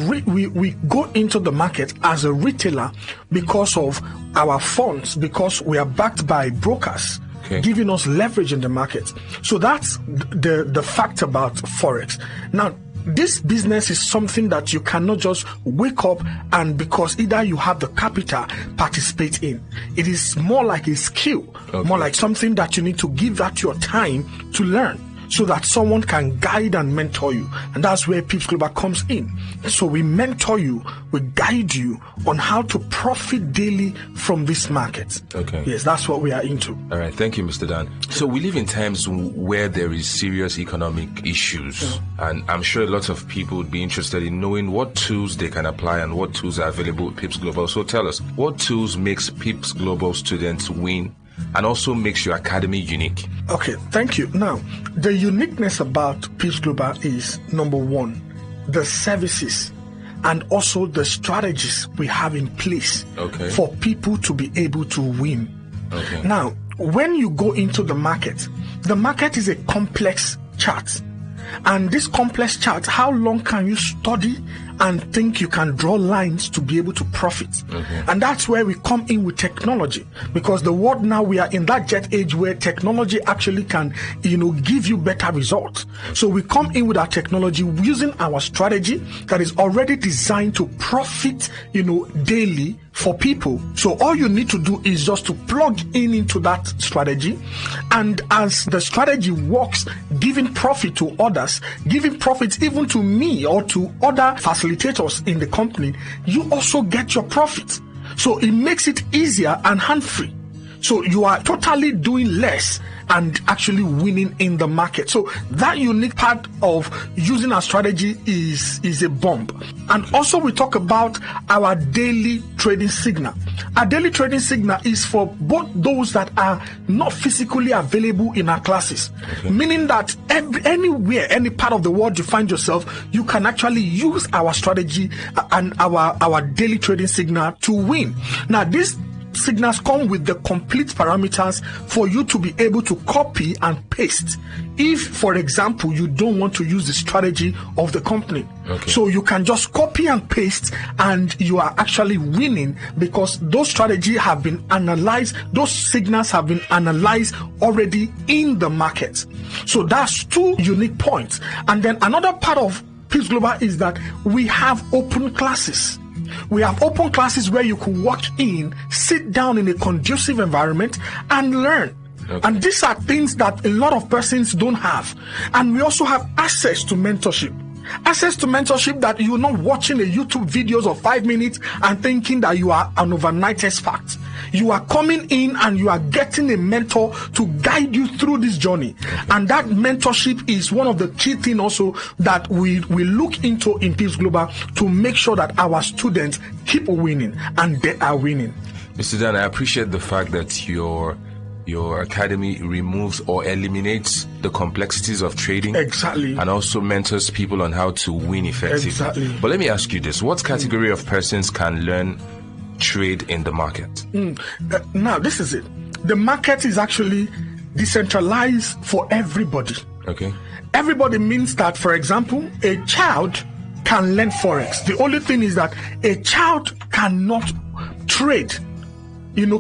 go into the market as a retailer because of our funds, because we are backed by brokers. Okay. Giving us leverage in the market. So that's the fact about Forex. Now, this business is something that you cannot just wake up and because either you have the capital participate in. It is more like a skill, more like something that you need to give that your time to learn, so that someone can guide and mentor you. And that's where Pips Global comes in. So we mentor you, we guide you on how to profit daily from this market. Okay. Yes, that's what we are into. All right. Thank you, Mr. Dan. So we live in times where there is serious economic issues. And I'm sure lots of people would be interested in knowing what tools they can apply and what tools are available with Pips Global. So tell us, what tools makes Pips Global students win and also makes your academy unique? Okay, thank you. Now, the uniqueness about Pips Global is, number one, the services and also the strategies we have in place for people to be able to win. Okay. Now, when you go into the market is a complex chart. And this complex chart, how long can you study and think you can draw lines to be able to profit? And that's where we come in with technology, because the world now, we are in that jet age where technology actually can, you know, give you better results. So we come in with our technology using our strategy that is already designed to profit, you know, daily for people. So all you need to do is just to plug into that strategy, and as the strategy works, giving profit to others, giving profit even to me or to other facilitators in the company, you also get your profit. So it makes it easier and hand-free. So you are totally doing less and actually winning in the market. So that unique part of using our strategy is a bomb. And also we talk about our daily trading signal. Our daily trading signal is for both those that are not physically available in our classes, meaning that anywhere, any part of the world you find yourself, you can actually use our strategy and our daily trading signal to win. Now, this signals come with the complete parameters for you to be able to copy and paste. If, for example, you don't want to use the strategy of the company. Okay. So you can just copy and paste and you are actually winning because those strategies have been analyzed, those signals have been analyzed already in the market. So that's two unique points. And then another part of Pips Global is that we have open classes. We have open classes where you could walk in, sit down in a conducive environment and learn. Okay. And these are things that a lot of persons don't have. And we also have access to mentorship. Access to mentorship that you're not watching a YouTube videos of 5 minutes and thinking that you are an overnight expert. You are coming in and you are getting a mentor to guide you through this journey. And that mentorship is one of the key things also that we look into in Pips Global to make sure that our students keep winning and they are winning. Mr. Dan, I appreciate the fact that your academy removes or eliminates the complexities of trading. Exactly. And also mentors people on how to win effectively. Exactly. But let me ask you this. What category of persons can learn trade in the market? Now, this is it. The market is actually decentralized for everybody. Okay. Everybody means that, for example, a child can learn Forex. The only thing is that a child cannot trade,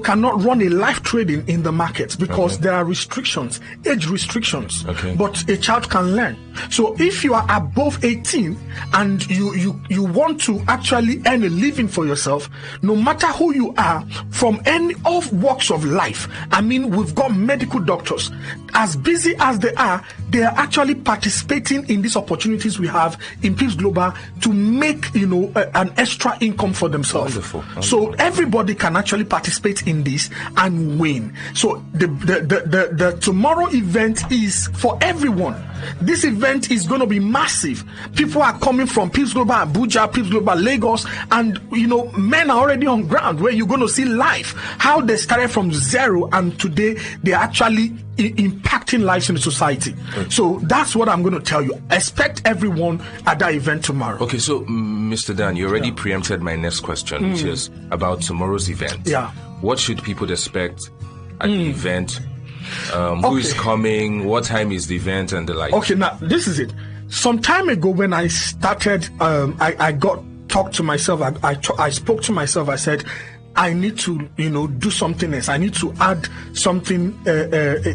cannot run a live trading in the market because there are restrictions, age restrictions. Okay. But a child can learn. So if you are above 18 and you want to actually earn a living for yourself, no matter who you are, from any of walks of life, I mean, we've got medical doctors, as busy as they are actually participating in these opportunities we have in Pips Global to make, an extra income for themselves. Wonderful. So everybody can actually participate in this and win. So the tomorrow event is for everyone. This event is going to be massive. People are coming from Pips Global Abuja, Pips Global Lagos, and men are already on ground where you're going to see live how they started from zero and today they're actually impacting lives in the society. Okay. So that's what I'm going to tell you. Expect everyone at that event tomorrow. Okay, so Mr. Dan, you already preempted my next question, which is about tomorrow's event. Yeah. What should people expect at the event? Who is coming? What time is the event and the like? Okay, now this is it. Some time ago when I started, I talked to myself. I spoke to myself. I said, I need to, do something else. I need to add something,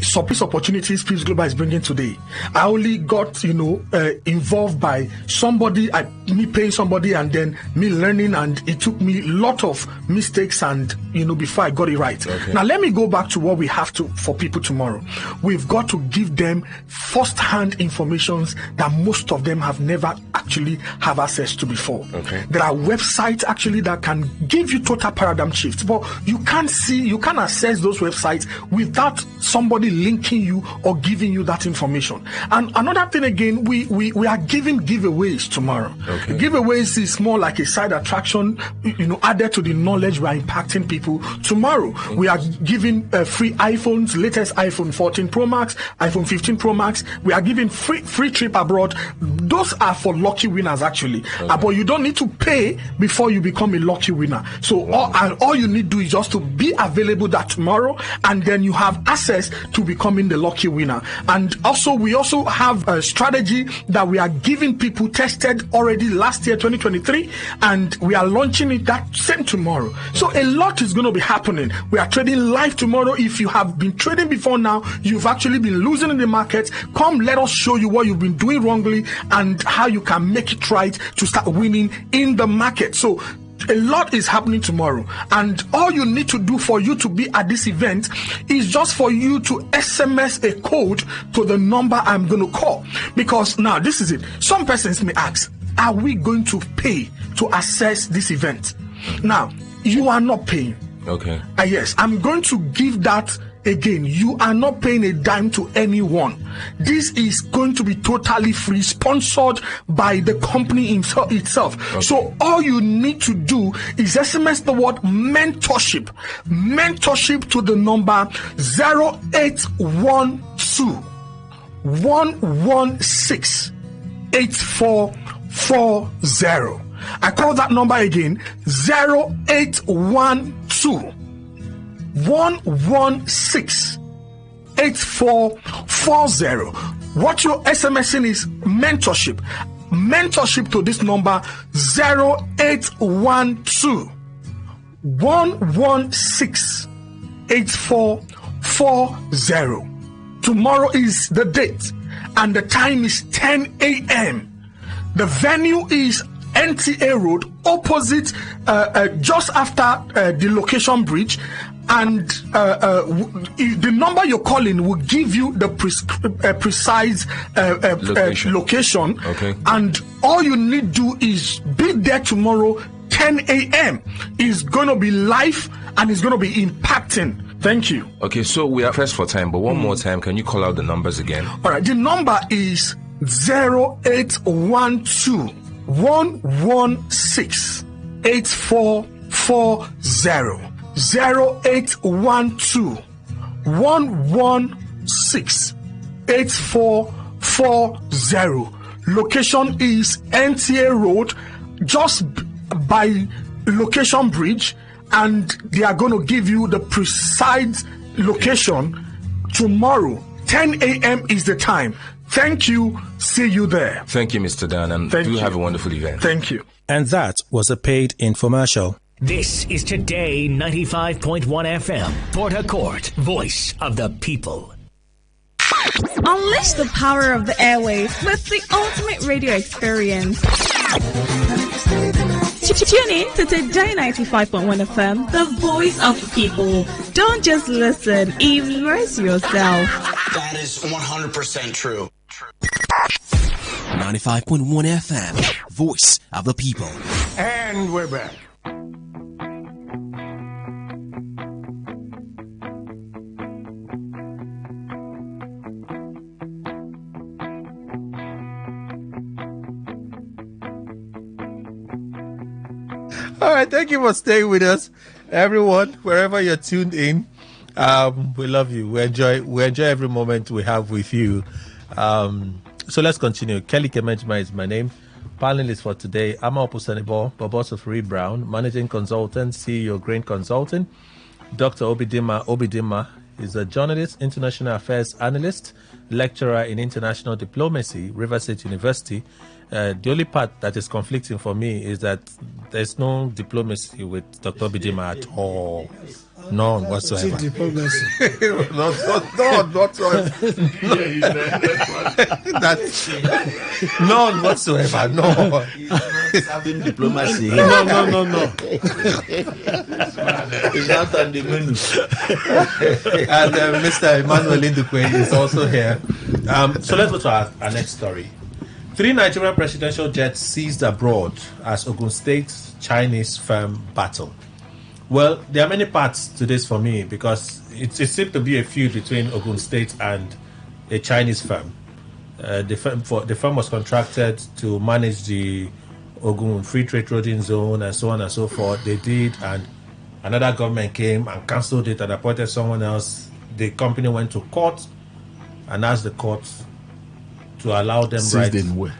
some piece opportunities Pips Global is bringing today. I only got, involved by somebody, me paying somebody and then me learning, and it took me a lot of mistakes and, before I got it right. Okay. Now, let me go back to what we have for people tomorrow. We've got to give them first-hand information that most of them have never actually have access to before. Okay. There are websites actually that can give you total paradigm shifts, but you can't access those websites without somebody linking you or giving you that information. And another thing again, we are giving giveaways tomorrow. Okay. Giveaways is more like a side attraction, added to the knowledge we are impacting people. Tomorrow we are giving free iPhones, latest iPhone 14 Pro Max, iPhone 15 Pro Max. We are giving free trip abroad. Those are for lucky winners actually. Okay. But you don't need to pay before you become a lucky winner. So all you need to do is just to be available that tomorrow, and then you have access to becoming the lucky winner. And also we also have a strategy that we are giving people tested already last year 2023, and we are launching it that same tomorrow. So a lot is going to be happening. We are trading live tomorrow. If you have been trading before now, you've actually been losing in the market, come let us show you what you've been doing wrongly and how you can make it right to start winning in the market. So a lot is happening tomorrow, and all you need to do for you to be at this event is just for you to SMS a code to the number I'm going to call. Because now this is it. Some persons may ask, are we going to pay to access this event? Now, you are not paying. Okay. Yes, I'm going to give that again. You are not paying a dime to anyone. This is going to be totally free, sponsored by the company itself. Okay. So all you need to do is SMS the word mentorship to the number 0812 116 8440. I call that number again, 0812 116-8440. What you're SMSing is mentorship. Mentorship to this number 0812 116-8440. Tomorrow is the date and the time is 10 a.m. The venue is NTA Road, opposite, just after the location bridge. And the number you're calling will give you the precise location. Okay. And all you need to do is be there tomorrow, 10 a.m. It's going to be live and it's going to be impacting. Thank you. Okay, so we are pressed for time, but one more time, can you call out the numbers again? All right, the number is 0812 116-8440. 0812 116-8440. Location is NTA Road, just by location bridge, and they are going to give you the precise location tomorrow. 10 a.m. is the time. Thank you. See you there. Thank you, Mr. Dan, and do have a wonderful event. Thank you. And that was a paid infomercial. This is Today 95.1 FM, Port Harcourt, voice of the people. Unleash the power of the airwaves with the ultimate radio experience. Tune in to Today 95.1 FM, the voice of the people. Don't just listen, immerse yourself. That is 100% true. 95.1 FM, voice of the people. And we're back. All right, thank you for staying with us, everyone, wherever you're tuned in. We love you. We enjoy every moment we have with you. So let's continue. Kelly Kemenjima is my name. Panelist for today, Ama Opusenebo, Boboso Free Brown, Managing Consultant, CEO Grain Consulting. Dr. Obidima is a journalist, international affairs analyst, lecturer in international diplomacy, River State University. The only part that is conflicting for me is that there's no diplomacy with Dr. Obidima at all. None whatsoever. Diplomacy. None whatsoever. None whatsoever. No. Having diplomacy. No. It's not on the menu. And Mr. Emmanuel Indukwe is also here. So let's go to our next story. 3 Nigerian presidential jets seized abroad as Ogun State Chinese firm battle. Well, there are many parts to this for me because it seemed to be a feud between Ogun State and a Chinese firm. The firm was contracted to manage the Ogun Free Trade Trading Zone and so on and so forth. They did, and another government came and cancelled it and appointed someone else. The company went to court and asked the court to allow them seized in where?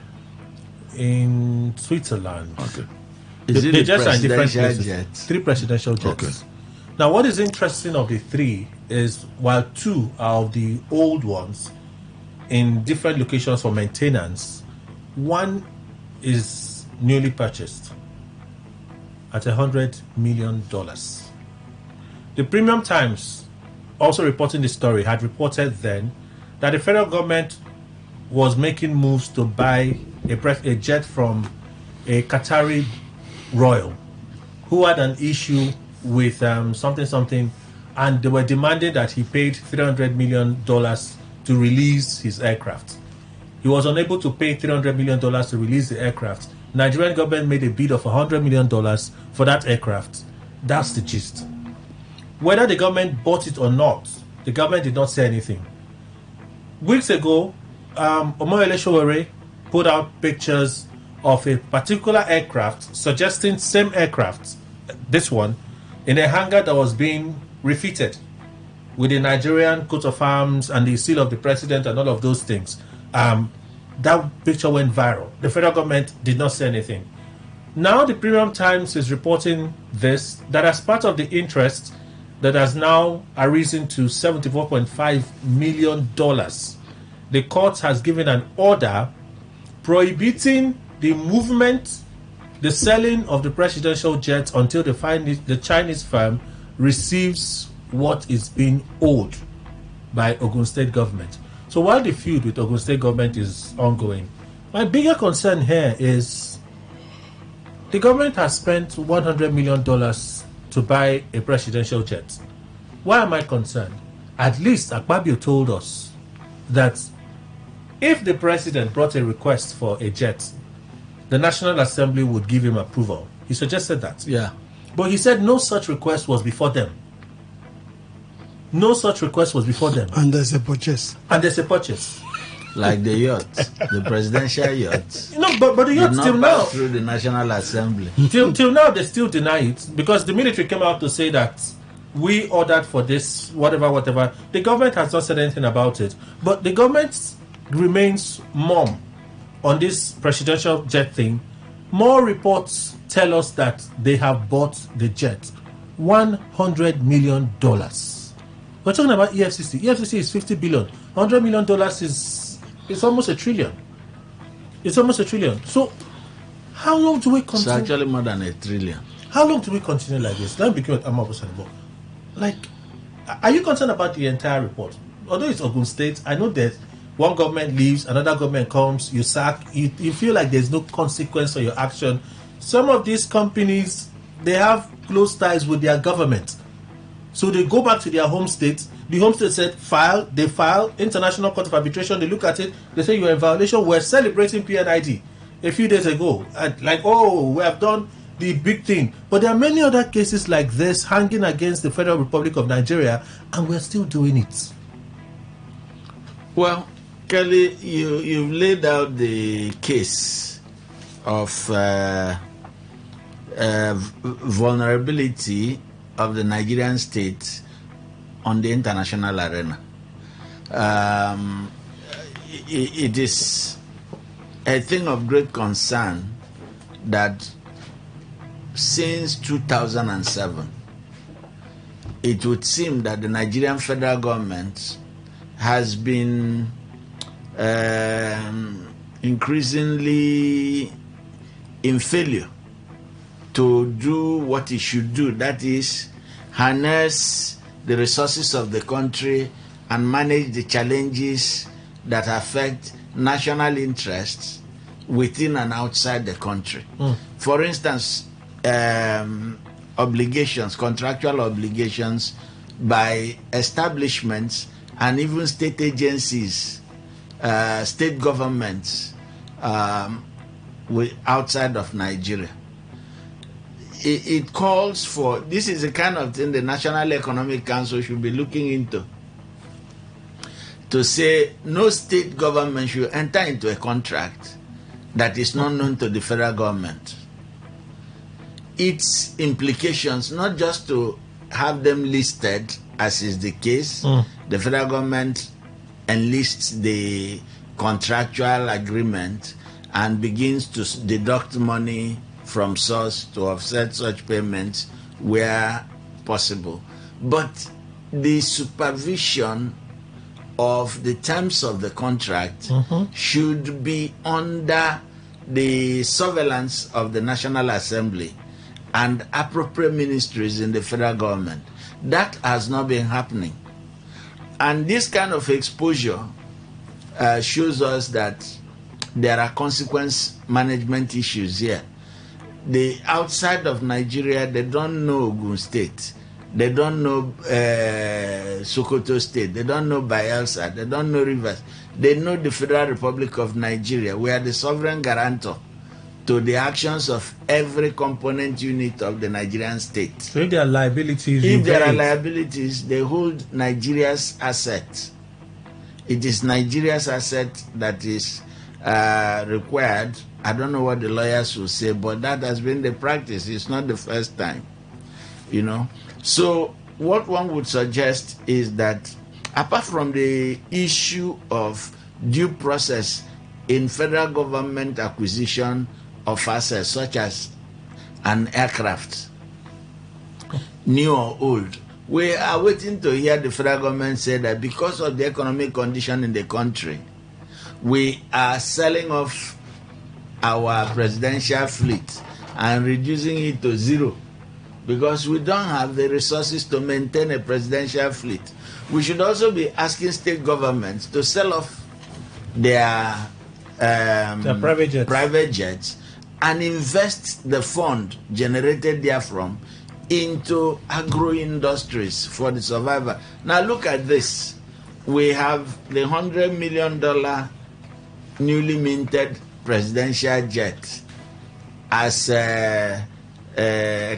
In Switzerland. Okay. They just are in different places. Jets? 3 presidential jets. Okay. Now, what is interesting of the 3 is while 2 are of the old ones in different locations for maintenance, 1 is newly purchased at $100 million. The Premium Times, also reporting the story, had reported then that the federal government was making moves to buy a jet from a Qatari royal who had an issue with something, and they were demanding that he paid $300 million to release his aircraft. He was unable to pay $300 million to release the aircraft. Nigerian government made a bid of $100 million for that aircraft. That's the gist. Whether the government bought it or not, the government did not say anything. Weeks ago, Omoyele Sowore put out pictures of a particular aircraft, suggesting same aircraft, this one, in a hangar that was being refitted with the Nigerian coat of arms and the seal of the president and all of those things. That picture went viral. The federal government did not say anything. Now the Premium Times is reporting this, that as part of the interest, that has now arisen to $74.5 million. The court has given an order prohibiting the movement, the selling of the presidential jet until the Chinese firm receives what is being owed by Ogun State government. So while the feud with Ogun State government is ongoing, my bigger concern here is the government has spent $100 million to buy a presidential jet. Why am I concerned? At least Akpabio told us that if the president brought a request for a jet, the National Assembly would give him approval. He suggested that. Yeah. But he said no such request was before them. No such request was before them. And there's a purchase. Like the yacht, the presidential yacht. No, but the yacht still now through the National Assembly. Till now they still deny it because the military came out to say that we ordered for this, whatever. The government has not said anything about it. But the government remains mum on this presidential jet thing. More reports tell us that they have bought the jet. $100 million. We're talking about EFCC. EFCC is $50 billion. $100 million is almost $1 trillion. It's almost $1 trillion. So, how long do we continue? It's actually more than $1 trillion. How long do we continue like this? Let me begin with Amma Bosanbo. Like, are you concerned about the entire report? Although it's Ogun State, I know that one government leaves, another government comes, you sack, you feel like there's no consequence for your action. Some of these companies, they have close ties with their government. So they go back to their home state. The home state said, file. They file. International Court of Arbitration, they look at it. They say, you're in violation. We're celebrating PNID a few days ago. And like, oh, we have done the big thing. But there are many other cases like this hanging against the Federal Republic of Nigeria, and we're still doing it. Well, Kelly, you've laid out the case of vulnerability of the Nigerian state on the international arena. It is a thing of great concern that since 2007, it would seem that the Nigerian federal government has been increasingly in failure to do what it should do, that is, harness the resources of the country and manage the challenges that affect national interests within and outside the country. For instance, obligations, contractual obligations by establishments and even state agencies, state governments outside of Nigeria. It calls for, this is the kind of thing the National Economic Council should be looking into, to say no state government should enter into a contract that is not known to the federal government. Its implications, not just to have them listed, as is the case, the federal government enlists the contractual agreement and begins to deduct money from source to offset such payments where possible. But the supervision of the terms of the contract should be under the surveillance of the National Assembly and appropriate ministries in the federal government. That has not been happening. And this kind of exposure shows us that there are consequence management issues here. The outside of Nigeria, they don't know Ogun State, they don't know Sokoto State, they don't know Bayelsa, they don't know Rivers. They know the Federal Republic of Nigeria. We are the sovereign guarantor to the actions of every component unit of the Nigerian state. So if there are liabilities, they hold Nigeria's asset. It is Nigeria's asset that is required. I don't know what the lawyers will say, but that has been the practice. It's not the first time, So what one would suggest is that apart from the issue of due process in federal government acquisition of assets such as an aircraft, new or old, We are waiting to hear the federal government say that because of the economic condition in the country, we are selling off our presidential fleet and reducing it to zero because we don't have the resources to maintain a presidential fleet. We should also be asking state governments to sell off their private jets and invest the fund generated therefrom into agro-industries for the survivor. Now look at this. We have the $100 million newly minted presidential jet as a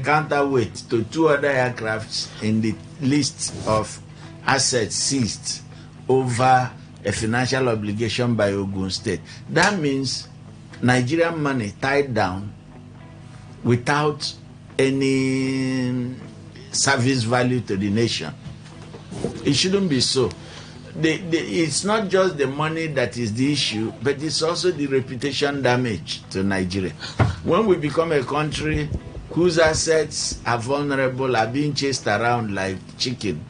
counterweight to 2 other aircrafts in the list of assets seized over a financial obligation by Ogun State. That means Nigerian money tied down without any service value to the nation. It shouldn't be so. It's not just the money that is the issue, but it's also the reputation damage to Nigeria. When we become a country whose assets are vulnerable, are being chased around like chicken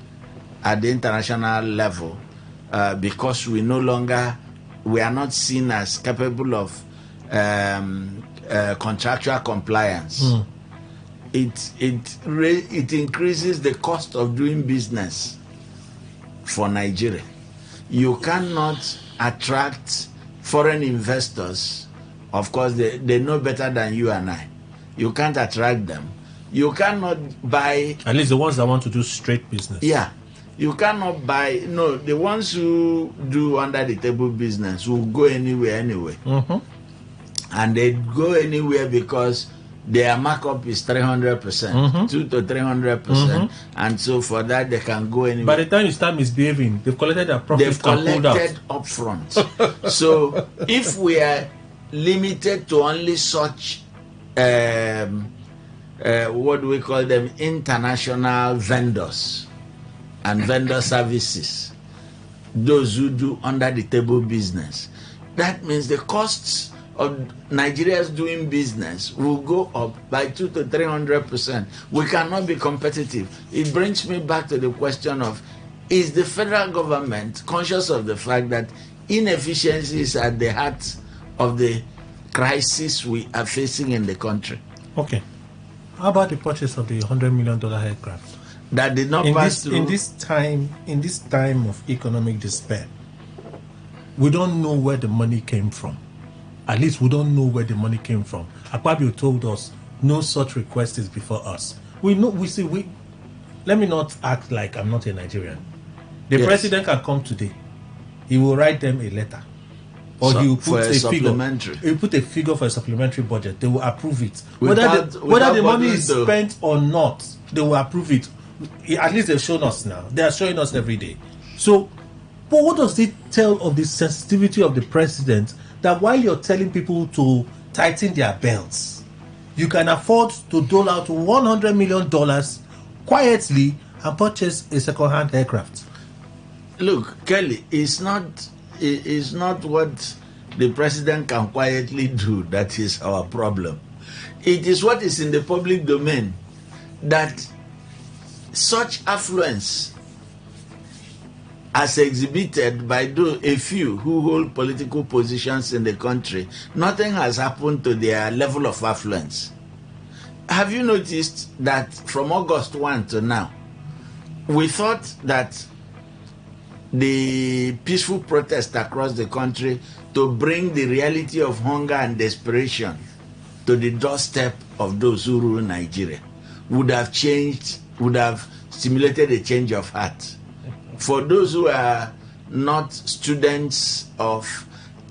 at the international level, because we are not seen as capable of contractual compliance. It increases the cost of doing business for Nigeria. You cannot attract foreign investors. Of course, they know better than you and I. You can't attract them. You cannot buy... At least the ones that want to do straight business. Yeah. You cannot buy... No, the ones who do under-the-table business will go anywhere anyway. And they go anywhere because their markup is 300%, 2 to 300%, and so for that they can go anywhere. By the time you start misbehaving, they've collected their profits. They've collected up front. So if we are limited to only such, what do we call them, international vendors and vendor services, those who do under the table business, that means the costs of Nigeria's doing business will go up by 2 to 300%. We cannot be competitive. It brings me back to the question of, is the federal government conscious of the fact that inefficiency is at the heart of the crisis we are facing in the country? Okay. How about the purchase of the $100 million aircraft? That did not pass through. In this time of economic despair, we don't know where the money came from. At least we don't know where the money came from. Akpabio told us no such request is before us. Let me not act like I'm not a Nigerian. The president can come today. He will write them a letter. Or he will put a figure. He will put a figure for a supplementary budget. They will approve it. Whether the money is spent or not, they will approve it. At least they've shown us now. They are showing us every day. So, but what does it tell of the sensitivity of the president that while you're telling people to tighten their belts, you can afford to dole out $100 million quietly and purchase a second-hand aircraft? Look, Kelly, it's not what the president can quietly do that is our problem. It is what is in the public domain, that such affluence as exhibited by a few who hold political positions in the country, nothing has happened to their level of affluence. Have you noticed that from August 1 to now, we thought that the peaceful protest across the country to bring the reality of hunger and desperation to the doorstep of those who rule Nigeria would have stimulated a change of heart. For those who are not students of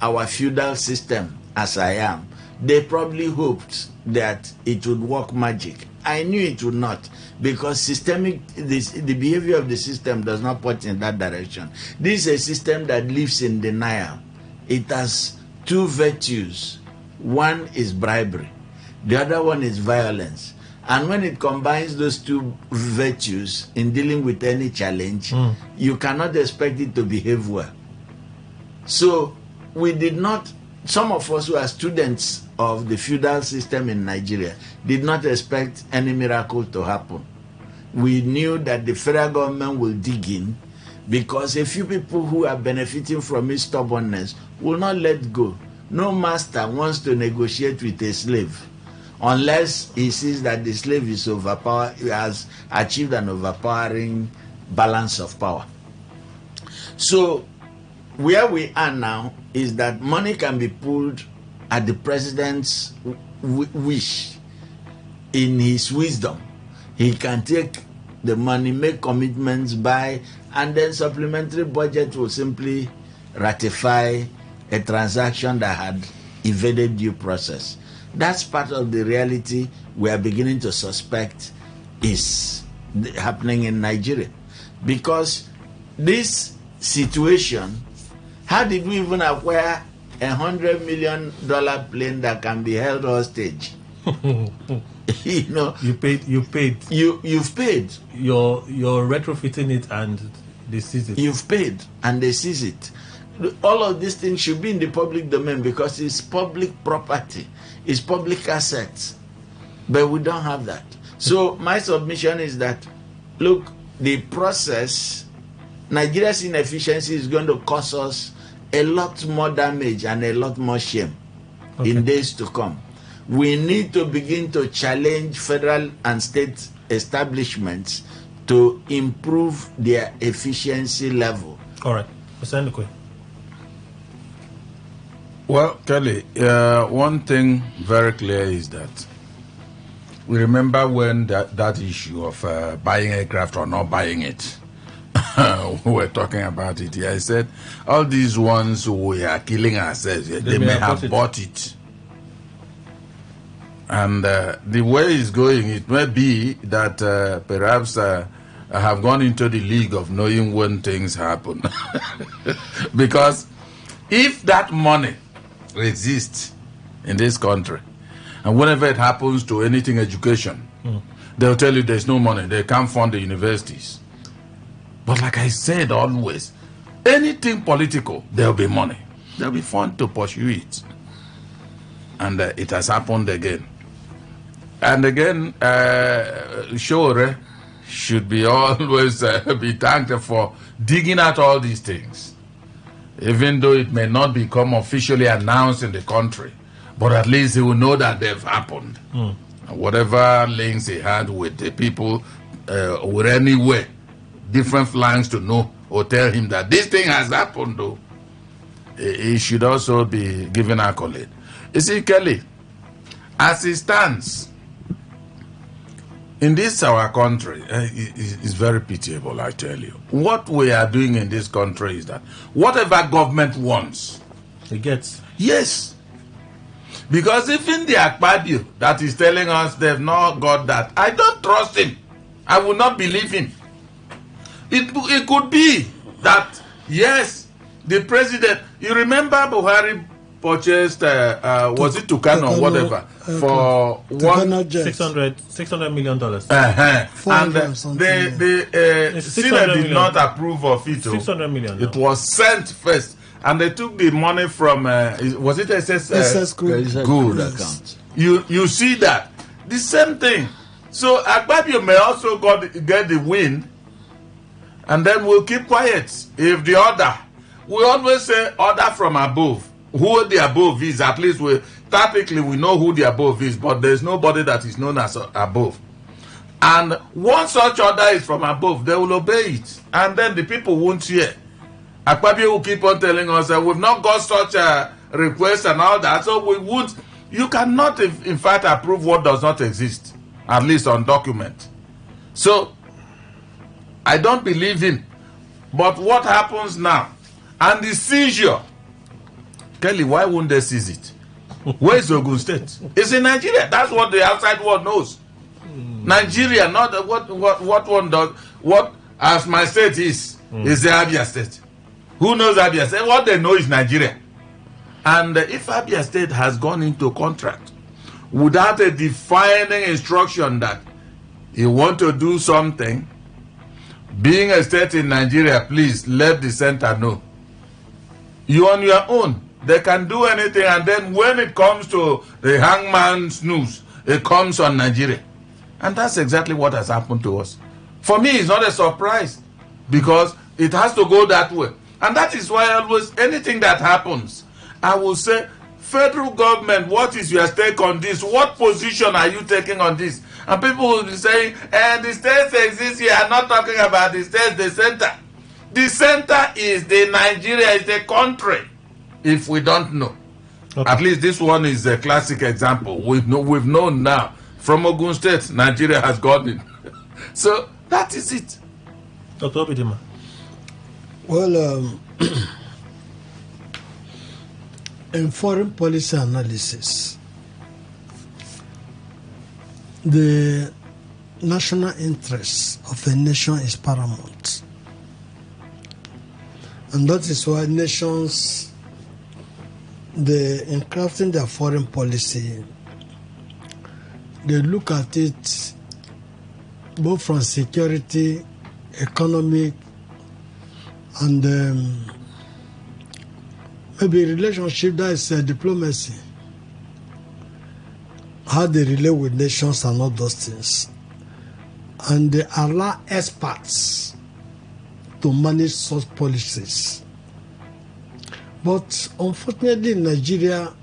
our feudal system, as I am, they probably hoped that it would work magic. I knew it would not, because the behavior of the system does not point in that direction. This is a system that lives in denial. It has two virtues. One is bribery. The other one is violence. And when it combines those two virtues in dealing with any challenge, you cannot expect it to behave well. So some of us who are students of the feudal system in Nigeria did not expect any miracle to happen. we knew that the federal government will dig in, because a few people who are benefiting from his stubbornness will not let go. No master wants to negotiate with a slave unless he sees that the slave is has achieved an overpowering balance of power. So where we are now is that money can be pulled at the president's wish. In his wisdom, he can take the money, make commitments, buy, and then supplementary budget will simply ratify a transaction that had evaded due process. That's part of the reality we are beginning to suspect is happening in Nigeria. Because this situation, how did we even acquire $100 million plane that can be held hostage? You know, you've paid. You've paid. You're retrofitting it and they seize it. You've paid and they seize it. All of these things should be in the public domain because it's public property, it's public assets. But we don't have that. So my submission is that, look, the process, Nigeria's inefficiency is going to cause us a lot more damage and a lot more shame in days to come. We need to begin to challenge federal and state establishments to improve their efficiency level. All right. Mr. Ndukwe. Well, Kelly, one thing very clear is that we remember when that issue of buying aircraft or not buying it, we were talking about it here. I said, all these ones who are killing ourselves, they may have bought it. And the way it's going, it may be that perhaps I have gone into the league of knowing when things happen. Because if that money exists in this country, and whenever it happens to anything education, they'll tell you there's no money, they can't fund the universities. But like I said always, anything political, there'll be money. There'll be fund to pursue it. And it has happened again. And again, Shore should be always be thanked for digging out all these things. Even though it may not become officially announced in the country, but at least he will know that they've happened. Whatever links he had with the people, with any way, different flanks to know or tell him that this thing has happened, though, he should also be given accolade. You see, Kelly, as it stands, in this our country, it's very pitiable, I tell you. What we are doing in this country is that whatever government wants, it gets. Yes. Because even the Akpabio that is telling us they've not got that, I don't trust him. I will not believe him. It could be that, yes, the president, you remember Buhari purchased, was it Tucano or whatever, for $600 million. And the Senate did not approve of it. $600 million. It was sent first. And they took the money from, was it SS Good account? You see that. The same thing. So Akpabio may also get the win, and then we'll keep quiet. If the order, we always say order from above. Who the above is, at least tactically we know who the above is, but there's nobody that is known as above. And once such order is from above, they will obey it. And then the people won't hear. Akpabio will keep on telling us that we've not got such a request and all that, so we would. You cannot, in fact, approve what does not exist, at least on document. So, I don't believe him. But what happens now? And the seizure, Kelly, why wouldn't they seize it? Where is Ogun State? It's in Nigeria. That's what the outside world knows. Nigeria, not what one does. What, as my state is the Abia State. Who knows Abia State? What they know is Nigeria. And if Abia State has gone into contract without a defining instruction that you want to do something, being a state in Nigeria, please let the center know. You on your own. They can do anything, and then when it comes to the hangman's noose, it comes on Nigeria. And that's exactly what has happened to us. For me, it's not a surprise because it has to go that way. And that is why always anything that happens, I will say, federal government, what is your stake on this? What position are you taking on this? And people will be saying, the states exist here. I'm not talking about the states, the center. The center is the Nigeria, is the country, if we don't know. Okay. At least this one is a classic example. We've known now. From Ogun State, Nigeria has gone in. So that is it. Dr. Obidima. Well, in foreign policy analysis, the national interest of a nation is paramount. And that is why nations, in crafting their foreign policy, they look at it both from security, economic, and maybe relationship, that is diplomacy. How they relate with nations and all those things. And they allow experts to manage such policies. But unfortunately in Nigeria,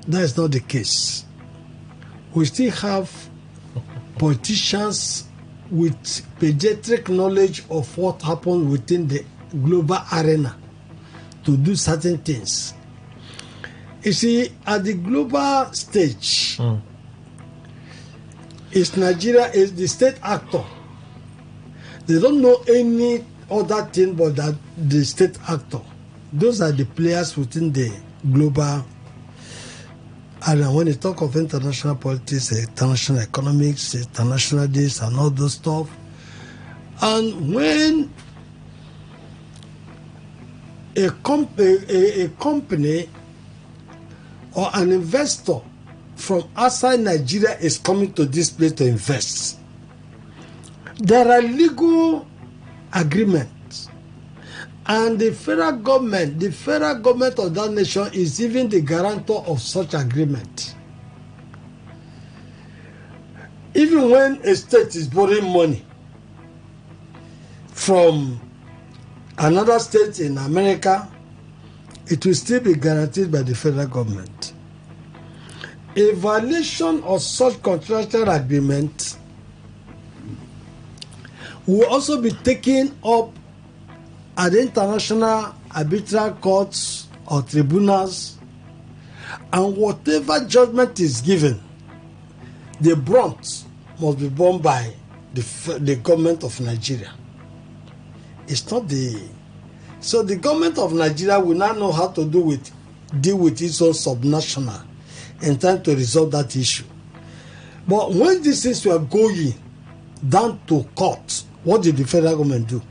that is not the case. We still have politicians with pediatric knowledge of what happens within the global arena to do certain things. You see, at the global stage, is Nigeria is the state actor. They don't know any other thing but that the state actor. Those are the players within the global arena. When you talk of international politics, international economics, international this and all those stuff, and when a company or an investor from outside Nigeria is coming to this place to invest, there are legal agreements, and the federal government of that nation is even the guarantor of such agreement. Even when a state is borrowing money from another state in America, it will still be guaranteed by the federal government. A violation of such contractual agreement will also be taken up at international arbitral courts or tribunals, and whatever judgment is given, the brunt must be borne by the government of Nigeria. It's not so the government of Nigeria will not know how to deal with its own subnational in time to resolve that issue. But when these things were going down to court, what did the federal government do?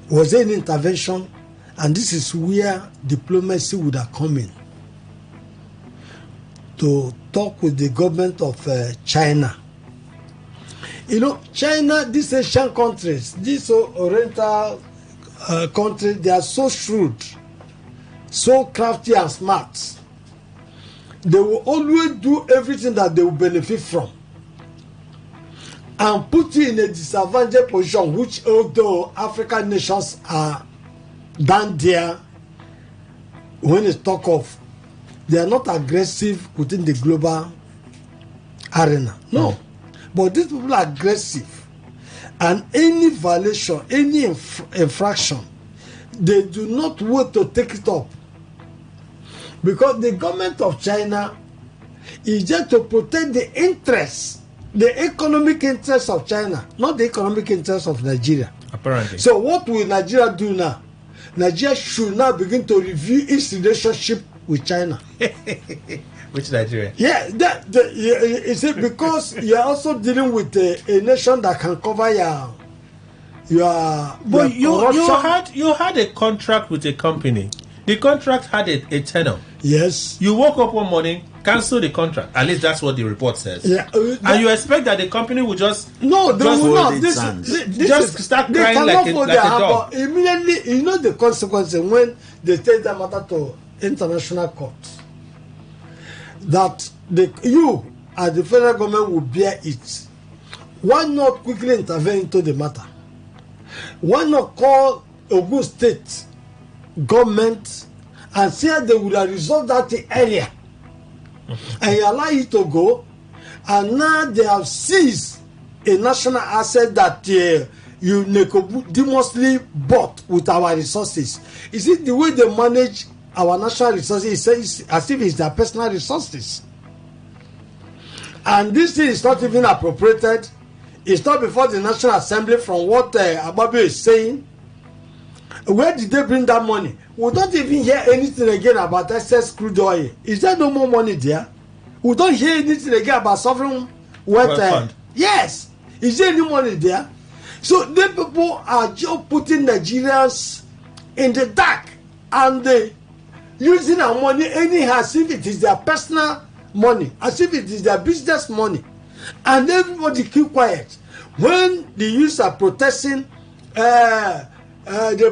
Was there an intervention? And this is where diplomacy would have come in to talk with the government of China. You know, China, these Asian countries, these Oriental countries, they are so shrewd, so crafty and smart. They will always do everything that they will benefit from and put you in a disadvantaged position, which although African nations are down there, when it's talk of, they are not aggressive within the global arena. No. But these people are aggressive. And any violation, any infraction, they do not wait to take it up. Because the government of China is just to protect the interests, the economic interests of China, not the economic interests of Nigeria. Apparently. So what will Nigeria do now? Nigeria should now begin to review its relationship with China. Which Nigeria? Yeah, is it because you're also dealing with a nation that can cover your but you had a contract with a company. The contract had a tenor. Yes. You woke up one morning, cancel the contract. At least that's what the report says. Yeah. And you expect that the company will just they will not. Just start crying like a dog. Immediately, you know the consequences when they take that matter to international court. That you as the federal government will bear it Why not quickly intervene into the matter? Why not call Ogun State government and say they would have resolved that thing earlier, and you allow it to go, and now they have seized a national asset that you Nicodemously bought with our resources. Is it the way they manage our national resources? It's as if it's their personal resources. And this thing is not even appropriated. It's not before the National Assembly from what Ababu is saying. Where did they bring that money? We don't even hear anything again about excess crude oil. Is there no more money there? We don't hear anything again about sovereign wealth fund. Yes. Is there any money there? So the people are just putting Nigerians in the dark, and they using our money anyhow as if it is their personal money, as if it is their business money. And everybody keep quiet. When the youths are protesting, the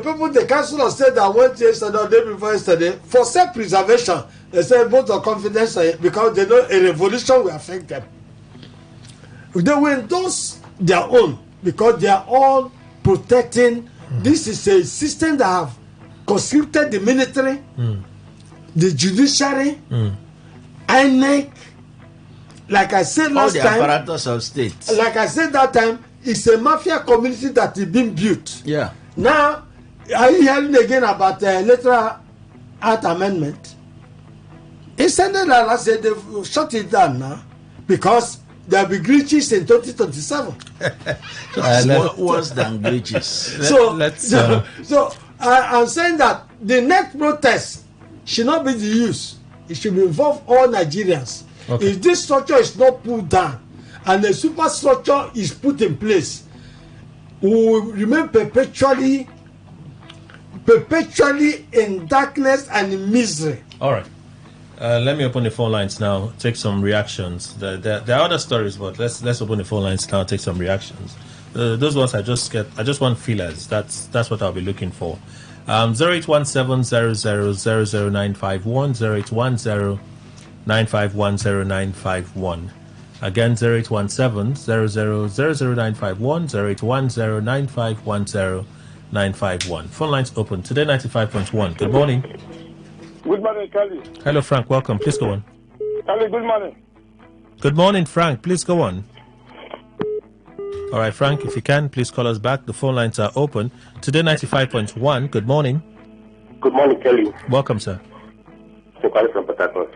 people, the council of state that went yesterday or the day before yesterday, for self-preservation, they say vote of confidence because they know a revolution will affect them. They will endorse their own because they are all protecting. This is a system that have conscripted the military, the judiciary, INEC. Like I said last time, all the apparatus of state. Like I said that time, it's a mafia community that is being built. Yeah. Now, are you hearing again about the electoral act amendment? It's ended that I said they've shut it down now because there will be glitches in 2027. Worse than glitches. So I'm saying that the next protest should not be the youth. It should involve all Nigerians. Okay. If this structure is not put down and the superstructure is put in place, we will remain perpetually in darkness and in misery. All right. Let me open the phone lines now, take some reactions. There are other stories, but let's open the phone lines now, take some reactions. Those ones I just want feelers. That's what I'll be looking for. 0817-0000951, 0810-9510951. Again, 0817-0000951, 0810-9510951. Phone lines open. Today 95.1. Good morning. Good morning, Kelly. Hello, Frank. Welcome. Please go on. Kelly, good morning. Good morning, Frank. Please go on. All right, Frank, if you can, please call us back. The phone lines are open. Today 95.1. Good morning. Good morning, Kelly. Welcome, sir. I'm calling from Port Harcourt.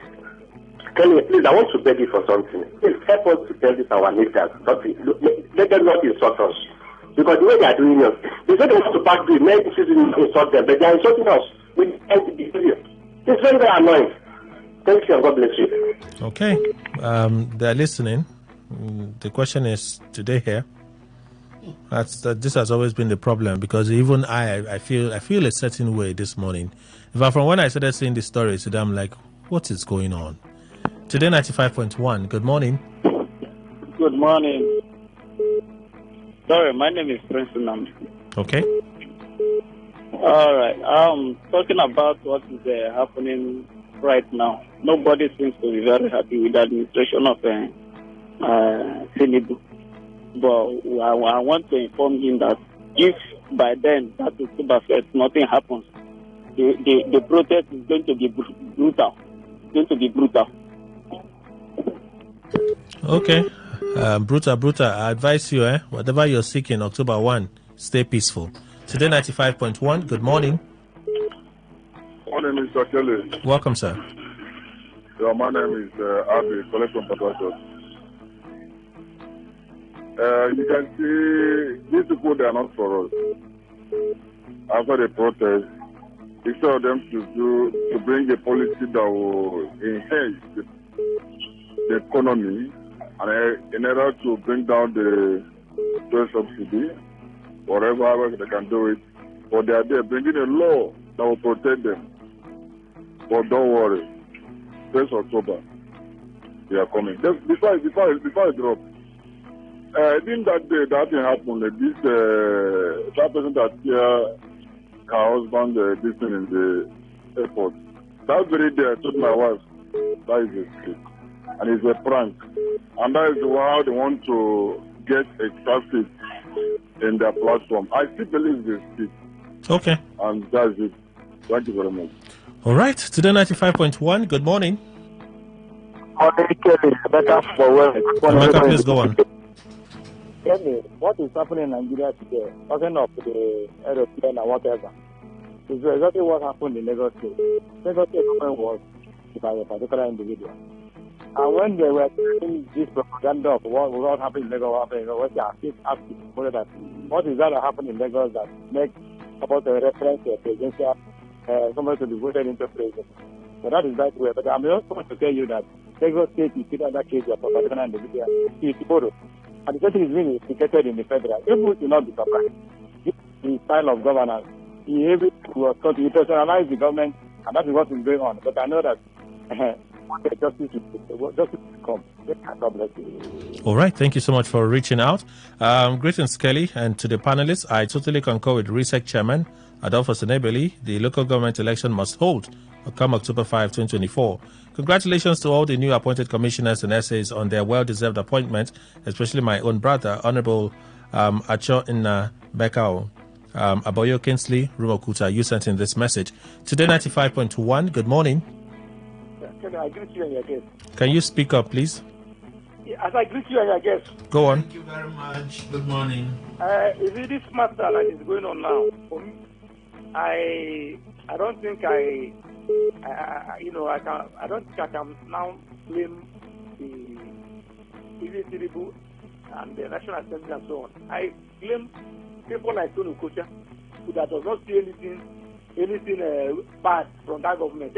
Kelly, please, I want to beg you for something. Please help us to tell this our leaders. Let them not insult us. Because the way they are doing it, they say they want to pass the men insult them, but they are insulting us with empty behavior. It's very, very annoying. Thank you and God bless you. Okay. They're listening. The question is, do they hear? This has always been the problem, because even I feel a certain way this morning. In fact, from when I started seeing the stories today, I'm like, what is going on? Today 95.1. Good morning. Good morning. Sorry, my name is Prince Nam. Okay. All right. Talking about what is happening right now. Nobody seems to be very happy with the administration of Tinubu. But I want to inform him that if by then, that is nothing happens, the protest is going to be brutal. It's going to be brutal. Okay. Brutal. I advise you, whatever you're seeking, October 1, stay peaceful. Today 95.1. Good morning. Morning, Mr. Kelly. Welcome, sir. Yeah, my name is Abi, calling from Port Harcourt. You can see these people, they are not for us. After the protest, instead of them to bring a policy that will enhance the economy and in order to bring down the subsidy, whatever they can do it, but they are there bringing a law that will protect them. But don't worry, 1st October, they are coming. Before I drop, I think that day that thing happened. That person that her husband this thing in the airport. That very day I told my wife that is a script and it's a prank, and that is how they want to get a traffic in their platform. I still believe they speak. Okay. And that's it. Thank you very much. All right. Today 95.1. Good morning. Better for work. Emeka, please go on. Tell me, what is happening in Nigeria today? Talking of the aeroplane and whatever. It's exactly what happened in Lagos State. Lagos State was by a particular individual. And when they were doing this propaganda of what happened in Lagos, what they are asking, what is that happening in Lagos that makes about a reference to a presidential, somebody to be voted into president? So that is that way. But I'm just going to tell you that Lagos State is still under case of a particular individual. He is tomorrow. And the question is being implicated in the federal. People should not be surprised. This is the style of governance. He able to personalize the government, and that is what is going on. But I know that justice will come. God bless you. All right. Thank you so much for reaching out. Greetings, Kelly, and to the panelists. I totally concur with RISEC Chairman Adolfo Senebeli. The local government election must hold come October 5, 2024. Congratulations to all the new appointed commissioners and SAs on their well-deserved appointment, especially my own brother, Honorable Acho Inna Bekao. Aboyo Kinsley Rumokuta, you sent in this message. Today 95.1, good morning. Can I greet you and your guest? Can you speak up, please? As I greet you and your guest. Go on. Thank you very much. Good morning. Is it this matter that is going on now? For me, I don't think I don't think I can now blame the Tinubu and the National Assembly and so on. I blame people like Tony Kocha, who that does not see anything bad from that government.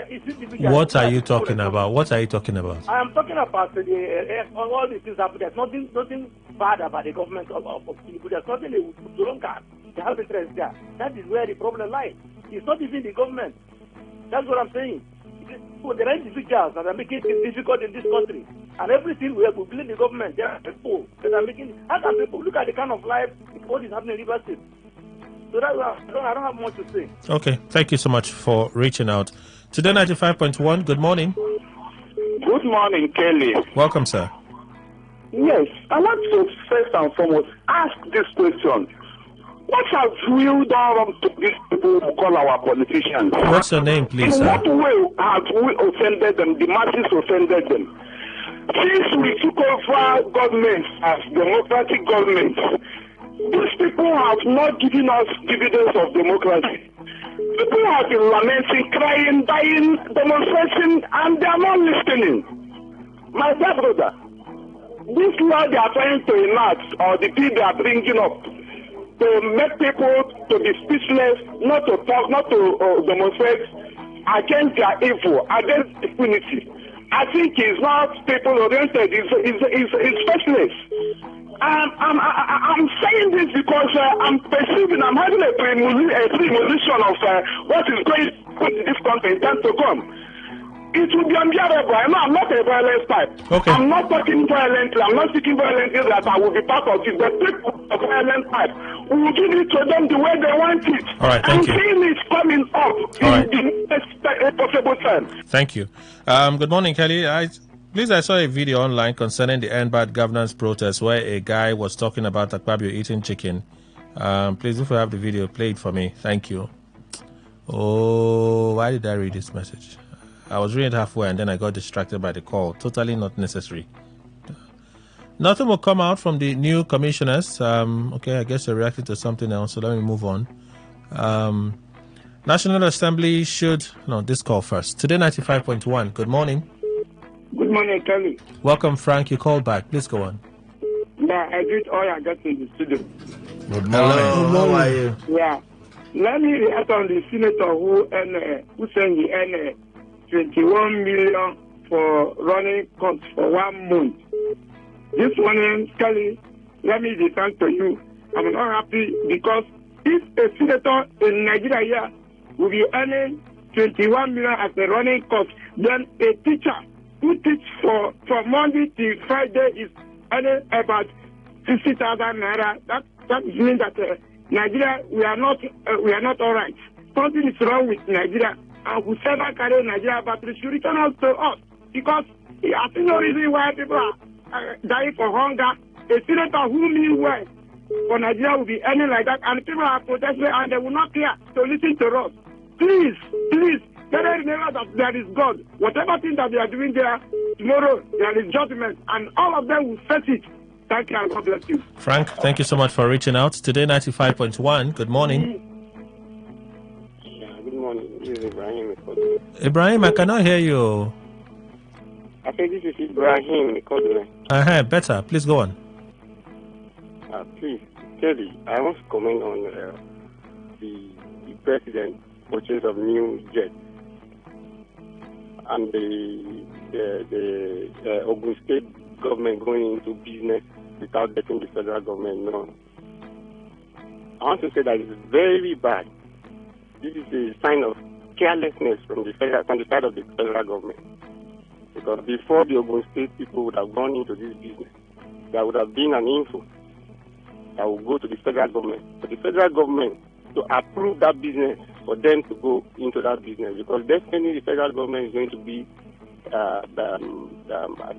What are you talking about? What are you talking about? I am talking about all these things happening. There's nothing bad about the government of Tinubu. There's nothing wrong. They have interest there. That is where the problem lies. It's not even the government. That's what I'm saying. There are individuals that are making it difficult in this country. And everything we blame the government. There are people that are making it. How can people look at the kind of life, what is happening in River State? So that's why I don't have much to say. Okay. Thank you so much for reaching out. Today 95.1, good morning. Good morning, Kelly. Welcome, sir. Yes, I want to first and foremost ask this question. What have we done wrong to these people who call our politicians? What's your name, please, In sir? what way have we offended them? The masses offended them. Since we took over government as democratic government, these people have not given us dividends of democracy. People have been lamenting, crying, dying, demonstrating, and they are not listening. My dear brother, this law they are trying to enact, or the bill they are bringing up, to make people to be speechless, not to talk, not to demonstrate against their evil, against impunity. I think it's not people-oriented, it's specialist. I'm saying this because I'm perceiving, I'm having a premonition of what is going on in this country in time to come. It will be unbearable. I'm not a violent type. Okay. I'm not talking violently. I'm not speaking violently that I will be part of it. But people of violent type, we will give it to them the way they want it. All right, thank you. I'm seeing it coming up in the next possible time. Thank you. Good morning, Kelly. I saw a video online concerning the End Bad Governance protest where a guy was talking about Akpabio eating chicken. Please, if you have the video, play it for me. Thank you. Oh, why did I read this message? I was reading it halfway and then I got distracted by the call. Totally not necessary. Nothing will come out from the new commissioners. Okay, I guess you're reacting to something else, so let me move on. National Assembly should... No, this call first. Today 95.1. Good morning. Good morning, Kelly. Welcome, Frank. You called back. Please go on. Yeah, I greet all your guests in the studio. Good morning. Hello, How are you? Yeah. Let me react on the senator who sent the 21 million for running costs for 1 month. This morning, Kelly, let me be thank to you. I'm not happy because if a senator in Nigeria here will be earning 21 million as a running cost, then a teacher who teach for Monday to Friday is earning about 60,000 naira. That means that Nigeria, we are not all right. Something is wrong with Nigeria. And whoever carry Nigeria battery should return us to us. Because I see no reason why people are dying for hunger a senator who means well for Nigeria will be any like that, and people are protesting and they will not care to listen to us. Please, let them remember that there is God. Whatever thing that they are doing there, tomorrow there is judgment, and all of them will face it. Thank you, and God bless you. Frank, thank you so much for reaching out. Today 95.1, good morning. Good morning. This is Ibrahim. Ibrahim, I cannot hear you. I think this is Ibrahim. Better. Please go on. Please, Kelly, I want to comment on the president purchase of new jets and the Ogun State government going into business without letting the federal government know. I want to say that it's very bad. This is a sign of carelessness from the side of the federal government. Because before the Ogun State people would have gone into this business, there would have been an info that will go to the federal government. But the federal government to approve that business for them to go into that business, because definitely the federal government is going to be, I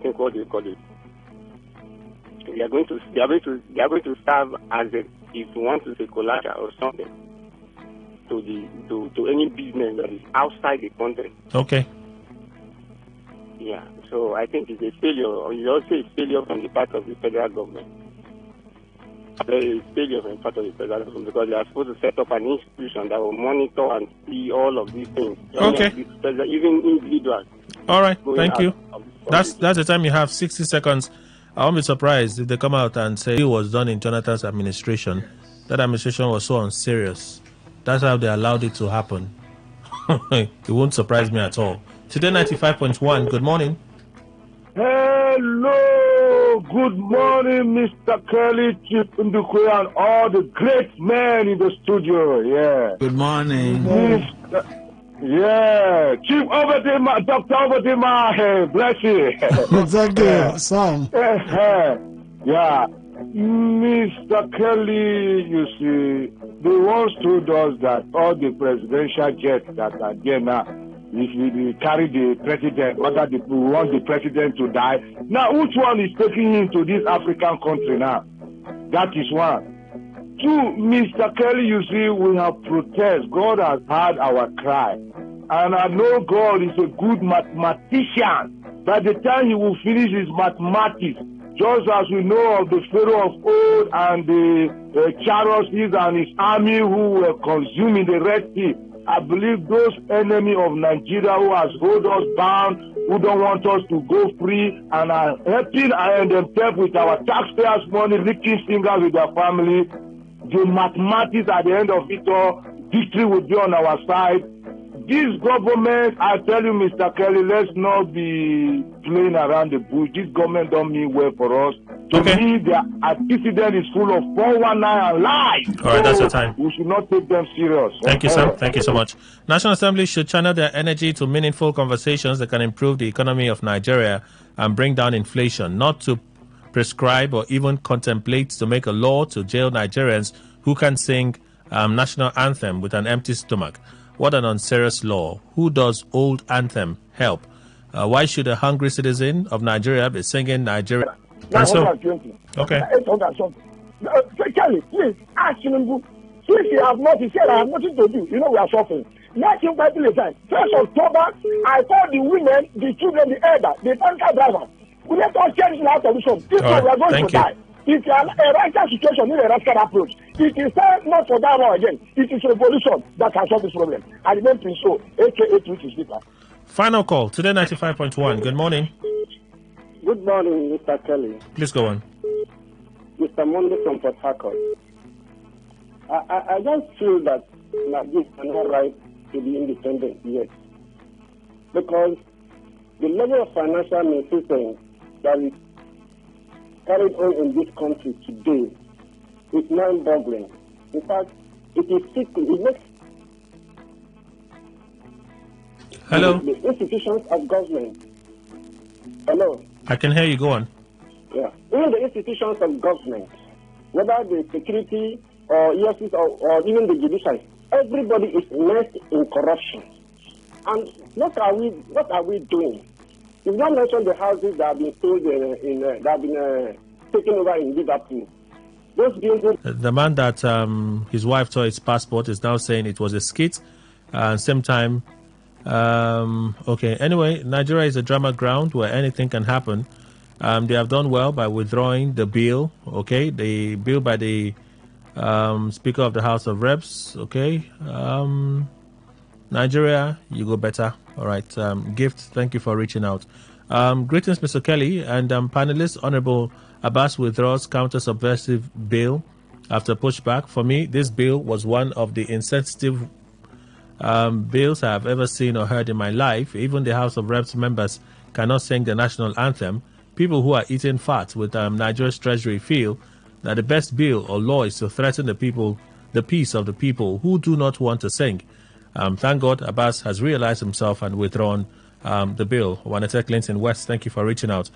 think what they call it. They are going to serve as if you want to say collateral or something to any business that is outside the country. Okay. Yeah, so I think it's a failure, or it's also a failure from the part of the federal government. There is failure from the part of the federal government because they are supposed to set up an institution that will monitor and see all of these things. Okay. Even individuals. All right, thank you. That's the time you have, 60 seconds. I won't be surprised if they come out and say it was done in Jonathan's administration. That administration was so unserious. That's how they allowed it to happen. It won't surprise me at all. Today 95.1, good morning. Hello, good morning, Mr. Kelly, Chief Ndukwe, and all the great men in the studio. Yeah. Good morning. Yeah, Chief Obadima, Dr. Obadima, bless you. Thank you, Sam. Yeah, Mr. Kelly, you see, they once told us that all the presidential jets that are there now, if we carry the president, whether we want the president to die. Now, which one is taking him to this African country now? That is one. Two, Mr. Kelly, you see, we have protest. God has heard our cry. And I know God is a good mathematician. By the time he will finish his mathematics, just as we know of the Pharaoh of old and the chariots and his army who were consuming the Red Sea, I believe those enemies of Nigeria who has hold us bound, who don't want us to go free, and are helping themselves with our taxpayers' money, licking fingers with their family, the mathematics at the end of it all, victory will be on our side. This government, I tell you, Mr. Kelly, let's not be playing around the bush. This government don't mean well for us. To me, the antecedent is full of 419 and lies. All right, that's your time. We should not take them serious. Thank you, Sam. Thank you so much. National Assembly should channel their energy to meaningful conversations that can improve the economy of Nigeria and bring down inflation, not to prescribe or even contemplate to make a law to jail Nigerians who can sing national anthem with an empty stomach. What an unserious law. Who does old anthem help? Why should a hungry citizen of Nigeria be singing Nigeria? Okay. Kelly, please ask him. Since he have not, he said, I have nothing to do. You know, we are suffering. Let him Bible event. 1st October, I told the women, the children, the elder, the tanker driver, we let us change our solution. This one, we are going to die. It's a righteous situation in a radical approach. It is time not for that law again. It is revolution that can solve this problem. I remain Prince O, aka Speaker. Final call, Today 95.1. Good morning. Good morning, Mr. Kelly. Please go on. Mr. Monday from Port Harcourt. I just feel that this is not right to be independent yet. Because the level of financial malfeasance that is carried on in this country today is mind-boggling. In fact, it is sick. It makes the institutions of government. Hello? I can hear you. Go on. Yeah. Even the institutions of government, whether the security or EFCs or even the judiciary, everybody is immersed in corruption. And what are we doing? You've not mentioned the houses that have been sold taken over in Liverpool. Those bills. The man that his wife tore his passport is now saying it was a skit. Same time. Okay. Anyway, Nigeria is a drama ground where anything can happen. They have done well by withdrawing the bill. Okay, the bill by the Speaker of the House of Reps. Okay. Nigeria, you go better. All right. Gift, thank you for reaching out. Greetings, Mr. Kelly and panelists. Honorable Abbas withdraws counter-subversive bill after pushback. For me, this bill was one of the insensitive bills I have ever seen or heard in my life. Even the House of Reps members cannot sing the national anthem. People who are eating fat with Nigeria's treasury feel that the best bill or law is to threaten the people, the peace of the people who do not want to sing. Thank God Abbas has realized himself and withdrawn the bill. Wanete Clinton West, thank you for reaching out.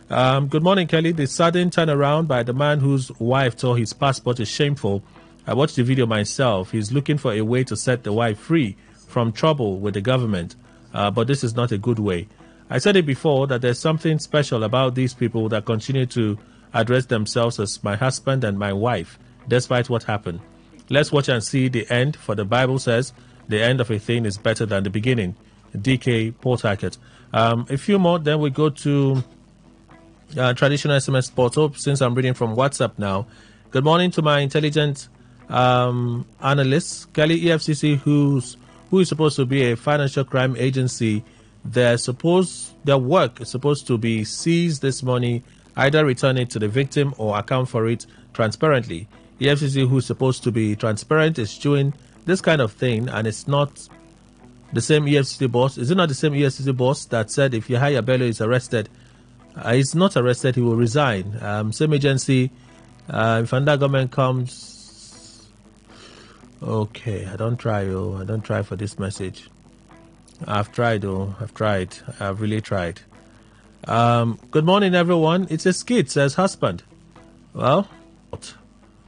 Good morning, Kelly. The sudden turnaround by the man whose wife tore his passport is shameful. I watched the video myself. He's looking for a way to set the wife free from trouble with the government. But this is not a good way. I said it before that there's something special about these people that continue to address themselves as my husband and my wife, despite what happened. Let's watch and see the end, for the Bible says the end of a thing is better than the beginning. DK Port Harcourt. A few more, then we go to traditional SMS portal, since I'm reading from WhatsApp now. Good morning to my intelligent analysts. Kelly, EFCC, who is supposed to be a financial crime agency, their work is supposed to be seize this money, either return it to the victim or account for it transparently. EFCC, who is supposed to be transparent, is doing this kind of thing, and it's not the same EFCC boss. Is it not the same EFCC boss that said if Yahaya Bello is arrested, he's not arrested, he will resign? Same agency, if under government comes... Okay, I don't try for this message. I've tried. I've really tried. Good morning, everyone. It's a skit, says husband. Well,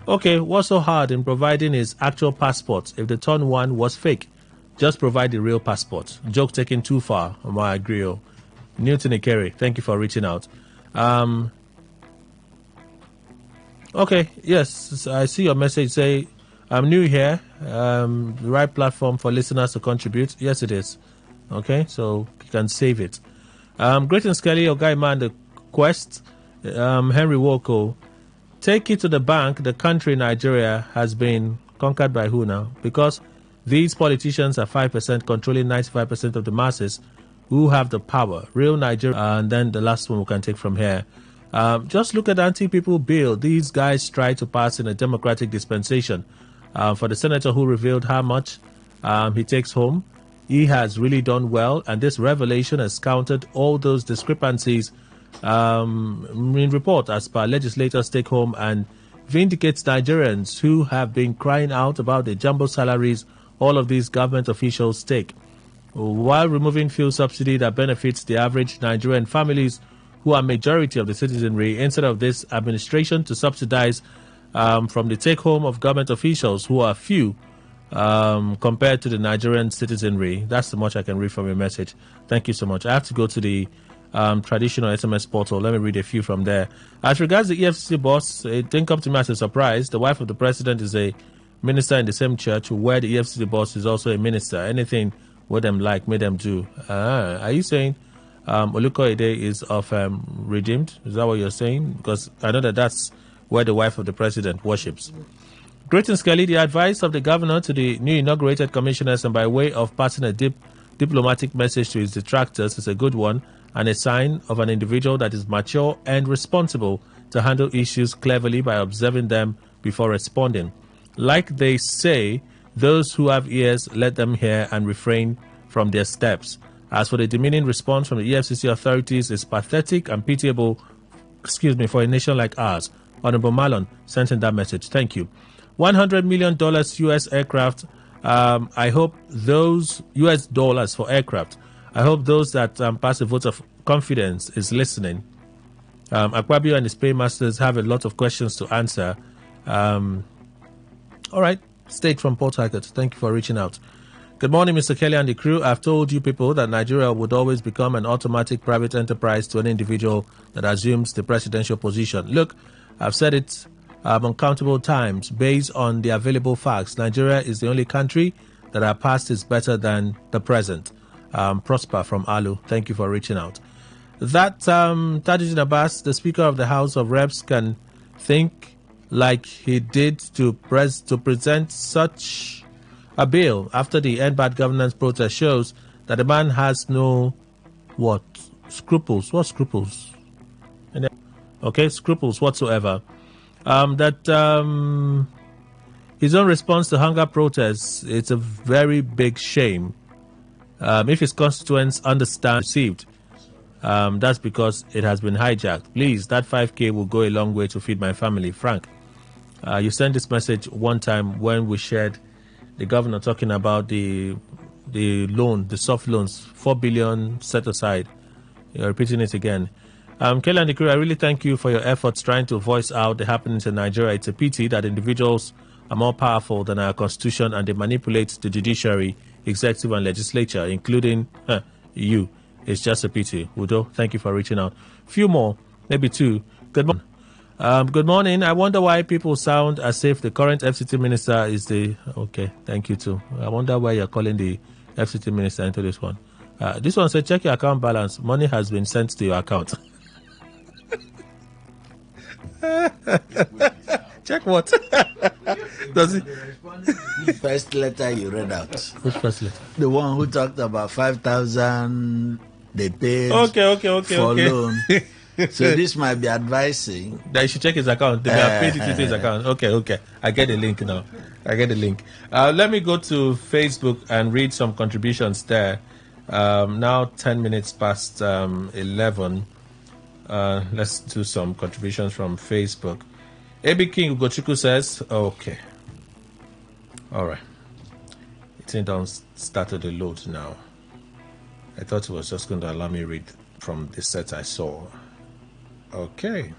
okay, what's so hard in providing his actual passport if the torn one was fake? Just provide the real passport. Joke taken too far, I agree. Newton Ikere, thank you for reaching out. Okay, yes, I see your message. Say, I'm new here. The right platform for listeners to contribute. Yes, it is. Okay, so you can save it. Greetings, Kelly, your guy man, the quest. Henry Woko. Take it to the bank. The country, Nigeria, has been conquered by who now? Because these politicians are 5% controlling 95% of the masses who have the power. Real Nigeria. And then the last one we can take from here. Just look at the anti-people bill. These guys try to pass in a democratic dispensation. For the senator who revealed how much he takes home, he has really done well. And this revelation has countered all those discrepancies in report as per legislators take home and vindicates Nigerians who have been crying out about the jumbo salaries all of these government officials take, while removing fuel subsidy that benefits the average Nigerian families who are majority of the citizenry, instead of this administration to subsidize from the take-home of government officials who are few compared to the Nigerian citizenry. That's the much I can read from your message. Thank you so much. I have to go to the traditional SMS portal. Let me read a few from there. As regards the EFCC boss, it didn't come to me as a surprise. The wife of the president is a minister in the same church, where the EFCC boss is also a minister. Anything what them like, made them do. Are you saying Olukoide is of redeemed? Is that what you're saying? Because I know that that's where the wife of the president worships. Greetings, Kelly. The advice of the governor to the new inaugurated commissioners and by way of passing a diplomatic message to his detractors is a good one and a sign of an individual that is mature and responsible to handle issues cleverly by observing them before responding. Like they say, those who have ears, let them hear and refrain from their steps. As for the demeaning response from the EFCC authorities, is pathetic and pitiable, for a nation like ours. Honorable Malon sent in that message. Thank you. $100 million U.S. aircraft. I hope those U.S. dollars for aircraft. I hope those that pass a vote of confidence is listening. Akpabio and his paymasters have a lot of questions to answer. All right. State from Port Harcourt. Thank you for reaching out. Good morning, Mr. Kelly and the crew. I've told you people that Nigeria would always become an automatic private enterprise to an individual that assumes the presidential position. Look, I've said it uncountable times based on the available facts. Nigeria is the only country that our past is better than the present. Prosper from Alu, thank you for reaching out. That Tajuddin Abbas, the Speaker of the House of Reps, can think like he did to present such a bill after the End Bad Governance protest shows that the man has no scruples. What scruples? Okay, scruples whatsoever. His own response to hunger protests, it's a very big shame. If his constituents understand received, that's because it has been hijacked. Please, that 5K will go a long way to feed my family. Frank, you sent this message one time when we shared the governor talking about the loan, the soft loans, 4 billion set aside. You're repeating it again. Kelly and the crew, I really thank you for your efforts trying to voice out the happenings in Nigeria. It's a pity that individuals are more powerful than our constitution and they manipulate the judiciary, executive and legislature, including you. It's just a pity. Udo, thank you for reaching out. Few more, maybe two. Good morning. Good morning. I wonder why people sound as if the current FCT minister is the... Okay, thank you too. I wonder why you're calling the FCT minister into this one. This one said, check your account balance. Money has been sent to your account. Check what? Does it? The first letter you read out. Which first letter? The one who talked about 5,000 they paid for loan. So this might be advising that you should check his account. They may have paid it to his account. Okay. I get the link now. Let me go to Facebook and read some contributions there. Now 10 minutes past 11. Let's do some contributions from Facebook. AB King Ugochukwu says, okay. All right. It don't started the load now. I thought it was just going to allow me read from the set I saw. Okay.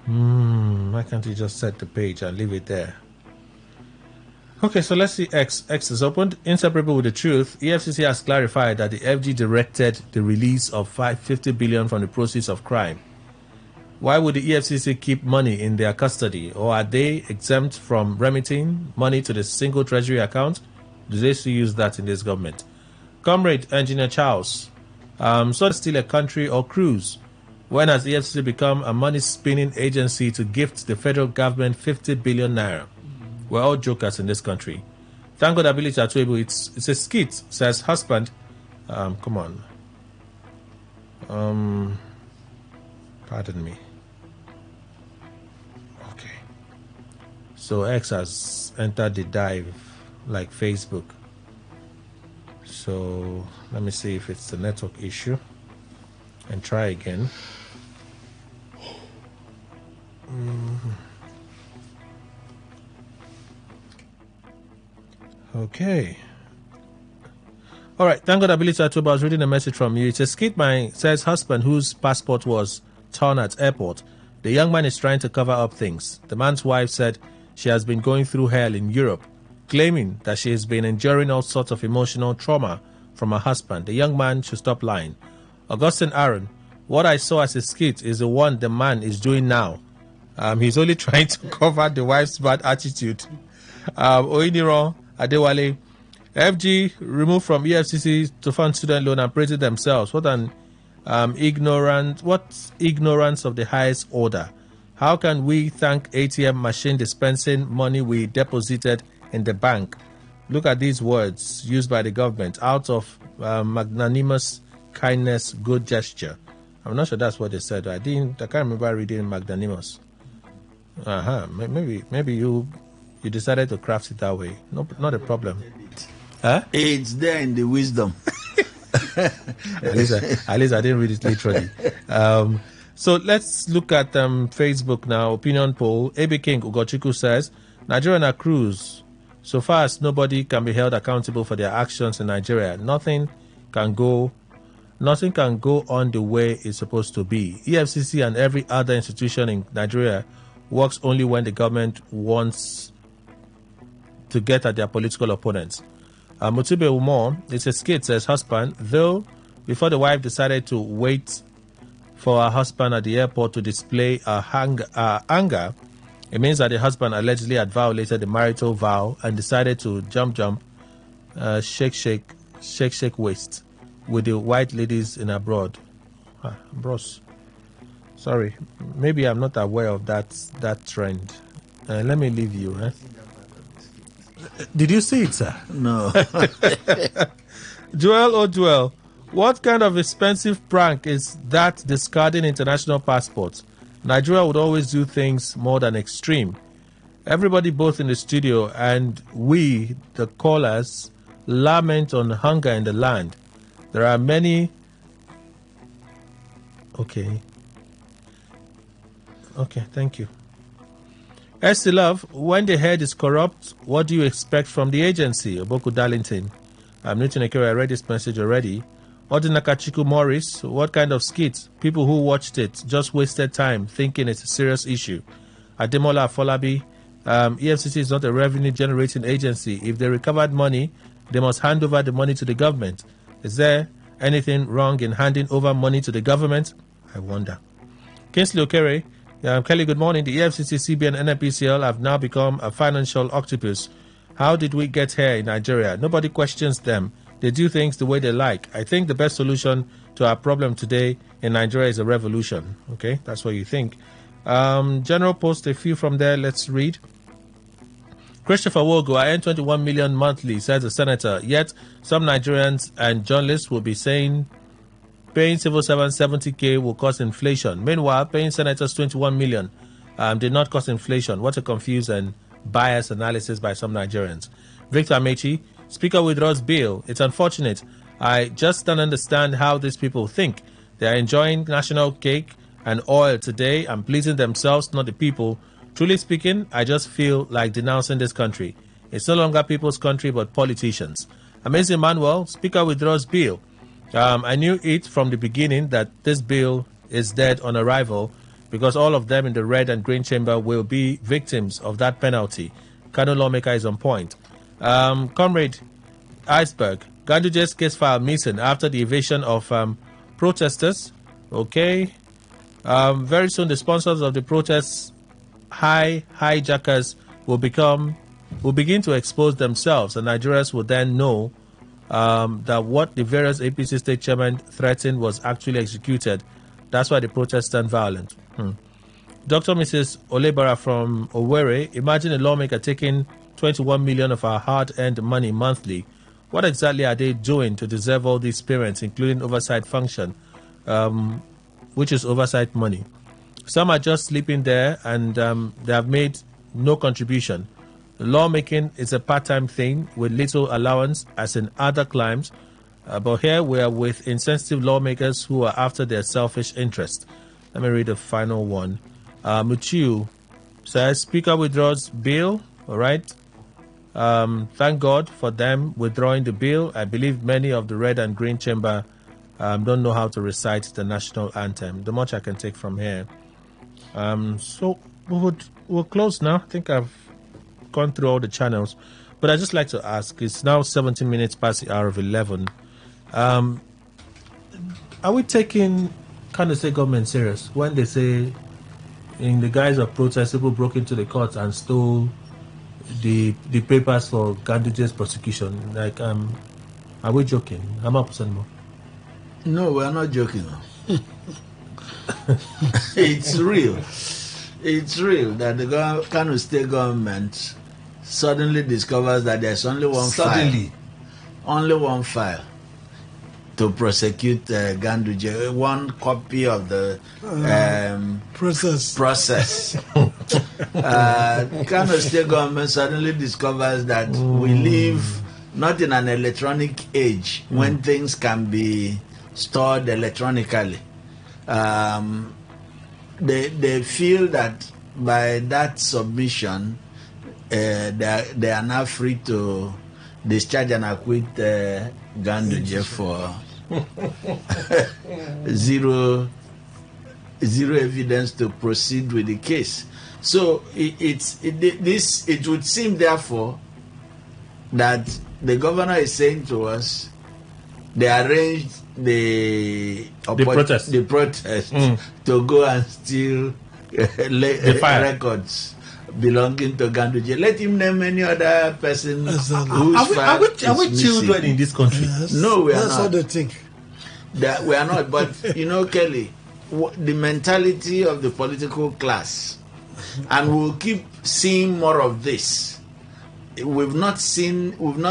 Why can't you just set the page and leave it there? Okay, so let's see X. X is opened. Inseparable with the truth, EFCC has clarified that the FG directed the release of 50 billion from the proceeds of crime. Why would the EFCC keep money in their custody? Or are they exempt from remitting money to the single treasury account? Do they still use that in this government? Comrade Engineer Charles, so it's still a country or cruise? When has the EFCC become a money-spinning agency to gift the federal government 50 billion naira? We're all jokers in this country. Thank God ability to able. It's a skit, says husband. Come on. Pardon me. Okay. So X has entered the dive like Facebook. So let me see if it's a network issue and try again. Okay. All right. Thank God ability to I was reading a message from you. It says, says husband whose passport was torn at airport. The young man is trying to cover up things. The man's wife said she has been going through hell in Europe, claiming that she has been enduring all sorts of emotional trauma from her husband. The young man should stop lying. Augustine Aaron, what I saw as a skit is the one the man is doing now. He's only trying to cover the wife's bad attitude. Oiniro Adewale, FG removed from EFCC to fund student loan and praised themselves. What an ignorance of the highest order. How can we thank ATM machine dispensing money we deposited in the bank? Look at these words used by the government out of magnanimous kindness, good gesture. I'm not sure that's what they said. I can't remember reading magnanimous. Maybe you decided to craft it that way. No, not a problem. Huh? It's there in the wisdom. At least I didn't read it literally. So let's look at Facebook now. Opinion poll. AB King Ugochukwu says, Nigeria on a cruise. So far as nobody can be held accountable for their actions in Nigeria, nothing can go on the way it's supposed to be. EFCC and every other institution in Nigeria works only when the government wants to get at their political opponents. Mutube Umo, it's a skit, says husband, though before the wife decided to wait for her husband at the airport to display anger, it means that the husband allegedly had violated the marital vow and decided to jump, shake waist with the white ladies in abroad. Bros, sorry, maybe I'm not aware of that trend. Let me leave you. Did you see it, sir? No. Joel, what kind of expensive prank is that discarding international passports? Nigeria would always do things more than extreme. Everybody, both in the studio and we, the callers, lament on hunger in the land. There are many... Okay, thank you. Estilove, when the head is corrupt, what do you expect from the agency? Oboku Darlington. I'm Newton Ekere, I read this message already. Odinakachiku Morris, what kind of skit? People who watched it just wasted time thinking it's a serious issue. Ademola Afolabi, EFCC is not a revenue-generating agency. If they recovered money, they must hand over the money to the government. Is there anything wrong in handing over money to the government? I wonder. Kingsley Okere, Kelly, good morning. The EFCC, CBN, and NPCL have now become a financial octopus. How did we get here in Nigeria? Nobody questions them. They do things the way they like. I think the best solution to our problem today in Nigeria is a revolution. Okay, that's what you think. General Post, a few from there. Let's read. Christopher Wogo, I earn 21 million monthly, says the senator. Yet some Nigerians and journalists will be saying paying civil servants 70K will cause inflation. Meanwhile, paying senators 21 million did not cause inflation. What a confused and biased analysis by some Nigerians. Victor Amechi, Speaker withdraws bill. It's unfortunate. I just don't understand how these people think. They are enjoying national cake and oil today and pleasing themselves, not the people. Truly speaking, I just feel like denouncing this country. It's no longer people's country, but politicians. Amazing Manuel, Speaker withdraws bill. I knew it from the beginning that this bill is dead on arrival because all of them in the red and green chamber will be victims of that penalty. Kano lawmaker is on point. Comrade Iceberg, Ganduje's case file missing after the evasion of protesters. Okay. Very soon the sponsors of the protests, hijackers, will begin to expose themselves, and Nigerians will then know that what the various APC state chairmen threatened was actually executed. That's why the protests turned violent. Dr. Mrs. Olebara from Owerri, imagine a lawmaker taking 21 million of our hard-earned money monthly. What exactly are they doing to deserve all these payments, including oversight function, which is oversight money? Some are just sleeping there and they have made no contribution. Lawmaking is a part-time thing with little allowance as in other climes, but here we are with insensitive lawmakers who are after their selfish interest. Let me read the final one. Mutiu says, Speaker withdraws bill. All right. Thank God for them withdrawing the bill. I believe many of the red and green chamber don't know how to recite the national anthem. The much I can take from here. So we'll close now. I think I've gone through all the channels, but I'd just like to ask, it's now 17 minutes past the hour of 11. Are we taking kind of state government serious when they say in the guise of protest people broke into the courts and stole the papers for Ganduje's prosecution? Like, are we joking? I'm up anymore. No, we're not joking. It's real. It's real that the Kano state government suddenly discovers that there's only one file to prosecute Ganduje, one copy of the process. Kano state government suddenly discovers that we live not in an electronic age when things can be stored electronically. They feel that by that submission, they are now free to discharge and acquit Ganduje for zero evidence to proceed with the case. So it would seem therefore that the governor is saying to us, they arranged the protest to go and steal records belonging to Ganduje. Let him name any other person whose are we children in this country? Yes. No, we are That's not. what they think. That we are not. But Kelly, the mentality of the political class, and we'll keep seeing more of this. We've not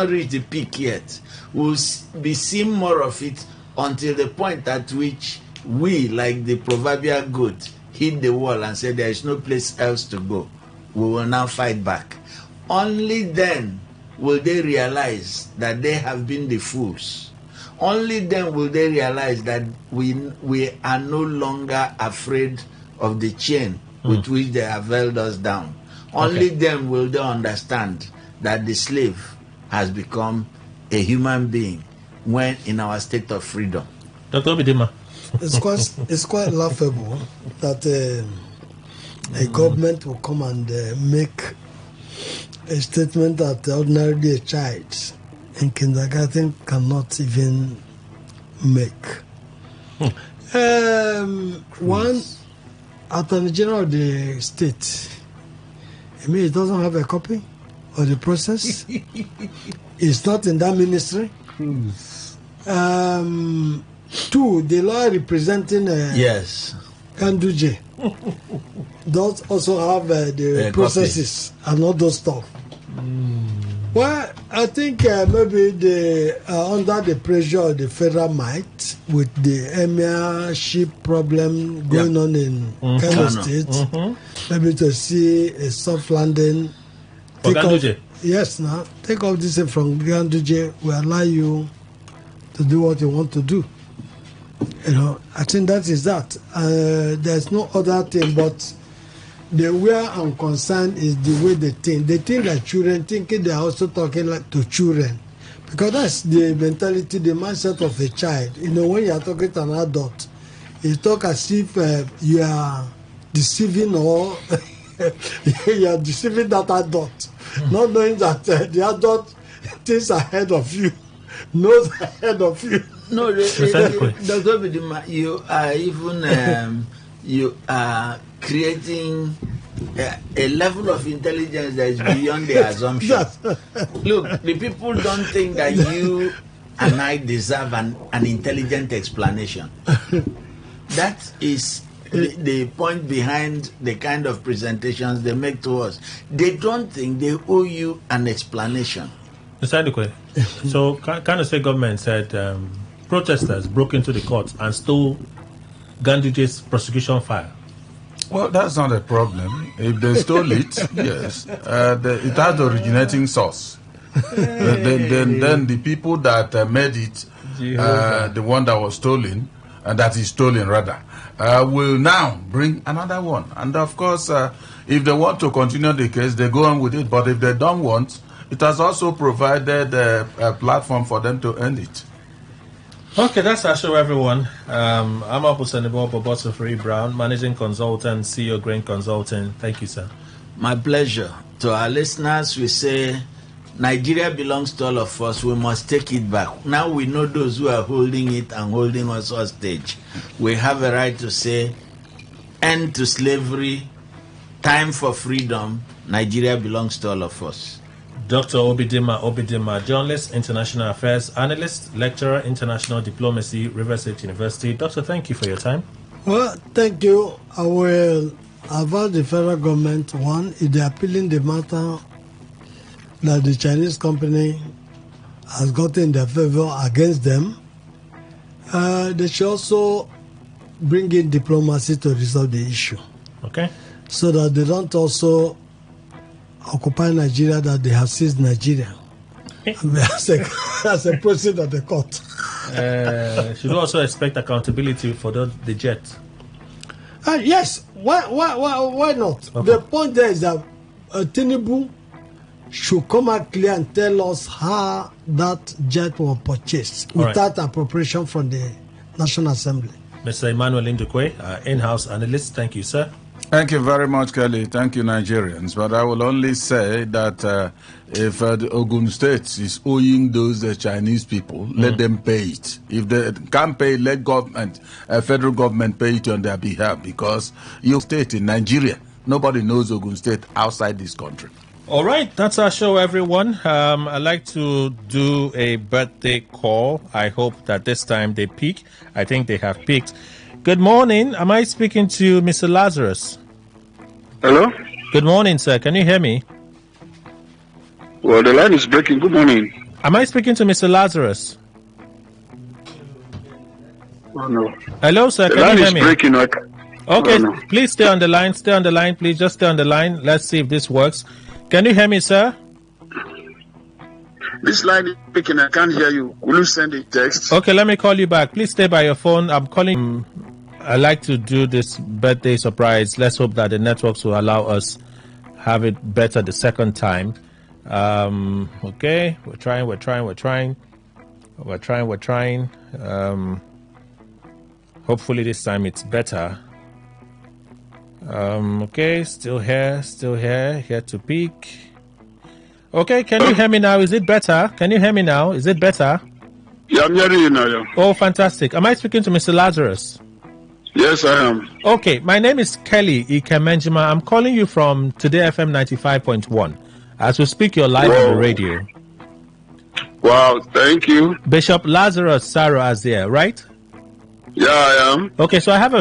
reached the peak yet. We'll be seeing more of it until the point at which we, like the proverbial goat, hit the wall and say there is no place else to go. We will now fight back. Only then will they realize that they have been the fools. Only then will they realize that we are no longer afraid of the chain with which they have held us down. Only then will they understand that the slave has become a human being when in our state of freedom. Dr. Obidima. It's quite laughable that a government will come and make a statement that ordinarily a child in kindergarten cannot even make. One Attorney General of the state, I mean, he doesn't have a copy of the process. It's not in that ministry. Two, the lawyer representing Ganduje does also have the processes and all those stuff. Well, I think maybe they are under the pressure of the federal might with the emirship problem going on in Kano State. Maybe to see a soft landing. For Ganduje? Yes, now take off this from Ganduje. We allow you to do what you want to do. I think that is that. There's no other thing, but the where I'm concerned is the way they think. They think that children, thinking they are also talking like to children. Because that's the mentality, the mindset of a child. When you are talking to an adult, you talk as if you are deceiving or you are deceiving that adult. Not knowing that the adult thinks ahead of you, knows ahead of you. No, Dr. Bidima, you are even you are creating a level of intelligence that is beyond the assumption. Look, the people don't think that you and I deserve an intelligent explanation. That is the point behind the kind of presentations they make to us. They don't think they owe you an explanation. So, Kano State government said protesters broke into the court and stole Ganduje's prosecution file. Well, that's not a problem. If they stole it, yes, it has the originating source. Then the people that made it, the one that was stolen, and that is stolen rather, will now bring another one. And of course, if they want to continue the case, they go on with it. But if they don't want, it has also provided a platform for them to end it. Okay, that's our show, everyone. I'm Abu Sanibor Bobosofri Brown, Managing Consultant, CEO Grain Consulting. Thank you, sir. My pleasure. To our listeners, we say Nigeria belongs to all of us. We must take it back. Now we know those who are holding it and holding us hostage. We have a right to say, end to slavery, time for freedom. Nigeria belongs to all of us. Dr. Obidima, journalist, international affairs analyst, lecturer, international diplomacy, River State University. Doctor, thank you for your time. Well, thank you. I will advise the federal government, one, if they are appealing the matter that the Chinese company has gotten in their favor against them, they should also bring in diplomacy to resolve the issue. Okay. So that they don't also occupy Nigeria, that they have seized Nigeria as a process of the court. Should also expect accountability for the jet. Yes. Why not? Okay. The point there is that Tinubu should come out clear and tell us how that jet was purchased without appropriation from the National Assembly. Mr. Emmanuel Indukwe, in-house analyst, thank you, sir. Thank you very much, Kelly. Thank you, Nigerians. But I will only say that if the Ogun State is owing those Chinese people, let them pay it. If they can't pay, let federal government pay it on their behalf, because your state in Nigeria, nobody knows Ogun State outside this country. All right, that's our show, everyone. I'd like to do a birthday call. I hope that this time they peak. I think they have peaked. Good morning. Am I speaking to Mr. Lazarus? Hello? Good morning, sir. Can you hear me? Well, the line is breaking. Good morning. Am I speaking to Mr. Lazarus? Oh, no. Hello, sir. The Can line you hear is me? breaking. Okay, no. Please stay on the line. Stay on the line, please. Just stay on the line. Let's see if this works. Can you hear me, sir? This line is breaking. I can't hear you. Will you send a text? Okay, let me call you back. Please stay by your phone. I'm calling. I like to do this birthday surprise. Let's hope that the networks will allow us have it better the second time. Okay, we're trying. Hopefully this time it's better. Okay, still here to peak. Okay, can you hear me now? Is it better? Can you hear me now? Is it better? Yeah, I'm hearing you now. Yeah. Oh, fantastic. Am I speaking to Mr. Lazarus? Yes, I am. Okay, my name is Kelly Ikemenjima. I'm calling you from Today FM 95.1. As we speak, you're live on the radio. Wow, thank you. Bishop Lazarus Saro Azia, right? Yeah, I am. Okay, so I have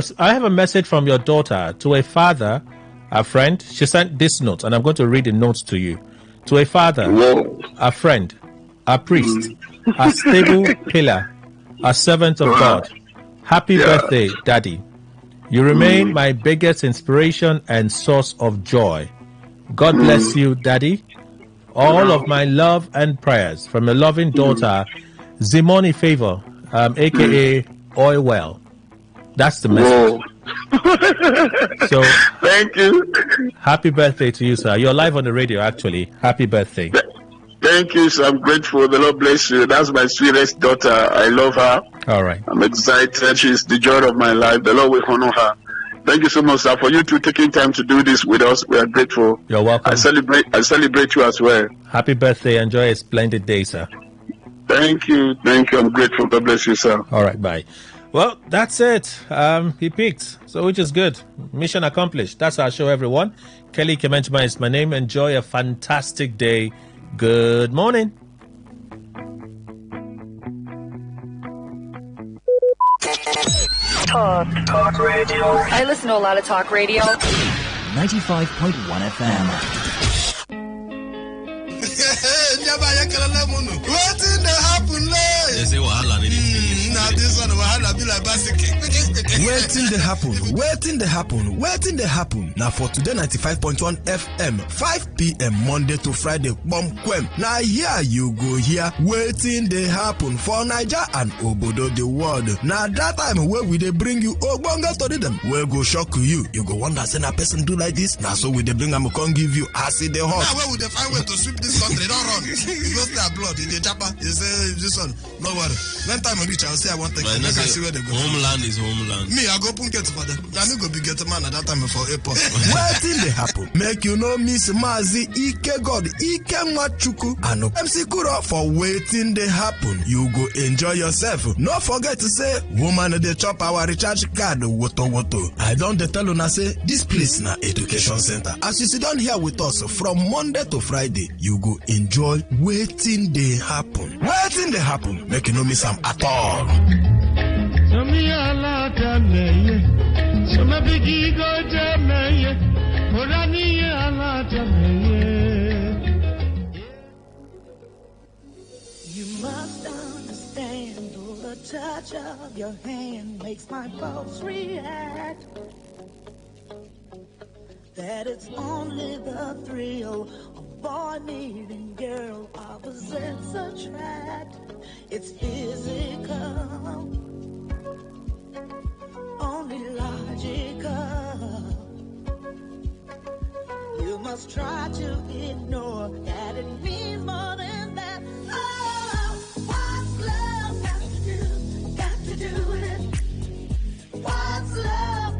a message from your daughter to a father, a friend. She sent this note, and I'm going to read the notes to you. To a father, a friend, a priest, a stable pillar, a servant of God. Happy birthday, Daddy. You remain my biggest inspiration and source of joy. God bless you, Daddy. All of my love and prayers from your loving daughter, Zimoni Favor, a.k.a. Oilwell. That's the message. So, thank you. Happy birthday to you, sir. You're live on the radio, actually. Happy birthday. Thank you, sir. I'm grateful. The Lord bless you. That's my sweetest daughter. I love her. All right. I'm excited. She's the joy of my life. The Lord will honor her. Thank you so much, sir, for you two taking time to do this with us. We are grateful. You're welcome. I celebrate you as well. Happy birthday. Enjoy a splendid day, sir. Thank you. Thank you. I'm grateful. God bless you, sir. All right. Bye. Well, that's it. He peaked, so which is good. Mission accomplished. That's our show, everyone. Kelly Kemenchima is my name. Enjoy a fantastic day. Good morning. Talk radio. I listen to a lot of talk radio. 95.1 FM. Wetin dey happen late? They say wahala dey na this one wahala be like bicycle. Wetin dey happen? Now for today 95.1 FM, 5 p.m. Monday to Friday, Bomkwem. Now here you go here. Wetin dey happen for Niger and Obodo the world. Now that time where we dey bring you ogbonge story them, we go shock you. You go wonder say na person do like this. Now so we dey bring am come give you acid the hot. Now where we dey find way to sweep this country? Don't run. You go stay abroad. You dey chapa. You say this one. No worry. When time reach, I'll say I want to take. Make I see where they go. Homeland is homeland. Me, I go open gate for them. Now me go be get man at that time for airport. Wetin dey happen? Make you no miss Mazi Ike God Ike Nwachukwu and MC Kuro for wetin dey happen. You go enjoy yourself. No forget to say woman dey chop our recharge card woto. I don dey tell una say this place na education center. As you sit down here with us from Monday to Friday, you go enjoy wetin dey happen. Wetin dey happen? Make you no miss am at all. You must understand, though the touch of your hand makes my pulse react, that it's only the thrill of boy meeting girl opposites attract. It's physical, only logical. You must try to ignore that it means more than that. Oh, what's love got to do? Got to do with it. What's love?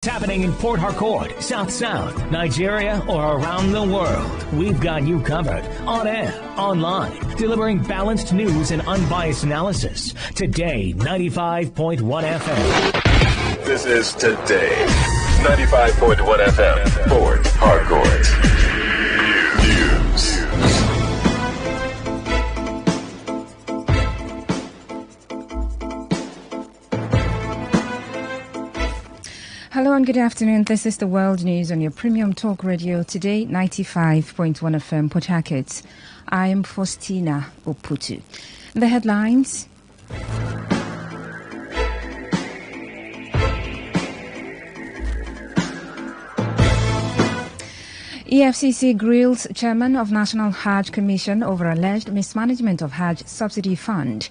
It's happening in Port Harcourt, South South, Nigeria, or around the world. We've got you covered on air, online, delivering balanced news and unbiased analysis. Today, 95.1 FM. This is Today, 95.1 FM, Port Harcourt. News. Hello and good afternoon. This is the World News on your premium talk radio. Today, 95.1 FM, Port Harcourt. I am Faustina Oputu. The headlines. EFCC grills chairman of National Hajj Commission over alleged mismanagement of Hajj subsidy fund.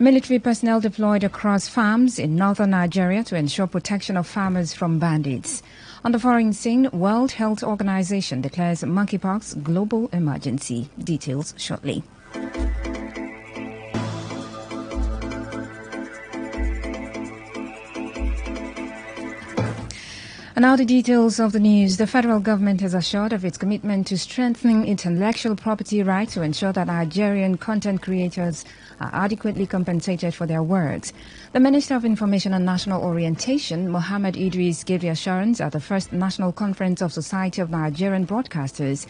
Military personnel deployed across farms in northern Nigeria to ensure protection of farmers from bandits. On the foreign scene, World Health Organization declares monkeypox global emergency. Details shortly. And now the details of the news. The federal government has assured of its commitment to strengthening intellectual property rights to ensure that Nigerian content creators are adequately compensated for their works. The Minister of Information and National Orientation, Mohammed Idris, gave the assurance at the first National Conference of Society of Nigerian Broadcasters,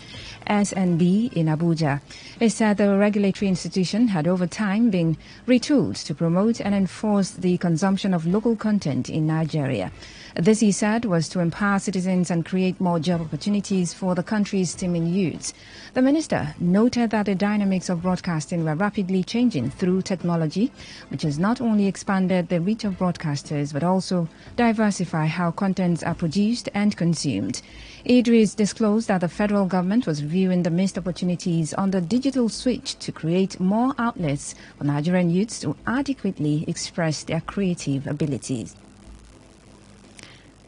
SNB, in Abuja. He said the regulatory institution had over time been retooled to promote and enforce the consumption of local content in Nigeria. This, he said, was to empower citizens and create more job opportunities for the country's teeming youths. The minister noted that the dynamics of broadcasting were rapidly changing through technology, which has not only expanded the reach of broadcasters but also diversified how contents are produced and consumed. Idris disclosed that the federal government was reviewing the missed opportunities on the digital switch to create more outlets for Nigerian youths to adequately express their creative abilities.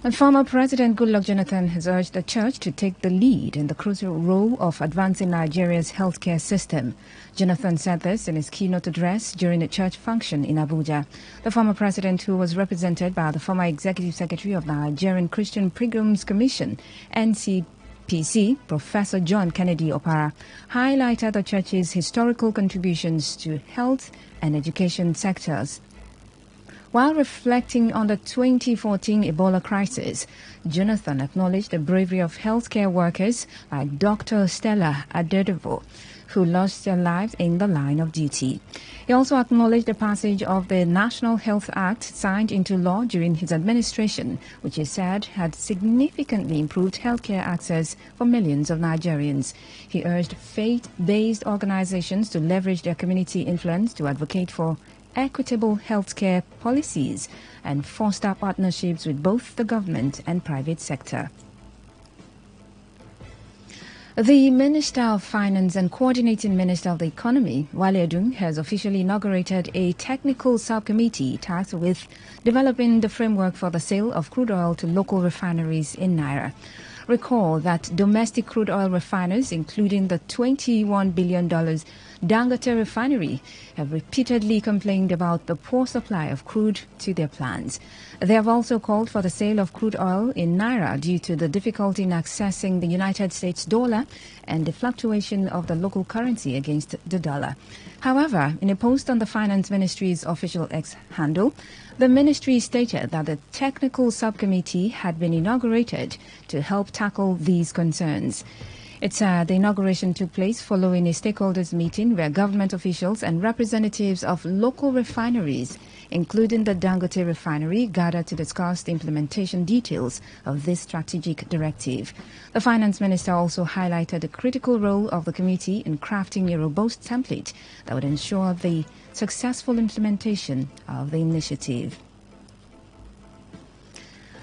And former President Goodluck Jonathan has urged the church to take the lead in the crucial role of advancing Nigeria's healthcare system. Jonathan said this in his keynote address during a church function in Abuja. The former president, who was represented by the former executive secretary of the Nigerian Christian Pilgrims Commission, NCPC, Professor John Kennedy Opara, highlighted the church's historical contributions to health and education sectors. While reflecting on the 2014 Ebola crisis, Jonathan acknowledged the bravery of healthcare workers like Dr. Stella Adedevo, who lost their lives in the line of duty. He also acknowledged the passage of the National Health Act signed into law during his administration, which he said had significantly improved healthcare access for millions of Nigerians. He urged faith-based organizations to leverage their community influence to advocate for equitable healthcare policies and foster partnerships with both the government and private sector. The Minister of Finance and Coordinating Minister of the Economy, Wale Edun, has officially inaugurated a technical subcommittee tasked with developing the framework for the sale of crude oil to local refineries in Naira. Recall that domestic crude oil refiners, including the $21 billion Dangote refinery, have repeatedly complained about the poor supply of crude to their plants. They have also called for the sale of crude oil in Naira due to the difficulty in accessing the United States dollar and the fluctuation of the local currency against the dollar. However, in a post on the Finance Ministry's official X handle, the ministry stated that the technical subcommittee had been inaugurated to help tackle these concerns. It said the inauguration took place following a stakeholders meeting where government officials and representatives of local refineries, including the Dangote refinery, gathered to discuss the implementation details of this strategic directive. The finance minister also highlighted the critical role of the committee in crafting a robust template that would ensure the successful implementation of the initiative.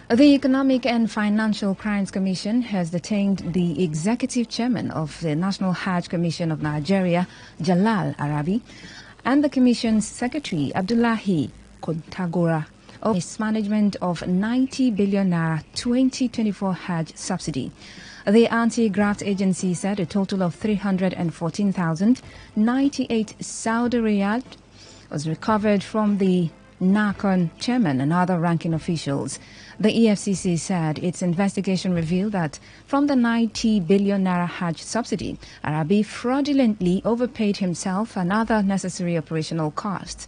The Economic and Financial Crimes Commission has detained the executive chairman of the National Hajj Commission of Nigeria, Jalal Arabi, and the commission's secretary, Abdullahi Kontagora, of mismanagement of 90 billion naira 2024 Hajj subsidy. The anti-graft agency said a total of 314,098 Saudi riyal was recovered from the NACON chairman and other ranking officials. The EFCC said its investigation revealed that from the 90 billion naira Hajj subsidy, Arabi fraudulently overpaid himself and other necessary operational costs.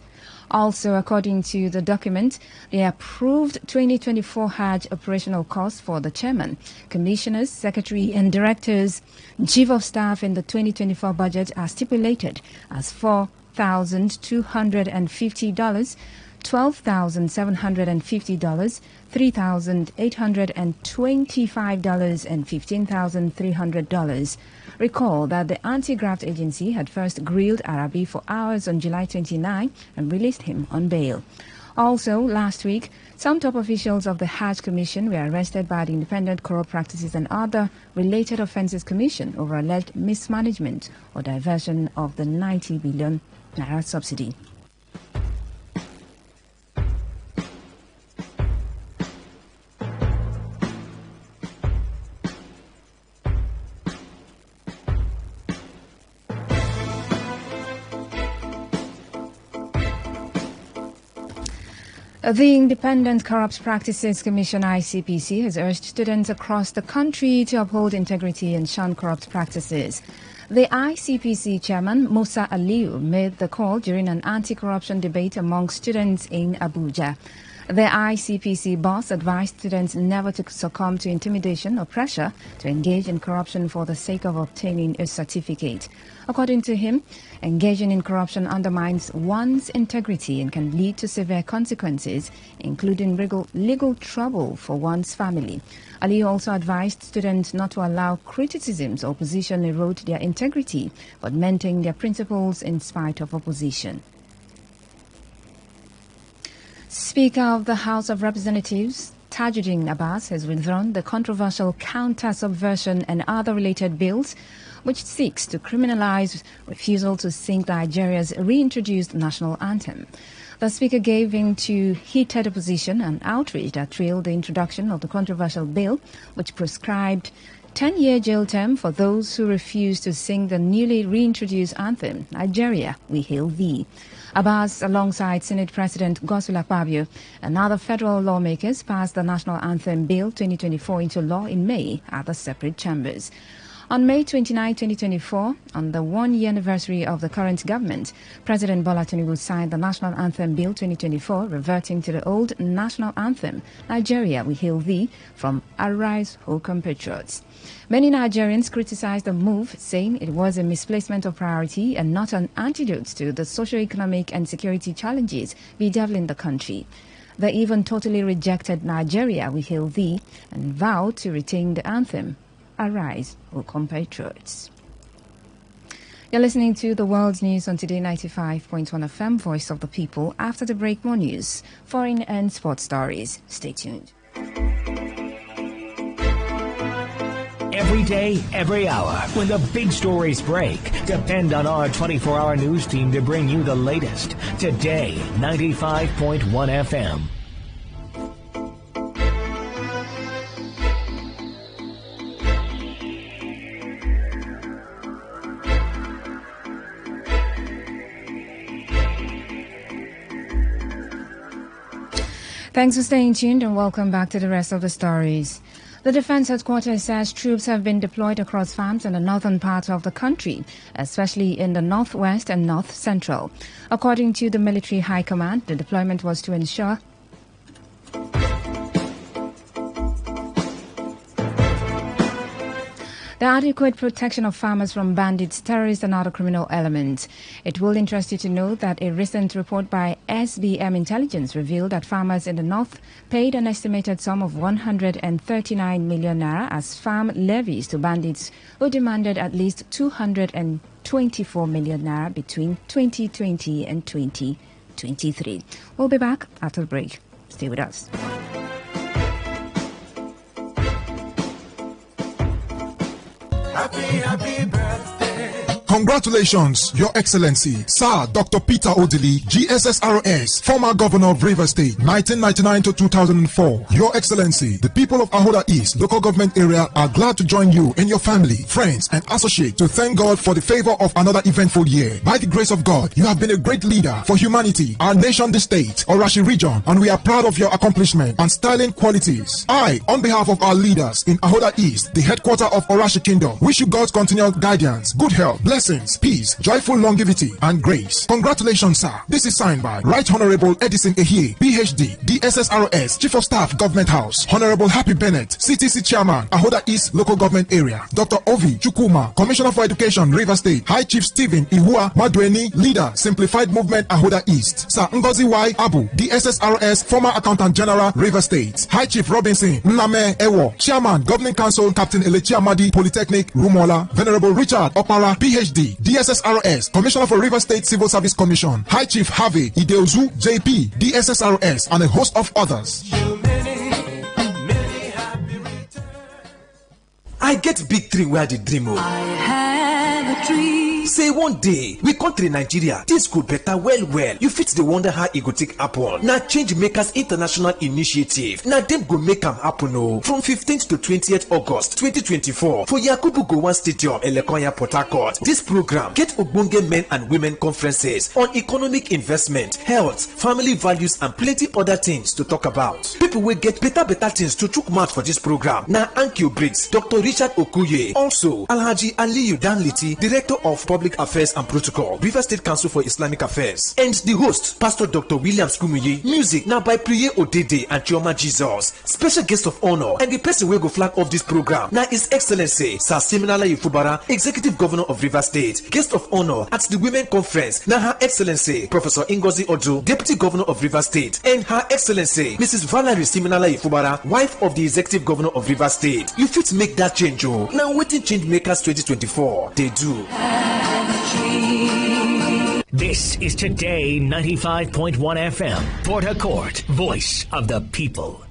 Also, according to the document, the approved 2024 Hajj operational costs for the chairman, commissioners, secretary and directors, chief of staff in the 2024 budget are stipulated as $4,250, $12,750, $3,825 and $15,300. Recall that the anti-graft agency had first grilled Arabi for hours on July 29 and released him on bail. Also, last week, some top officials of the Hajj Commission were arrested by the Independent Corrupt Practices and Other Related Offences Commission over alleged mismanagement or diversion of the 90 billion naira subsidy. The Independent Corrupt Practices Commission ICPC has urged students across the country to uphold integrity and shun corrupt practices. The ICPC chairman, Musa Aliu, made the call during an anti-corruption debate among students in Abuja. The ICPC boss advised students never to succumb to intimidation or pressure to engage in corruption for the sake of obtaining a certificate. According to him, engaging in corruption undermines one's integrity and can lead to severe consequences, including legal trouble for one's family. Ali also advised students not to allow criticisms or opposition erode their integrity, but maintain their principles in spite of opposition. Speaker of the House of Representatives, Tajuddin Abbas, has withdrawn the controversial counter-subversion and other related bills, which seeks to criminalize refusal to sing Nigeria's reintroduced national anthem. The Speaker gave in to heated opposition and outrage that trailed the introduction of the controversial bill, which prescribed 10-year jail term for those who refuse to sing the newly reintroduced anthem, Nigeria, We Hail Thee. Abbas, alongside Senate President Godswill Akpabio and other federal lawmakers, passed the National Anthem Bill 2024 into law in May at the separate chambers. On May 29, 2024, on the one-year anniversary of the current government, President Bola Tinubu signed the National Anthem Bill 2024, reverting to the old national anthem, Nigeria, We Hail Thee, from Arise, O Compatriots. Many Nigerians criticized the move, saying it was a misplacement of priority and not an antidote to the socio-economic and security challenges bedeviling the country. They even totally rejected Nigeria, We Hail Thee, and vowed to retain the anthem, Arise, O Compatriots. You're listening to the world's news on Today 95.1 FM, Voice of the People. After the break, more news, foreign and sports stories. Stay tuned. Every day, every hour, when the big stories break, depend on our 24-hour news team to bring you the latest. Today, 95.1 FM. Thanks for staying tuned and welcome back to the rest of the stories. The Defense Headquarters says troops have been deployed across farms in the northern part of the country, especially in the northwest and north central. According to the Military High Command, the deployment was to ensure the adequate protection of farmers from bandits, terrorists and other criminal elements. It will interest you to know that a recent report by SBM Intelligence revealed that farmers in the north paid an estimated sum of 139 million naira as farm levies to bandits who demanded at least 224 million naira between 2020 and 2023. We'll be back after the break. Stay with us. Happy birthday Congratulations, Your Excellency, Sir Dr. Peter Odili, GSSRS, former Governor of Rivers State, 1999 to 2004. Your Excellency, the people of Ahoda East local government area are glad to join you and your family, friends, and associates to thank God for the favor of another eventful year. By the grace of God, you have been a great leader for humanity, our nation, the state, Orashi region, and we are proud of your accomplishment and sterling qualities. I, on behalf of our leaders in Ahoda East, the headquarters of Orashi Kingdom, wish you God's continued guidance, good health, blessings, peace, joyful longevity, and grace. Congratulations, sir. This is signed by Right Honorable Edison Ehie, PhD, DSSRS, Chief of Staff, Government House, Honorable Happy Bennett, CTC Chairman, Ahoda East Local Government Area, Dr. Ovi Chukuma, Commissioner for Education, River State, High Chief Stephen Ihua Madweni, Leader, Simplified Movement, Ahoda East, Sir Ngozi Y. Abu, DSSRS, Former Accountant General, River State, High Chief Robinson Nname Ewo, Chairman, Governing Council, Captain Elechi Amadi, Polytechnic, Rumola, Venerable Richard Opara, PhD, DSSRS, Commissioner for River State Civil Service Commission, High Chief Harvey Ideuzu, JP, DSSRS, and a host of others. I get big dream where the dream of. I have a dream. Say one day, we country Nigeria, this could better well. You fit the wonder how it go take happen. Now Change Makers International Initiative. Now them go make them happen from 15th to 20th August 2024 for Yakubu Gowon Stadium, Elekonya, Port Harcourt. This program get ogbonge men and women conferences on economic investment, health, family values, and plenty other things to talk about. People will get better things to chook mouth for this program. Now Ankyo Briggs, Dr. Richard Okuye, also Alhaji Aliyu Danliti, Director of Public Affairs and Protocol, River State Council for Islamic Affairs, and the host, Pastor Dr. William Skumuyi. Music now by Priye Odede and Chioma Jesus. Special guest of honor and the person will go flag off this program now His Excellency Sir Siminala Yufubara, Executive Governor of River State. Guest of honor at the Women Conference now Her Excellency Professor Ngozi Ojo, Deputy Governor of River State, and Her Excellency Mrs. Valerie Siminala Yufubara, wife of the Executive Governor of River State. You fit make that change, now waiting Change Makers 2024 they do. This is Today 95.1 FM, Port Harcourt, voice of the people.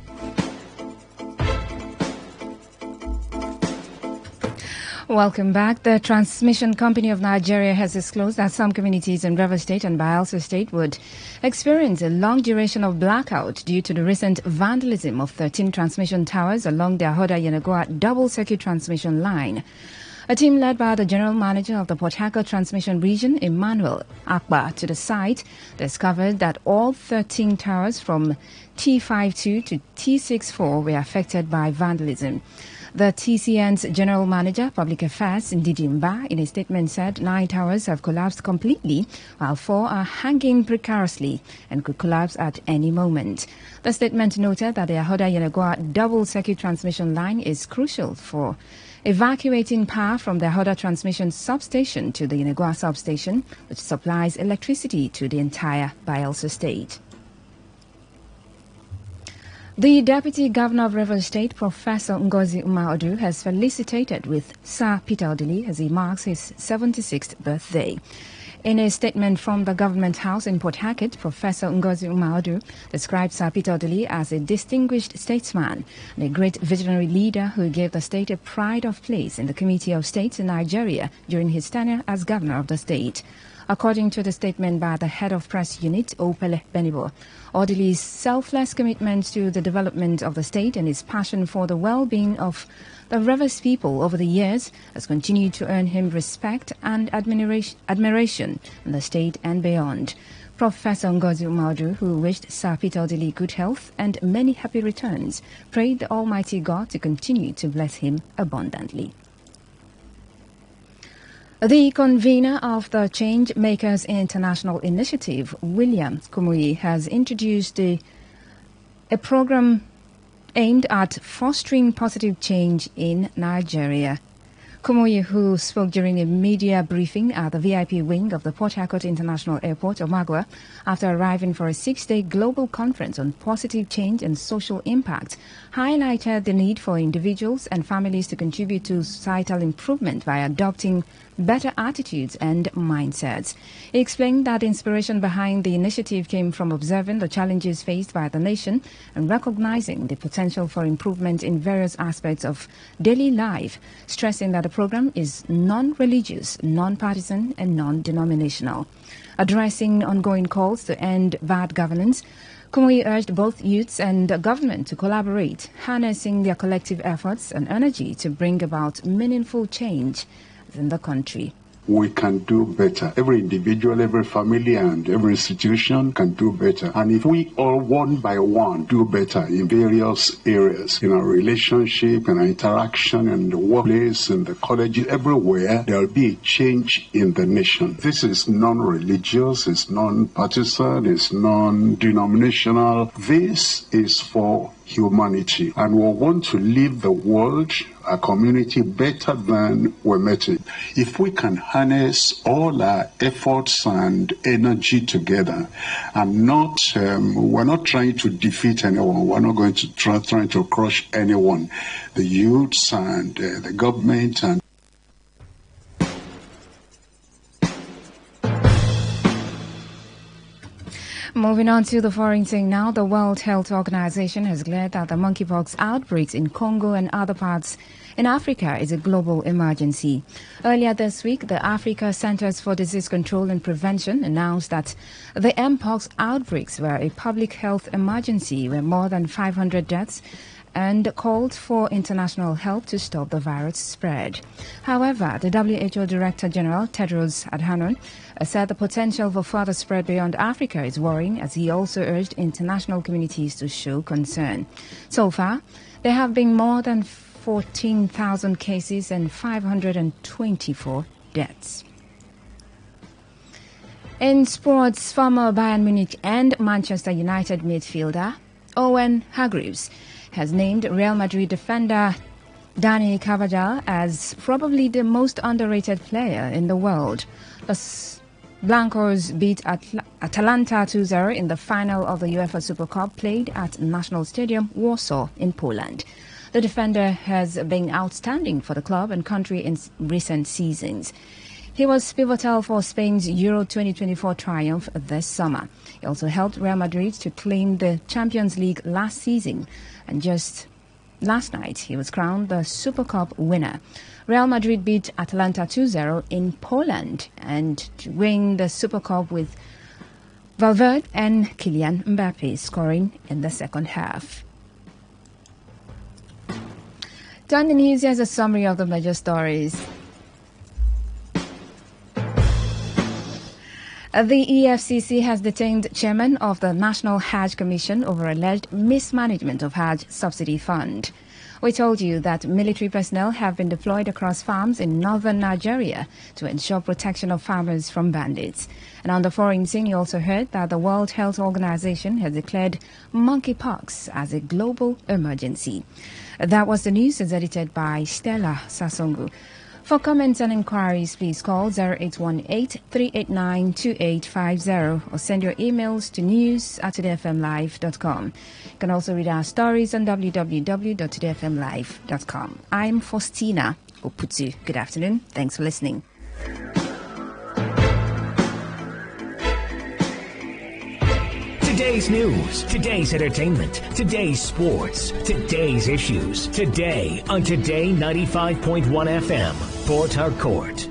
Welcome back. The Transmission Company of Nigeria has disclosed that some communities in Rivers State and Bayelsa State would experience a long duration of blackout due to the recent vandalism of 13 transmission towers along the Ahoda-Yenagoa double-circuit transmission line. A team led by the General Manager of the Port Harcourt Transmission Region, Emmanuel Akbar, to the site discovered that all 13 towers from T52 to T64 were affected by vandalism. The TCN's General Manager, Public Affairs, Ndidi Mba, in a statement said 9 towers have collapsed completely, while 4 are hanging precariously and could collapse at any moment. The statement noted that the Ahoda-Yenagoa double-circuit transmission line is crucial for evacuating power from the Ahoda transmission substation to the Yenagoa substation, which supplies electricity to the entire Bayelsa State. The Deputy Governor of Rivers State, Professor Ngozi Umaodu, has felicitated with Sir Peter Odili as he marks his 76th birthday. In a statement from the Government House in Port Harcourt, Professor Ngozi Umaodu described Sir Peter Odili as a distinguished statesman and a great visionary leader who gave the state a pride of place in the Committee of States in Nigeria during his tenure as Governor of the state. According to the statement by the Head of Press Unit, Opele Benibo, Odili's selfless commitment to the development of the state and his passion for the well-being of the Rivers people over the years has continued to earn him respect and admiration in the state and beyond. Professor Ngozi Umaodu, who wished Sir Peter Odili good health and many happy returns, prayed the Almighty God to continue to bless him abundantly. The convener of the Change Makers International Initiative, William Kumuyi, has introduced a program aimed at fostering positive change in Nigeria. Kumuyi, who spoke during a media briefing at the VIP wing of the Port Harcourt International Airport, Omagua, after arriving for a 6-day global conference on positive change and social impact, highlighted the need for individuals and families to contribute to societal improvement by adopting better attitudes and mindsets. He explained that the inspiration behind the initiative came from observing the challenges faced by the nation and recognizing the potential for improvement in various aspects of daily life, stressing that the the program is non-religious, non-partisan, and non-denominational. Addressing ongoing calls to end bad governance, Kumuyi urged both youths and government to collaborate, harnessing their collective efforts and energy to bring about meaningful change in the country. We can do better. Every individual, every family, and every institution can do better. And if we all, one by one, do better in various areas, in our relationship, in our interaction, in the workplace, in the colleges, everywhere, there will be a change in the nation. This is non-religious, it's non-partisan, it's non-denominational. This is for humanity, and we want to leave the world, our community, better than we met it. If we can harness all our efforts and energy together, and we're not trying to defeat anyone, we're not going to trying to crush anyone, the youths and the government and Moving on to the foreign thing now, the World Health Organization has declared that the monkeypox outbreaks in Congo and other parts in Africa is a global emergency. Earlier this week, the Africa Centers for Disease Control and Prevention announced that the mpox outbreaks were a public health emergency with more than 500 deaths and called for international help to stop the virus spread. However, the WHO Director General Tedros Adhanom said the potential for further spread beyond Africa is worrying, as he also urged international communities to show concern. So far, there have been more than 14,000 cases and 524 deaths. In sports, former Bayern Munich and Manchester United midfielder Owen Hargreaves has named Real Madrid defender Dani Carvajal as probably the most underrated player in the world. The Blancos beat Atalanta 2-0 in the final of the UEFA Super Cup played at National Stadium, Warsaw in Poland. The defender has been outstanding for the club and country in recent seasons. He was pivotal for Spain's Euro 2024 triumph this summer. He also helped Real Madrid to claim the Champions League last season, and just last night he was crowned the Super Cup winner. Real Madrid beat Atalanta 2-0 in Poland and to win the Super Cup with Valverde and Kylian Mbappe scoring in the second half. Turn the news, here's a summary of the major stories. The EFCC has detained chairman of the National Hajj Commission over alleged mismanagement of Hajj subsidy fund. We told you that military personnel have been deployed across farms in northern Nigeria to ensure protection of farmers from bandits. And on the foreign scene, you also heard that the World Health Organization has declared monkeypox as a global emergency. That was the news, as edited by Stella Sasongu. For comments and inquiries, please call 0818-389-2850 or send your emails to news@todayfmlive.com. You can also read our stories on www.todayfmlive.com. I'm Faustina Oputu. Good afternoon. Thanks for listening. Today's news, today's entertainment, today's sports, today's issues. Today on Today 95.1 FM, Port Harcourt.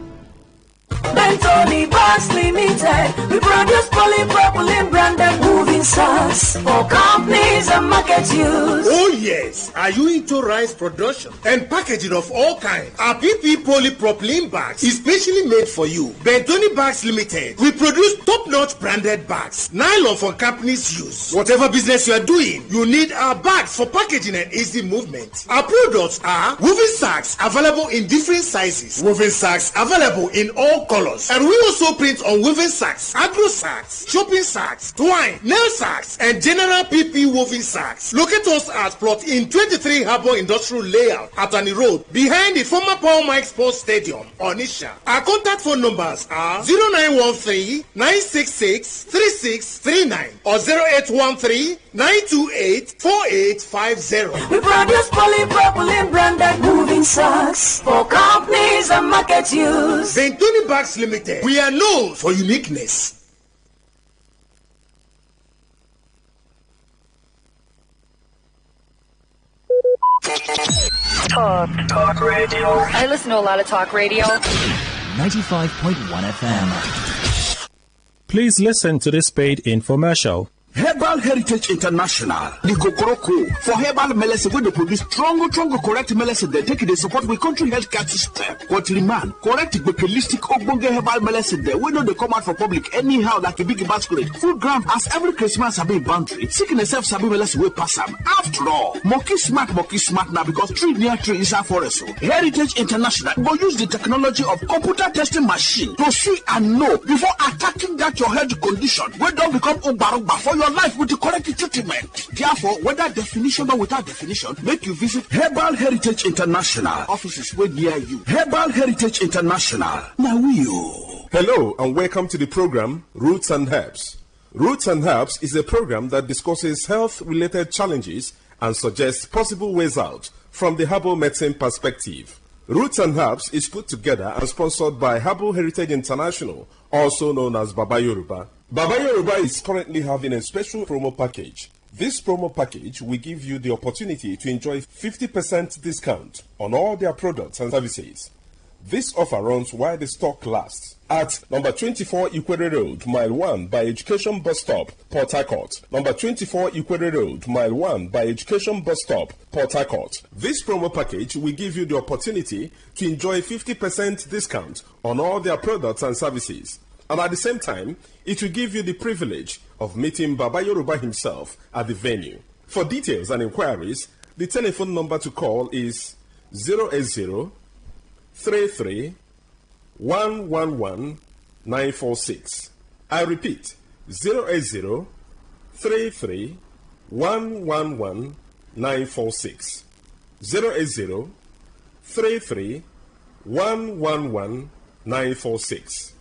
Bentoni Bags Limited. We produce polypropylene branded moving sacks for companies and market use. Oh yes, are you into rice production and packaging of all kinds? Our PP polypropylene bags is specially made for you. Bentoni Bags Limited. We produce top-notch branded bags, nylon for companies' use. Whatever business you are doing, you need our bags for packaging and easy movement. Our products are woven sacks available in different sizes, woven sacks available in all colors, and we also print on woven sacks, agro sacks, shopping sacks, twine, nail sacks, and general PP woven sacks. Locate us at plot in 23 Harbour Industrial Layout, Atani Road, behind the former Paul Mike Sports Stadium, Onisha. Our contact phone numbers are 0913-966-3639 or 0813-928-4850. We produce polypropylene branded moving sacks for companies and market use. Bentoni Bags Limited. We are known for uniqueness. Talk radio. I listen to a lot of talk radio. 95.1 FM. Please listen to this paid infomercial. Herbal Heritage International, the Kokoroko, for herbal medicine, when they produce strong, correct medicine, they take it, they support with country health care system. Country man, correct, holistic, ogbonge herbal medicine, they know they come out for public anyhow, like a big basket. Food gram, as every Christmas, have been boundary. Seeking self sabi medicine will pass them. After all, monkey smart now, because tree near tree is a forest. Heritage International will use the technology of computer testing machine to see and know before attacking that your health condition, when don't become Ubarugba for your life with the correct treatment. Therefore, whether definition or without definition, make you visit Herbal Heritage International. Offices were near you. Herbal Heritage International. Now Hello and welcome to the program Roots and Herbs. Roots and Herbs is a program that discusses health-related challenges and suggests possible ways out from the herbal medicine perspective. Roots and Herbs is put together and sponsored by Herbal Heritage International, also known as Baba Yoruba. Baba Yoruba is currently having a special promo package. This promo package will give you the opportunity to enjoy 50% discount on all their products and services. This offer runs while the stock lasts at number 24 Ikwere Road, Mile 1 by Education Bus Stop, Port Harcourt. Number 24 Ikwere Road, Mile 1 by Education Bus Stop, Port Harcourt. This promo package will give you the opportunity to enjoy 50% discount on all their products and services. And at the same time, it will give you the privilege of meeting Baba Yoruba himself at the venue. For details and inquiries, the telephone number to call is 080 33 111 946. I repeat, 080 33 111 946. 080 33 111 946.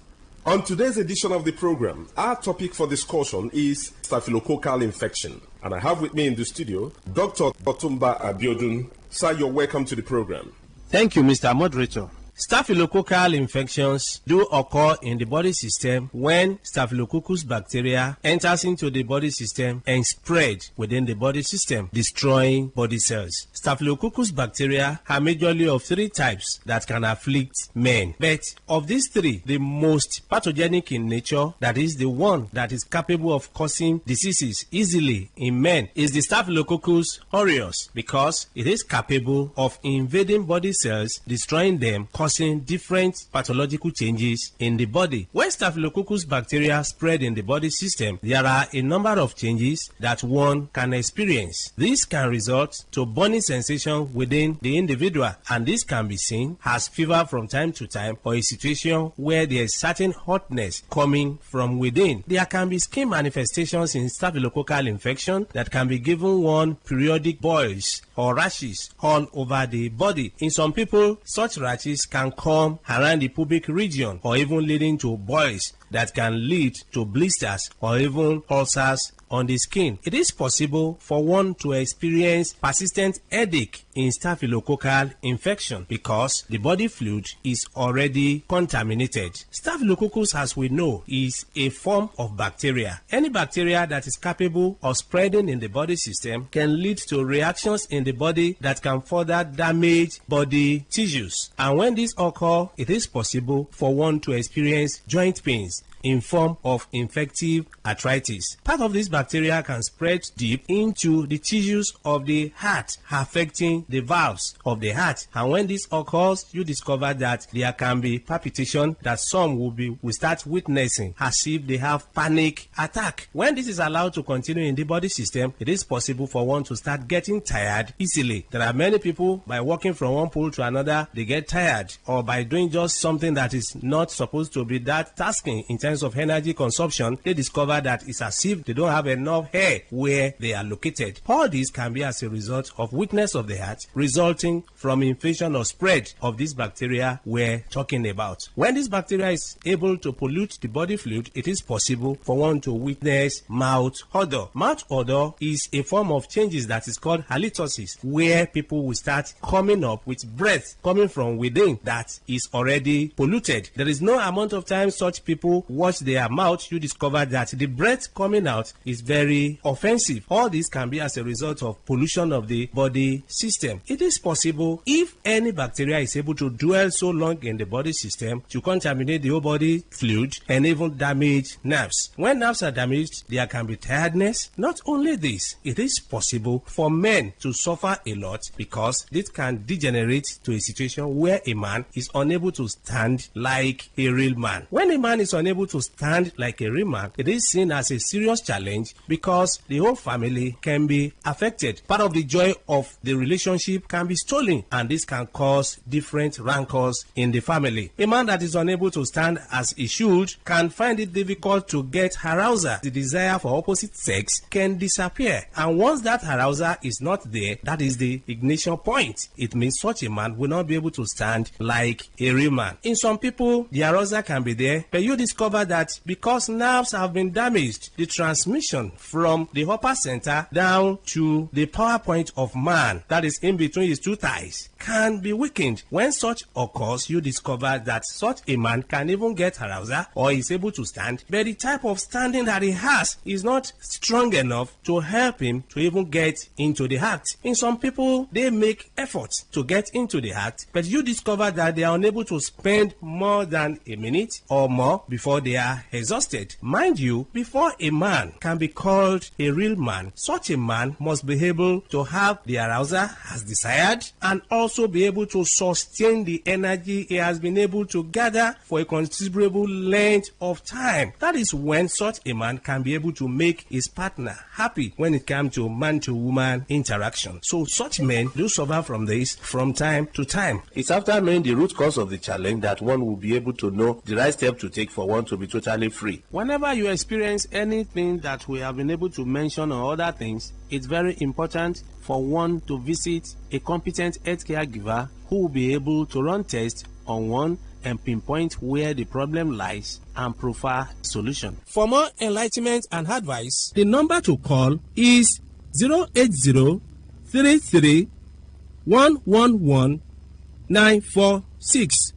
On today's edition of the program, our topic for discussion is staphylococcal infection. And I have with me in the studio Dr. Otumba Abiodun. Sir, you're welcome to the program. Thank you, Mr. Moderator. Staphylococcal infections do occur in the body system when Staphylococcus bacteria enters into the body system and spread within the body system, destroying body cells. Staphylococcus bacteria are majorly of three types that can afflict men. But of these three, the most pathogenic in nature, that is the one that is capable of causing diseases easily in men, is the Staphylococcus aureus, because it is capable of invading body cells, destroying them, causing different pathological changes in the body. When Staphylococcus bacteria spread in the body system, there are a number of changes that one can experience. This can result to burning sensation within the individual, and this can be seen as fever from time to time, or a situation where there is certain hotness coming from within. There can be skin manifestations in staphylococcal infection that can be given one periodic boils or rashes all over the body. In some people, such rashes can come around the pubic region, or even leading to boils that can lead to blisters or even ulcers on the skin. It is possible for one to experience persistent headache in staphylococcal infection because the body fluid is already contaminated. Staphylococcus, as we know, is a form of bacteria. Any bacteria that is capable of spreading in the body system can lead to reactions in the body that can further damage body tissues. And when this occurs, it is possible for one to experience joint pains in form of infective arthritis. Part of this bacteria can spread deep into the tissues of the heart, affecting the valves of the heart. And when this occurs, you discover that there can be palpitation that some will start witnessing as if they have panic attack. When this is allowed to continue in the body system, it is possible for one to start getting tired easily. There are many people, by walking from one pole to another, they get tired, or by doing just something that is not supposed to be that tasking in terms of energy consumption, they discover that it's as if they don't have enough hair where they are located. All this can be as a result of weakness of the heart resulting from infection or spread of this bacteria we're talking about. When this bacteria is able to pollute the body fluid, it is possible for one to witness mouth odor. Mouth odor is a form of changes that is called halitosis, where people will start coming up with breath coming from within that is already polluted. There is no amount of time such people wash their mouth, you discover that the breath coming out is very offensive. All this can be as a result of pollution of the body system. It is possible if any bacteria is able to dwell so long in the body system to contaminate the whole body fluid and even damage nerves. When nerves are damaged, there can be tiredness. Not only this, it is possible for men to suffer a lot because this can degenerate to a situation where a man is unable to stand like a real man. When a man is unable to stand like a real man, it is seen as a serious challenge because the whole family can be affected. Part of the joy of the relationship can be stolen, and this can cause different rancors in the family. A man that is unable to stand as he should can find it difficult to get arousal. The desire for opposite sex can disappear, and once that arousal is not there, that is the ignition point. It means such a man will not be able to stand like a real man. In some people, the arousal can be there, but you discover that because nerves have been damaged, the transmission from the upper center down to the power point of man, that is in between his two thighs, can be weakened. When such occurs, you discover that such a man can even get arousal or is able to stand, but the type of standing that he has is not strong enough to help him to even get into the act. In some people, they make efforts to get into the act, but you discover that they are unable to spend more than a minute or more before they are exhausted. Mind you, before a man can be called a real man, such a man must be able to have the arousal as desired and also be able to sustain the energy he has been able to gather for a considerable length of time. That is when such a man can be able to make his partner happy when it comes to man-to-woman interaction. So such men do suffer from this from time to time. It's after knowing the root cause of the challenge that one will be able to know the right step to take for one to be totally free. Whenever you experience anything that we have been able to mention or other things, it's very important for one to visit a competent healthcare giver who will be able to run tests on one and pinpoint where the problem lies and provide solution. For more enlightenment and advice, the number to call is 080-33-111-946.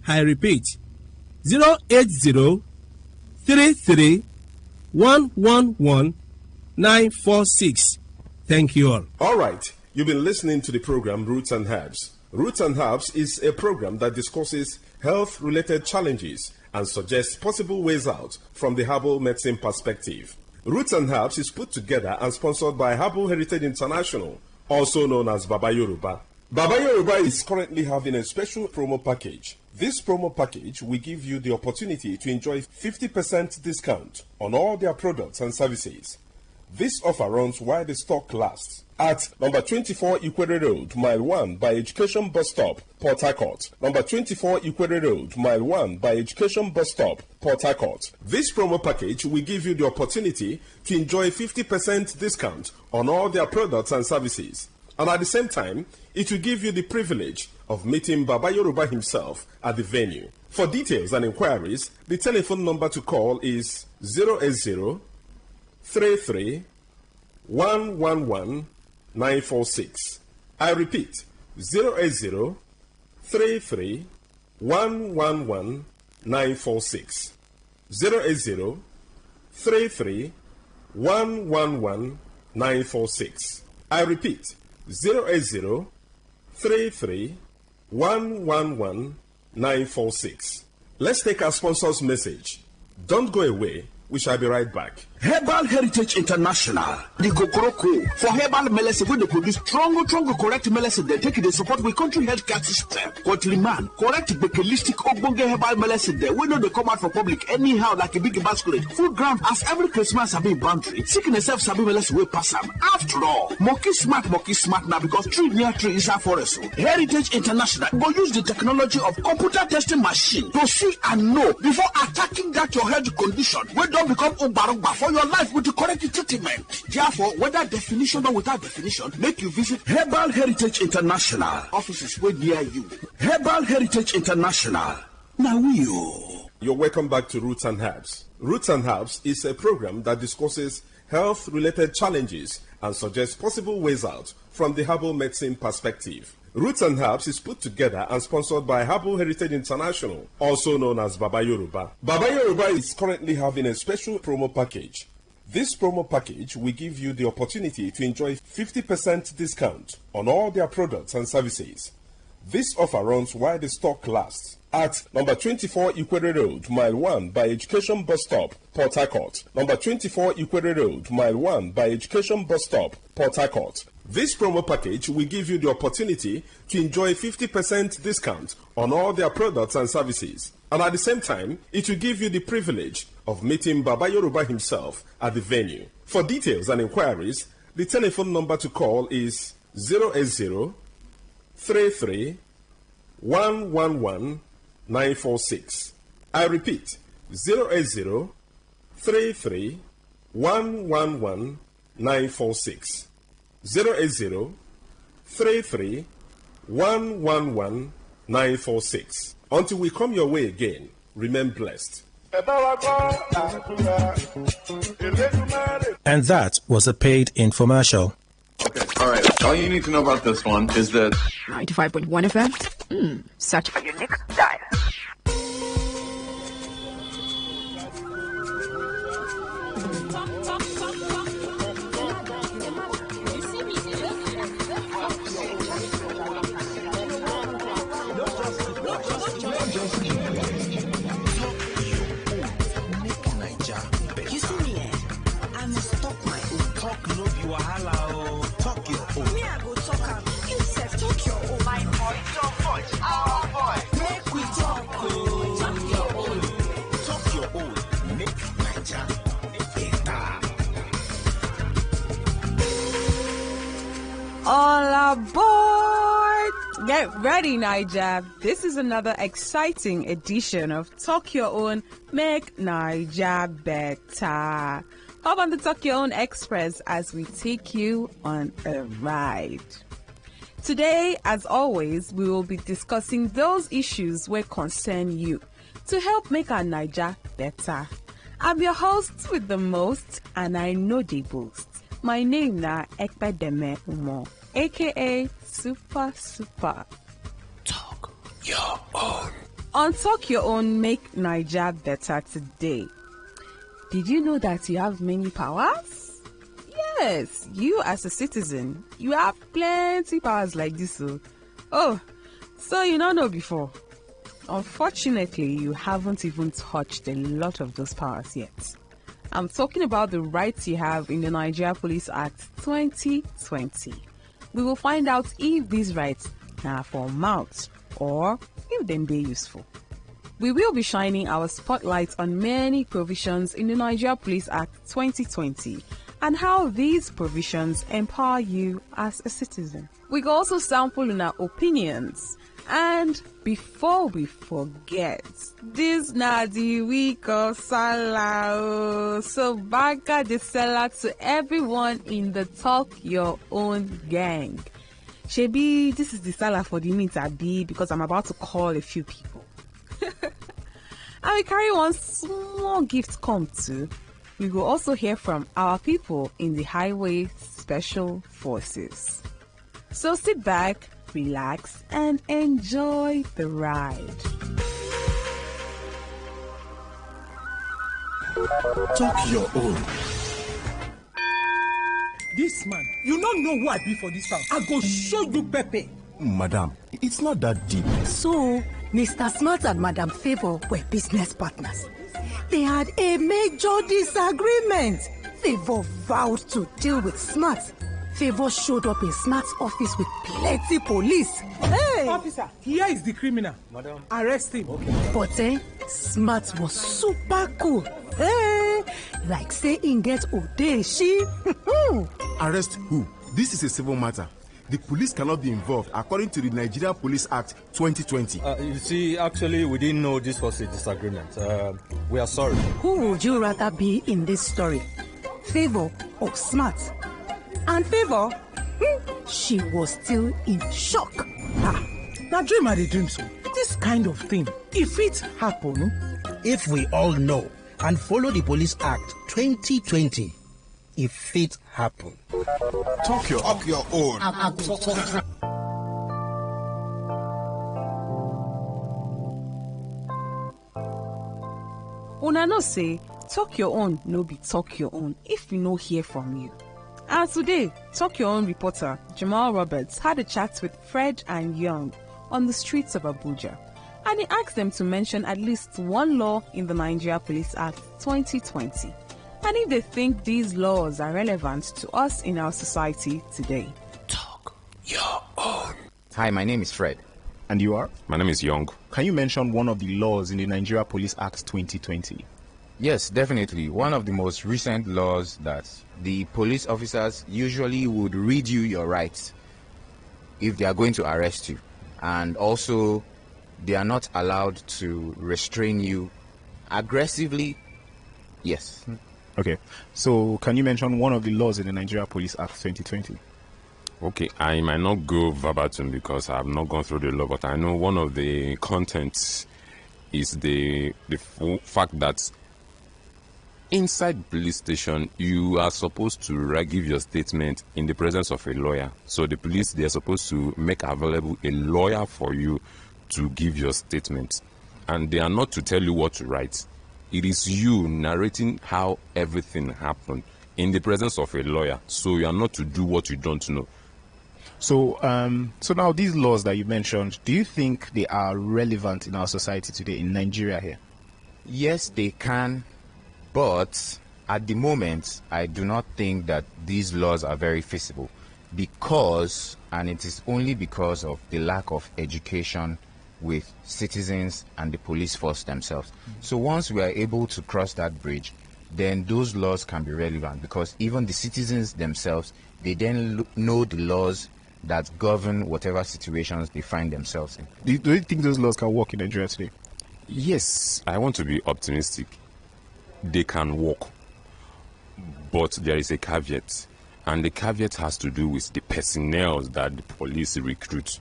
I repeat, 080-33-111-946. Thank you all. All right. You've been listening to the program Roots and Herbs. Roots and Herbs is a program that discusses health-related challenges and suggests possible ways out from the herbal medicine perspective. Roots and Herbs is put together and sponsored by Herbal Heritage International, also known as Baba Yoruba. Baba Yoruba is currently having a special promo package. This promo package will give you the opportunity to enjoy 50% discount on all their products and services. This offer runs while the stock lasts. At number 24 Ikwere Road, Mile 1 by Education Bus Stop, Port Harcourt. Number 24 Ikwere Road, Mile 1 by Education Bus Stop, Port Harcourt. This promo package will give you the opportunity to enjoy 50% discount on all their products and services. And at the same time, it will give you the privilege of meeting Baba Yoruba himself at the venue. For details and inquiries, the telephone number to call is 080 33 111 946. I repeat, 080 33 111 946. 080 33 111 946. I repeat, 080 33 111 946. Let's take our sponsor's message. Don't go away. We shall be right back. Herbal Heritage International, the Kokoroko, for herbal medicine, when they produce strong, correct medicine, they take it, they support with country health care system. Countryman, correct bakelistic ogbonge herbal medicine, they know they come out for public anyhow like a big basket. Food ground, as every Christmas have been boundary. Seeking itself, sabi medicine will pass them. After all, monkey smart now because tree near tree is a forest. Heritage International will use the technology of computer testing machine to see and know before attacking that your health condition. We don't become Ubarugba for your life with the correct treatment. Therefore, whether definition or without definition, make you visit Herbal Heritage International. Offices way near you. Herbal Heritage International. Now You're welcome back to Roots and Herbs. Roots and Herbs is a program that discusses health-related challenges and suggests possible ways out from the herbal medicine perspective. Roots and Herbs is put together and sponsored by Herbal Heritage International, also known as Baba Yoruba. Baba Yoruba is currently having a special promo package. This promo package will give you the opportunity to enjoy 50% discount on all their products and services. This offer runs while the stock lasts. At number 24 Ikwere Road, Mile 1 by Education Bus Stop, Port Harcourt. Number 24 Ikwere Road, Mile 1 by Education Bus Stop, Port Harcourt. This promo package will give you the opportunity to enjoy 50% discount on all their products and services. And at the same time, it will give you the privilege of meeting Baba Yoruba himself at the venue. For details and inquiries, the telephone number to call is 080 33 111 946. I repeat, 080 33 111 946. 080 33 111 946. Until we come your way again, remain blessed. And that was a paid infomercial. Okay, all right. All you need to know about this one is that 95.1 FM. Search for your next dial. All aboard! Get ready, Naija. This is another exciting edition of Talk Your Own, Make Naija Better. Hop on the Talk Your Own Express as we take you on a ride. Today, as always, we will be discussing those issues that concern you to help make our Naija better. I'm your host with the most, and I know they boast. My name na Ekpedeme Umo, aka Super. Talk Your Own. On Talk Your Own, Make Naija Better today. Did you know that you have many powers? Yes, you as a citizen, you have plenty powers like this. Oh, so you don't know before. Unfortunately, you haven't even touched a lot of those powers yet. I'm talking about the rights you have in the Nigeria Police Act 2020. We will find out if these rights are for mouth or if they be useful. We will be shining our spotlight on many provisions in the Nigeria Police Act 2020 and how these provisions empower you as a citizen. We can also sample in our opinions. And before we forget, this na the week of Salah. So baga the seller to everyone in the Talk Your Own gang. Shebi, this is the Salah for the meet Abi because I'm about to call a few people. And we carry one small gift come too. We will also hear from our people in the Highway Special Forces. So sit back, relax, and enjoy the ride. Talk Your Own. This man, you don't know who I be for this house. I go show you Pepe. Madam, it's not that deep. So, Mr. Smart and Madam Favor were business partners. They had a major disagreement. Favor vowed to deal with Smart. Favor showed up in Smart's office with plenty police. Hey! Officer, here is the criminal. Madam. Arrest him. Okay. But Smart was super cool. Hey! Like say in get Odeshi. Arrest who? This is a civil matter. The police cannot be involved according to the Nigeria Police Act 2020. You see, actually, we didn't know this was a disagreement. We are sorry. Who would you rather be in this story? Favor or Smart? And Favor, she was still in shock. Now dream are the dreams. This kind of thing, if it happen, if we all know and follow the Police Act 2020, if it happen. Talk your own. Una no say, talk your own, no be talk your own, if we no hear from you. And today, Talk Your Own reporter Jamal Roberts had a chat with Fred and Young on the streets of Abuja, and he asked them to mention at least one law in the Nigeria Police Act 2020, and if they think these laws are relevant to us in our society today. Talk your own. Hi, my name is Fred. And you are? My name is Young. Can you mention one of the laws in the Nigeria Police Act 2020? Yes, definitely. One of the most recent laws that the police officers usually would read you your rights if they are going to arrest you. And also, they are not allowed to restrain you aggressively. Yes. Okay. So, can you mention one of the laws in the Nigeria Police Act 2020? Okay, I might not go verbatim because I have not gone through the law, but I know one of the contents is the fact that inside police station, you are supposed to give your statement in the presence of a lawyer. So the police, they are supposed to make available a lawyer for you to give your statement. And they are not to tell you what to write. It is you narrating how everything happened in the presence of a lawyer. So you are not to do what you don't know. So, so now these laws that you mentioned, do you think they are relevant in our society today in Nigeria here? Yes, they can, but at the moment, I do not think that these laws are very feasible because, and it is only because of the lack of education with citizens and the police force themselves. So once we are able to cross that bridge, then those laws can be relevant because even the citizens themselves, they then know the laws that govern whatever situations they find themselves in. Do you think those laws can work in Nigeria today? Yes, I want to be optimistic. They can work, but there is a caveat, and the caveat has to do with the personnel that the police recruit.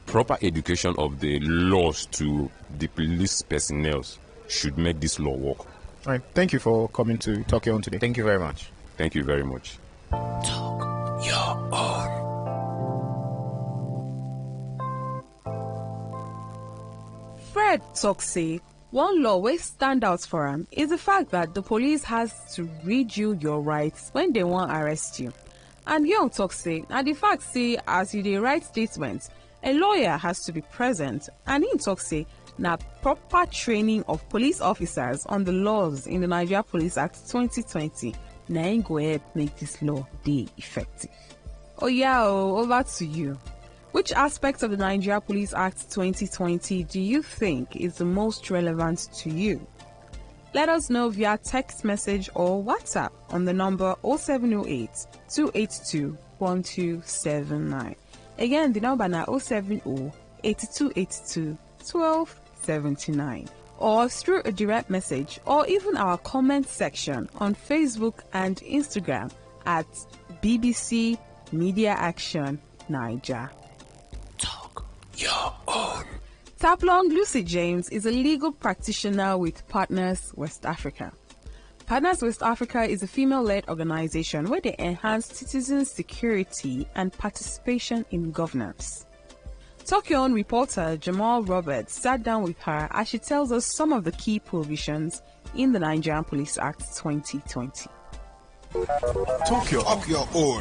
Proper education of the laws to the police personnel should make this law work. All right, thank you for coming to Talk Your Own today. Thank you very much. Thank you very much. Talk your own. Fred talks say one law wey stand out for him is the fact that the police has to read you your rights when they want arrest you. And Young talk say na the fact say as you dey write statements, a lawyer has to be present, and him talk say na proper training of police officers on the laws in the Nigeria Police Act 2020 na im go help make this law dey effective. Over to you. Which aspect of the Nigeria Police Act 2020 do you think is the most relevant to you? Let us know via text message or WhatsApp on the number 0708 282 1279. Again, the number now 070 8282 1279. Or through a direct message or even our comment section on Facebook and Instagram at BBC Media Action Niger. Your own. Taplong Lucy James is a legal practitioner with Partners West Africa. Partners West Africa is a female-led organization where they enhance citizens' security and participation in governance. Talk Your Own reporter Jamal Roberts sat down with her as she tells us some of the key provisions in the Nigerian Police Act 2020. Talk Your Own.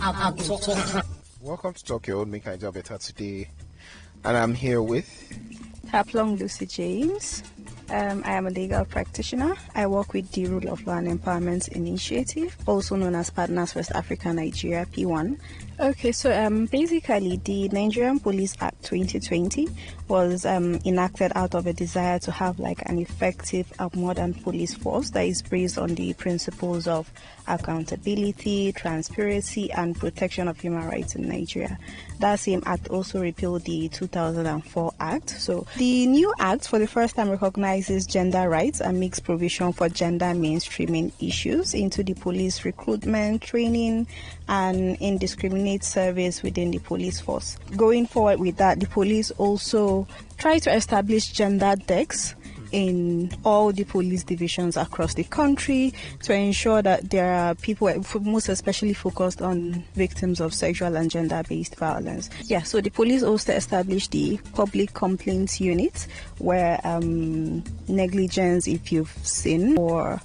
Welcome to Talk Your Own, Make Nigeria Better today. And I'm here with Taplong Lucy James. I am a legal practitioner. I work with the Rule of Law and Empowerment Initiative, also known as Partners West Africa Nigeria P1. Okay, so basically the Nigerian Police Act 2020 was enacted out of a desire to have like an effective modern police force that is based on the principles of accountability, transparency, and protection of human rights in Nigeria. That same act also repealed the 2004 Act. So the new act for the first time recognizes gender rights and makes provision for gender mainstreaming issues into the police recruitment, training, and indiscriminate service within the police force. Going forward with that, the police also try to establish gender desks in all the police divisions across the country to ensure that there are people most especially focused on victims of sexual and gender-based violence. Yeah, so the police also established the public complaints unit where negligence, if you've seen or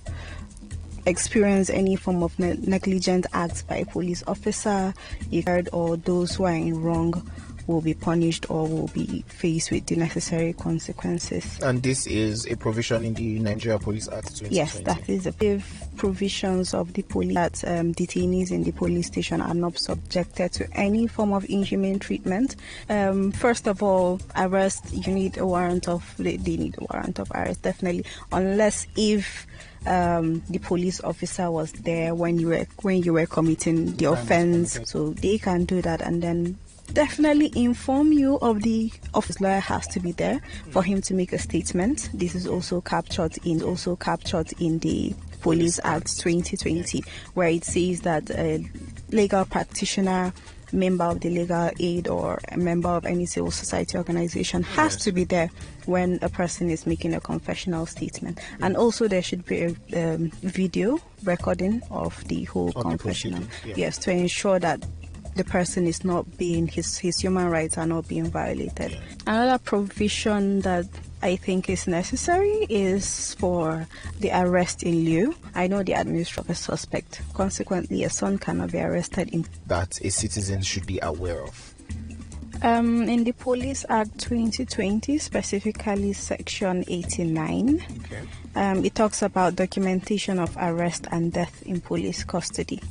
experience any form of negligent acts by a police officer, if heard, or those who are in wrong will be punished or will be faced with the necessary consequences. And this is a provision in the Nigeria Police Act 2020? Yes, that is the provisions of the police that detainees in the police station are not subjected to any form of inhumane treatment. First of all, arrest, they need a warrant of arrest, definitely, unless if the police officer was there when you were committing the offense, so they can do that, and then definitely inform you of the office. Lawyer has to be there for him to make a statement. This is also captured in the Police Act 2020, where it says that a legal practitioner, member of the legal aid, or a member of any civil society organization has to be there when a person is making a confessional statement. And also there should be a video recording of the whole confessional. Yes, to ensure that the person is not being, his human rights are not being violated. Another provision that I think is necessary is for the arrest in lieu. I know the administrator of a suspect. Consequently, a son cannot be arrested in that a citizen should be aware of. In the Police Act 2020, specifically Section 89, it talks about documentation of arrest and death in police custody.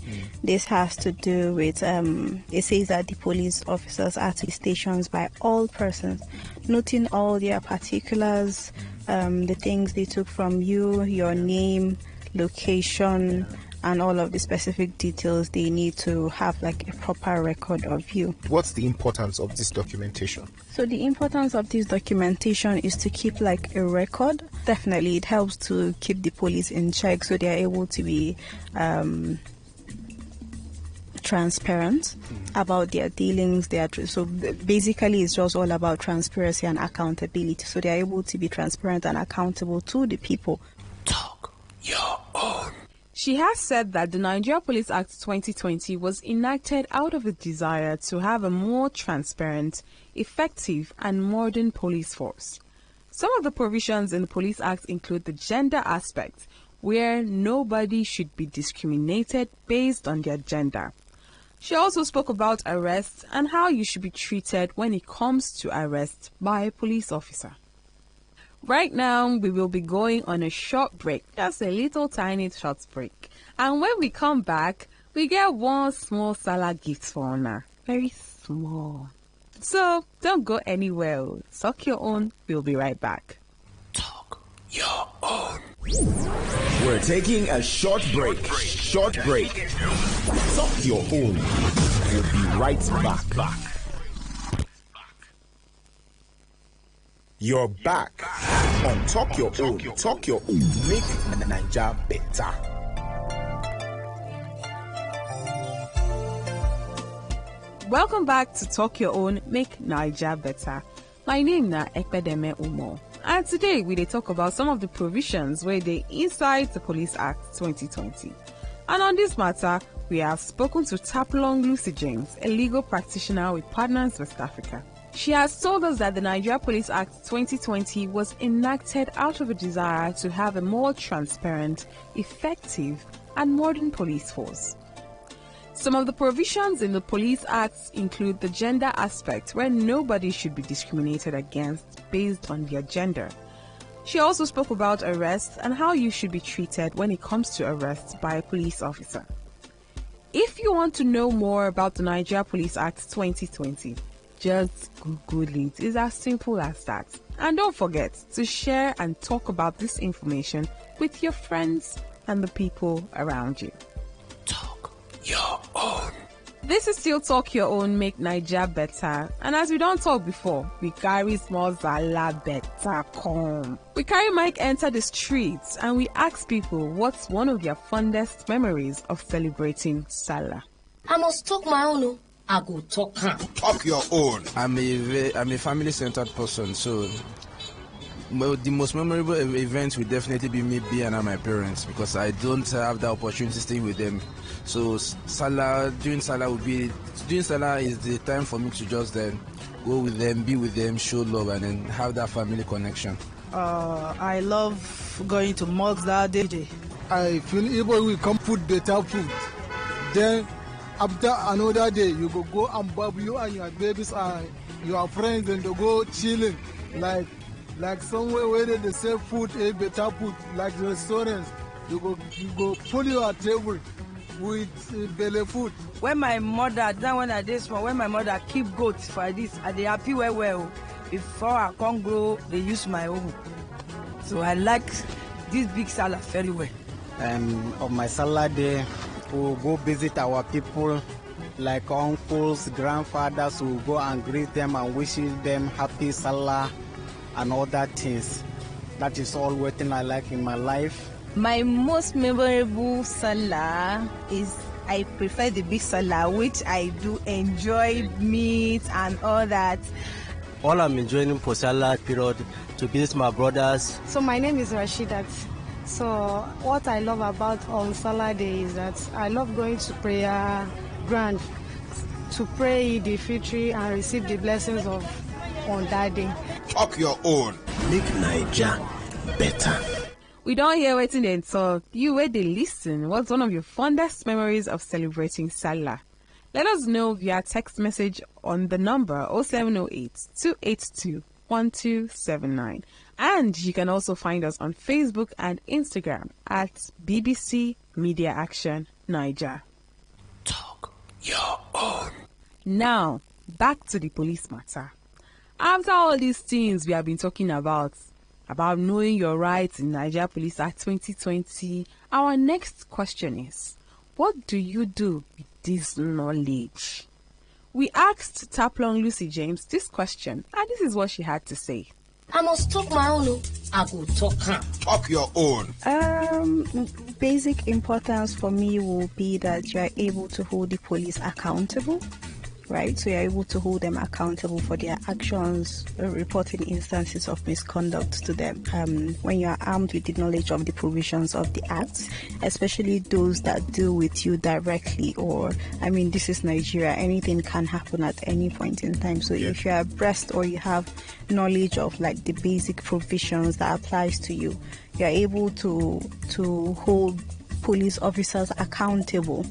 This has to do with, it says that the police officers are to be stationed by all persons, noting all their particulars, the things they took from you, your name, location, and all of the specific details they need to have like a proper record of you. What's the importance of this documentation? So the importance of this documentation is to keep like a record. Definitely it helps to keep the police in check so they are able to be transparent about their dealings. So basically it's just all about transparency and accountability. So they are able to be transparent and accountable to the people. Talk your own. She has said that the Nigeria Police Act 2020 was enacted out of a desire to have a more transparent, effective, and modern police force. Some of the provisions in the Police Act include the gender aspect, where nobody should be discriminated based on their gender. She also spoke about arrests and how you should be treated when it comes to arrest by a police officer. Right now, we will be going on a short break, just a little tiny short break. And when we come back, we get one small salad gift for Honor. Very small. So, don't go anywhere. Talk your own. We'll be right back. Talk your own. We're taking a short break. Short break. Talk your own. We'll be right back. You're back on Talk Your Own. Talk Your Own. Make Naija better. Welcome back to Talk Your Own, Make Naija Better. My name is Ekpedeme Umo. And today we talk about some of the provisions where they inside the Police Act 2020. And on this matter, we have spoken to Tapulong Lucy James, a legal practitioner with Partners West Africa. She has told us that the Nigeria Police Act 2020 was enacted out of a desire to have a more transparent, effective, and modern police force. Some of the provisions in the Police Act include the gender aspect, where nobody should be discriminated against based on their gender. She also spoke about arrest and how you should be treated when it comes to arrest by a police officer. If you want to know more about the Nigeria Police Act 2020, just Google it. It's as simple as that. And don't forget to share and talk about this information with your friends and the people around you. Talk your own. This is still Talk Your Own, Make Naija Better. And as we don't talk before, we carry small Zala better come. We carry Mike enter the streets and we ask people what's one of their fondest memories of celebrating Salah. I must talk my own. I go talk. Talk your own. I'm a family-centered person, so Well, the most memorable event will definitely be me being around my parents because I don't have the opportunity to stay with them. So during Salah is the time for me to just then go with them, be with them, show love, and then have that family connection. I love going to mosque that day. I feel able we come put better food. Then after another day, you go and bab you and your babies and your friends and they go chilling like somewhere where they sell food, a better food, like restaurants. You go pull your table with belly food. When my mother keep goats for this, and they happy well. Before I can't grow, they use my own. So I like this big Salah very well. On my Salah day, we'll go visit our people, like uncles, grandfathers. We'll go and greet them and wishing them happy Salah and other things. That is all one thing I like in my life. My most memorable Salah is I prefer the big Salah, which I do enjoy meat and all that. All I'm enjoying for Salah period to visit my brothers. So my name is Rashidat. So what I love about on Salah Day is that I love going to prayer ground to pray the Fitri and receive the blessings of on that day. Talk your own. Make Naija better. We don't hear waiting then, so you where they listen. What's one of your fondest memories of celebrating Salah? Let us know via text message on the number 0708 282 1279. And you can also find us on Facebook and Instagram at BBC Media Action Niger. Talk your own. Now, back to the police matter. After all these things we have been talking about knowing your rights in Nigeria Police Act 2020, our next question is, what do you do with this knowledge? We asked Taplong Lucy James this question, and this is what she had to say. I must talk my own. I go talk. Talk your own. Basic importance for me will be that you are able to hold the police accountable, right? So you're able to hold them accountable for their actions, reporting instances of misconduct to them. When you are armed with the knowledge of the provisions of the Act, especially those that deal with you directly, this is Nigeria, anything can happen at any point in time. So if you are abreast or you have knowledge of like the basic provisions that applies to you, you're able to hold police officers accountable.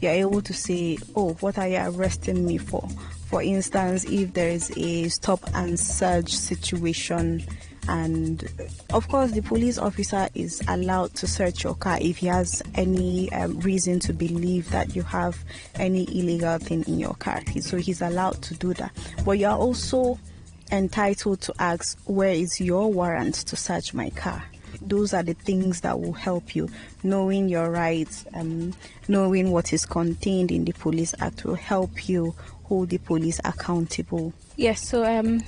You're able to say, what are you arresting me for? For instance, if there is a stop and search situation, and of course the police officer is allowed to search your car if he has any reason to believe that you have any illegal thing in your car. So he's allowed to do that. But you're also entitled to ask, where is your warrant to search my car? Those are the things that will help you. Knowing your rights, knowing what is contained in the Police Act will help you hold the police accountable. Yes, so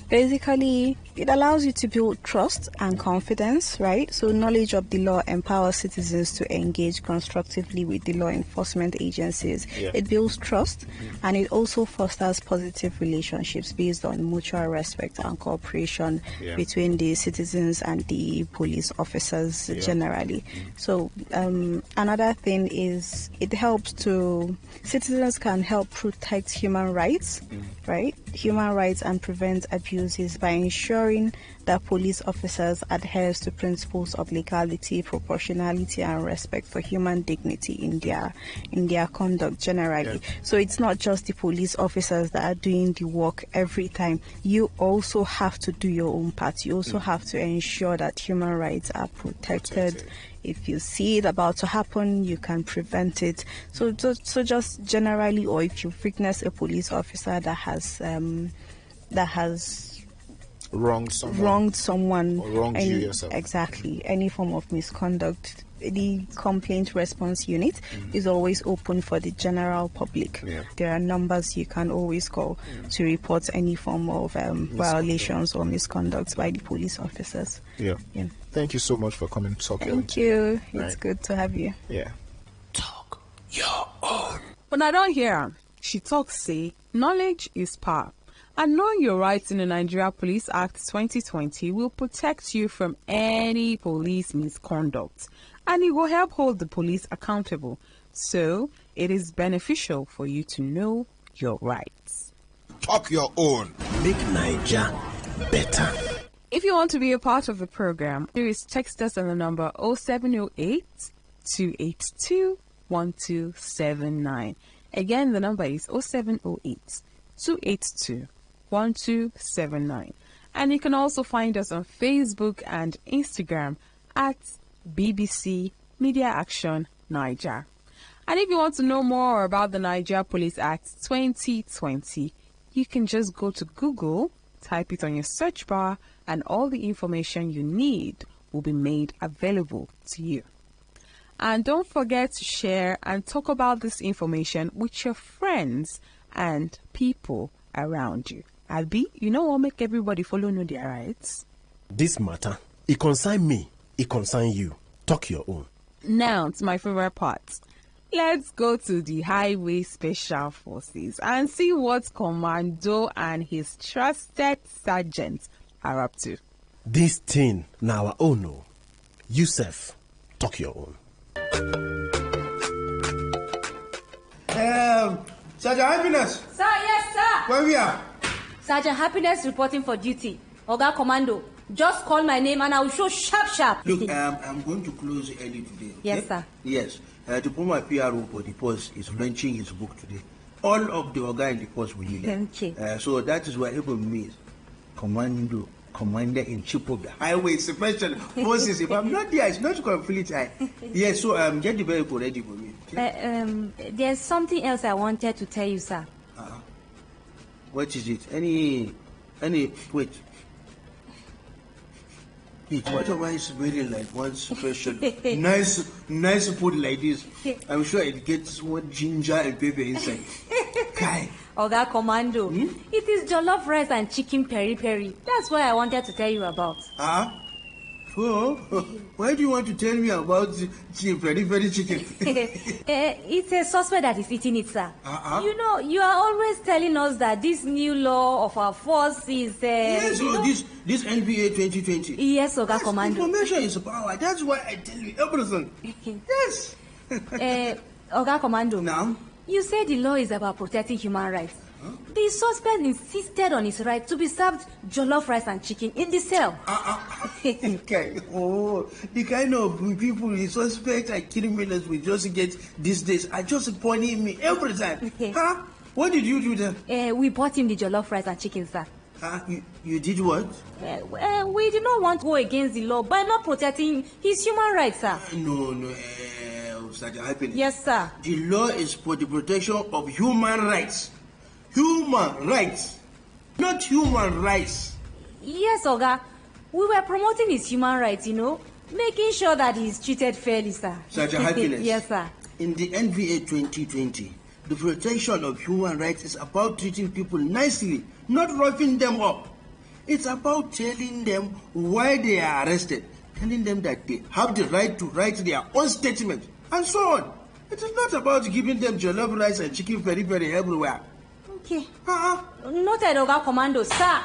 basically it allows you to build trust and confidence, right? So knowledge of the law empowers citizens to engage constructively with the law enforcement agencies. Yeah. It builds trust and it also fosters positive relationships based on mutual respect and cooperation between the citizens and the police officers generally. So another thing is citizens can help protect human rights, right? Human rights and prevent abuses by ensuring that police officers adhere to principles of legality, proportionality, and respect for human dignity in their conduct generally. Yeah. So it's not just the police officers that are doing the work every time. You also have to do your own part. You also have to ensure that human rights are protected. If you see it about to happen, you can prevent it. So just generally, or if you witness a police officer that has wronged someone or wronged you yourself. Exactly, any form of misconduct, the complaint response unit is always open for the general public. There are numbers you can always call to report any form of violations or misconduct by the police officers. Thank you so much for coming to talk. Thank you. It's good to have you. Talk your own. When I don't hear her, she talks say knowledge is power. And knowing your rights in the Nigeria Police Act 2020 will protect you from any police misconduct, and it will help hold the police accountable. So, it is beneficial for you to know your rights. Talk your own. Make Naija better. If you want to be a part of the program, please text us on the number 0708 282 1279. Again, the number is 0708 282 1279. And you can also find us on Facebook and Instagram at BBC Media Action Niger. And if you want to know more about the Nigeria Police Act 2020, you can just go to Google, type it on your search bar, and all the information you need will be made available to you. And don't forget to share and talk about this information with your friends and people around you. Albi, you know what make everybody follow know their rights? This matter, it concern me, it concern you. Talk your own. Now to my favorite part. Let's go to the Highway Special Forces and see what Commando and his trusted sergeant are up to. This thing now our own. No. Yusuf, talk your own. Sergeant Happiness. Sir, yes, sir. Where we are? Sergeant Happiness reporting for duty. Oga Commando, just call my name and I will show sharp. Look, I'm going to close early today. Yes, sir. Yes. The former PRO for the post is launching his book today. All of the Oga in the post will need it. Okay. So that is why even me, Commander-in-Chief of the Highway Special Forces. If I'm not there, it's not complete. Yes, so get the vehicle ready for me. There's something else I wanted to tell you, sir. What is it? Any, wait. What am I smelling like one special nice food like this? I'm sure it gets one ginger and pepper inside. Kai. Oga Commando, it is jollof rice and chicken peri-peri. That's what I wanted to tell you about. So, why do you want to tell me about the peri-peri chicken? It's a suspect that is eating it, sir. You know, you are always telling us that this new law of our force is... yes, this NPA 2020. Yes, Oga Commando. Information is power. That's why I tell you everything. Yes. Oga Commando. Now? You say the law is about protecting human rights. The suspect insisted on his right to be served jollof rice and chicken in the cell. Okay. Oh, the kind of people the suspect and criminals we just get these days are just pointing me every time. Huh? What did you do then? We bought him the jollof rice and chicken, sir. You did what? We did not want to go against the law by not protecting his human rights, sir. No, Sergeant Happiness. Yes, sir. The law is for the protection of human rights. Human rights, not human rights. Yes, Oga. We were promoting his human rights, making sure that he is treated fairly, sir. Sergeant Happiness. Yes, sir. In the NVA 2020, the protection of human rights is about treating people nicely, not roughing them up. It's about telling them why they are arrested, telling them that they have the right to write their own statement, and so on. It is not about giving them jollof rice and chicken peri-peri everywhere. Okay. Noted, Oga Commando, sir.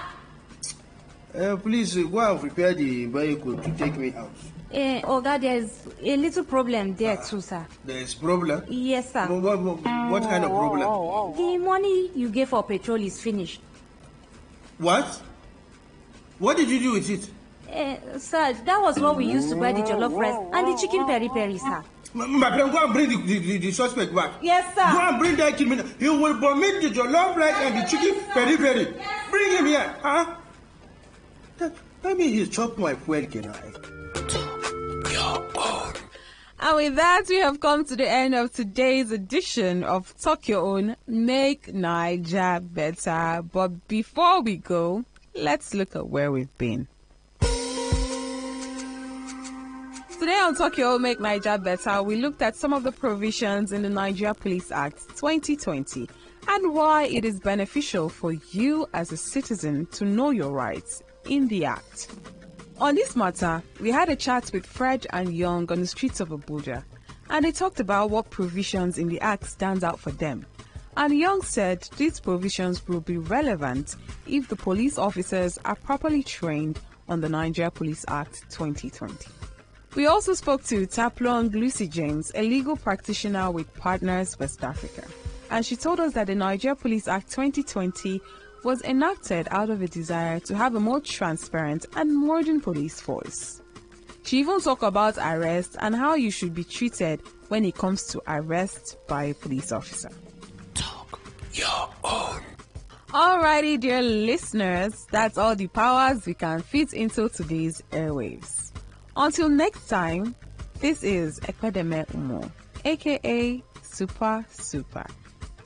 Please go and prepare the vehicle to take me out. Oga, there's a little problem there too, sir. There's problem? Yes, sir. What kind of problem? The money you gave for petrol is finished. What? What did you do with it? Sir, that was what we used to buy the jollof rice and the chicken peri-peri, sir. My friend, go and bring the suspect back. Yes, sir. Go and bring that criminal. He will vomit the jollof rice and the chicken peri-peri. Yes. Bring him here. Maybe he's chopped my fuel, can I? And with that, we have come to the end of today's edition of Talk Your Own, Make Naija Better. But before we go, let's look at where we've been. Today on Talk Your Own, Make Naija Better, we looked at some of the provisions in the Nigeria Police Act 2020 and why it is beneficial for you as a citizen to know your rights in the Act. On this matter, we had a chat with Fred and Young on the streets of Abuja, and they talked about what provisions in the Act stands out for them And Young said these provisions will be relevant if the police officers are properly trained on the Nigeria Police Act 2020. We also spoke to Taplong Lucy James, a legal practitioner with Partners West Africa. And she told us that the Nigeria Police Act 2020 was enacted out of a desire to have a more transparent and modern police force. She even talked about arrest and how you should be treated when it comes to arrest by a police officer. Talk your own. Alrighty, dear listeners, that's all the powers we can fit into today's airwaves. Until next time, this is Ekpedeme Umo, aka Super,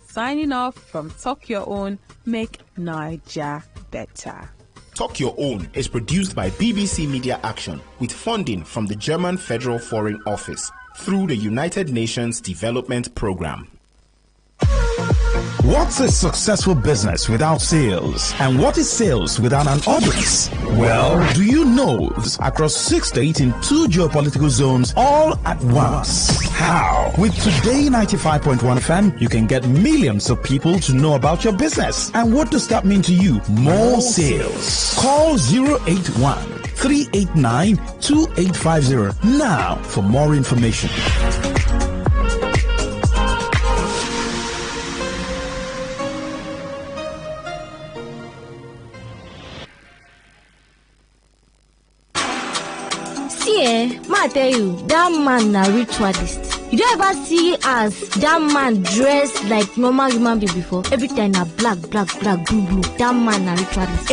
signing off from Talk Your Own, Make Naija Better. Talk Your Own is produced by BBC Media Action with funding from the German Federal Foreign Office through the United Nations Development Programme. What's a successful business without sales? And what is sales without an audience? Well, do you know across 6 states in 2 geopolitical zones all at once? How? With Today95.1 FM, you can get millions of people to know about your business. And what does that mean to you? More sales. Call 081-389-2850 now for more information. I tell you, that man a ritualist. You don't ever see as that man dressed like normal human being before. Every time na black, blue. That man a ritualist.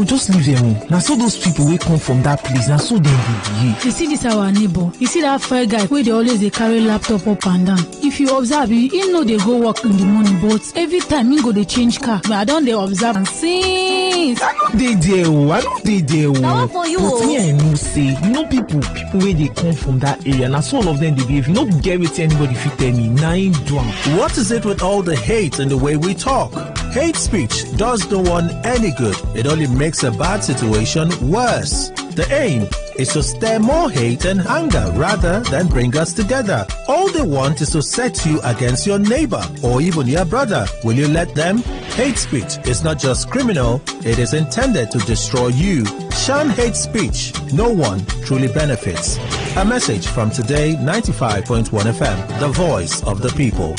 Just leave them. Now so those people will come from that place. Now so they behave. You see this our neighbor. You see that fair guy where they always they carry laptop up and down. If you observe, you know they go work in the morning, but every time he go they change car. But I don't they observe and see. I know they there. Now for you. But me I know say, you know people where they come from that area. Now so all of them they behave. You know get with anybody fit tell me. Nine drunk. What is it with all the hate and the way we talk? Hate speech does no one any good. It only makes a bad situation worse. The aim is to stir more hate and anger rather than bring us together. All they want is to set you against your neighbor or even your brother. Will you let them? Hate speech is not just criminal, it is intended to destroy you. Shun hate speech. No one truly benefits. A message from Today 95.1 FM, the voice of the people.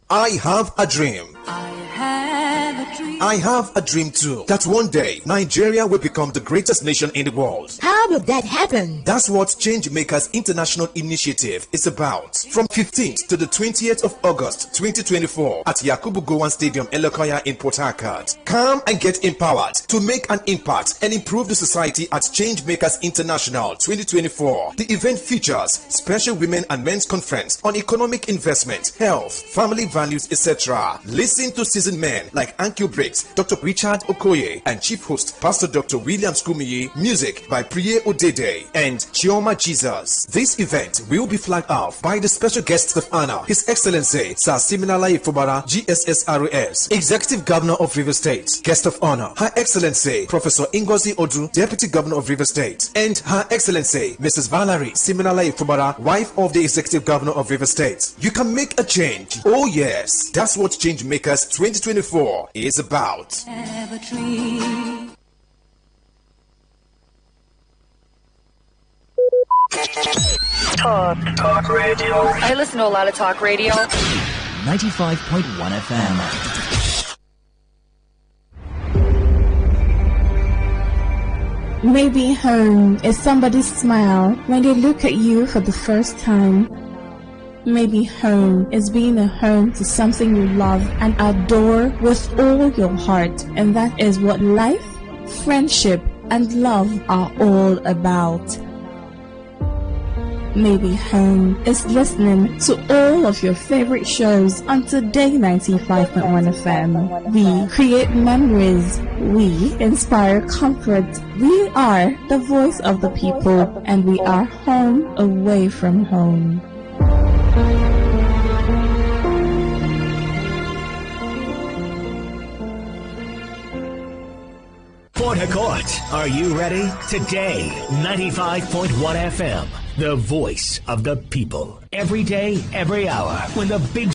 I have a dream. I have a dream too, that one day Nigeria will become the greatest nation in the world. How will that happen? That's what Changemakers International Initiative is about. From 15th to the 20th of August 2024 at Yakubu Gowon Stadium, Elokoya in Port Harcourt. Come and get empowered to make an impact and improve the society at Changemakers International 2024. The event features special women and men's conference on economic investment, health, family values, etc. Listen to seasoned men like Ankyo Breaks, Dr. Richard Okoye, and chief host Pastor Dr. William Skumiye. Music by Priye Odede and Chioma Jesus. This event will be flagged off by the special guests of honor, His Excellency Sir Siminalayi Fubara, GSSRS, Executive Governor of Rivers State. Guest of honor, Her Excellency Professor Ngozi Odu, Deputy Governor of Rivers State, and Her Excellency Mrs. Valerie Siminalayi Fubara, wife of the Executive Governor of Rivers State. You can make a change. Oh yes, that's what Changemakers 2024 is about. Talk radio. I listen to a lot of talk radio. 95.1 FM. Maybe home is somebody's smile when they look at you for the first time. Maybe home is being a home to something you love and adore with all your heart. And that is what life, friendship, and love are all about. Maybe home is listening to all of your favorite shows on Today 95.1 FM. We create memories. We inspire comfort. We are the voice of the people, and we are home away from home. Port Harcourt, are you ready? Today, 95.1 FM, the voice of the people. Every day, every hour, when the big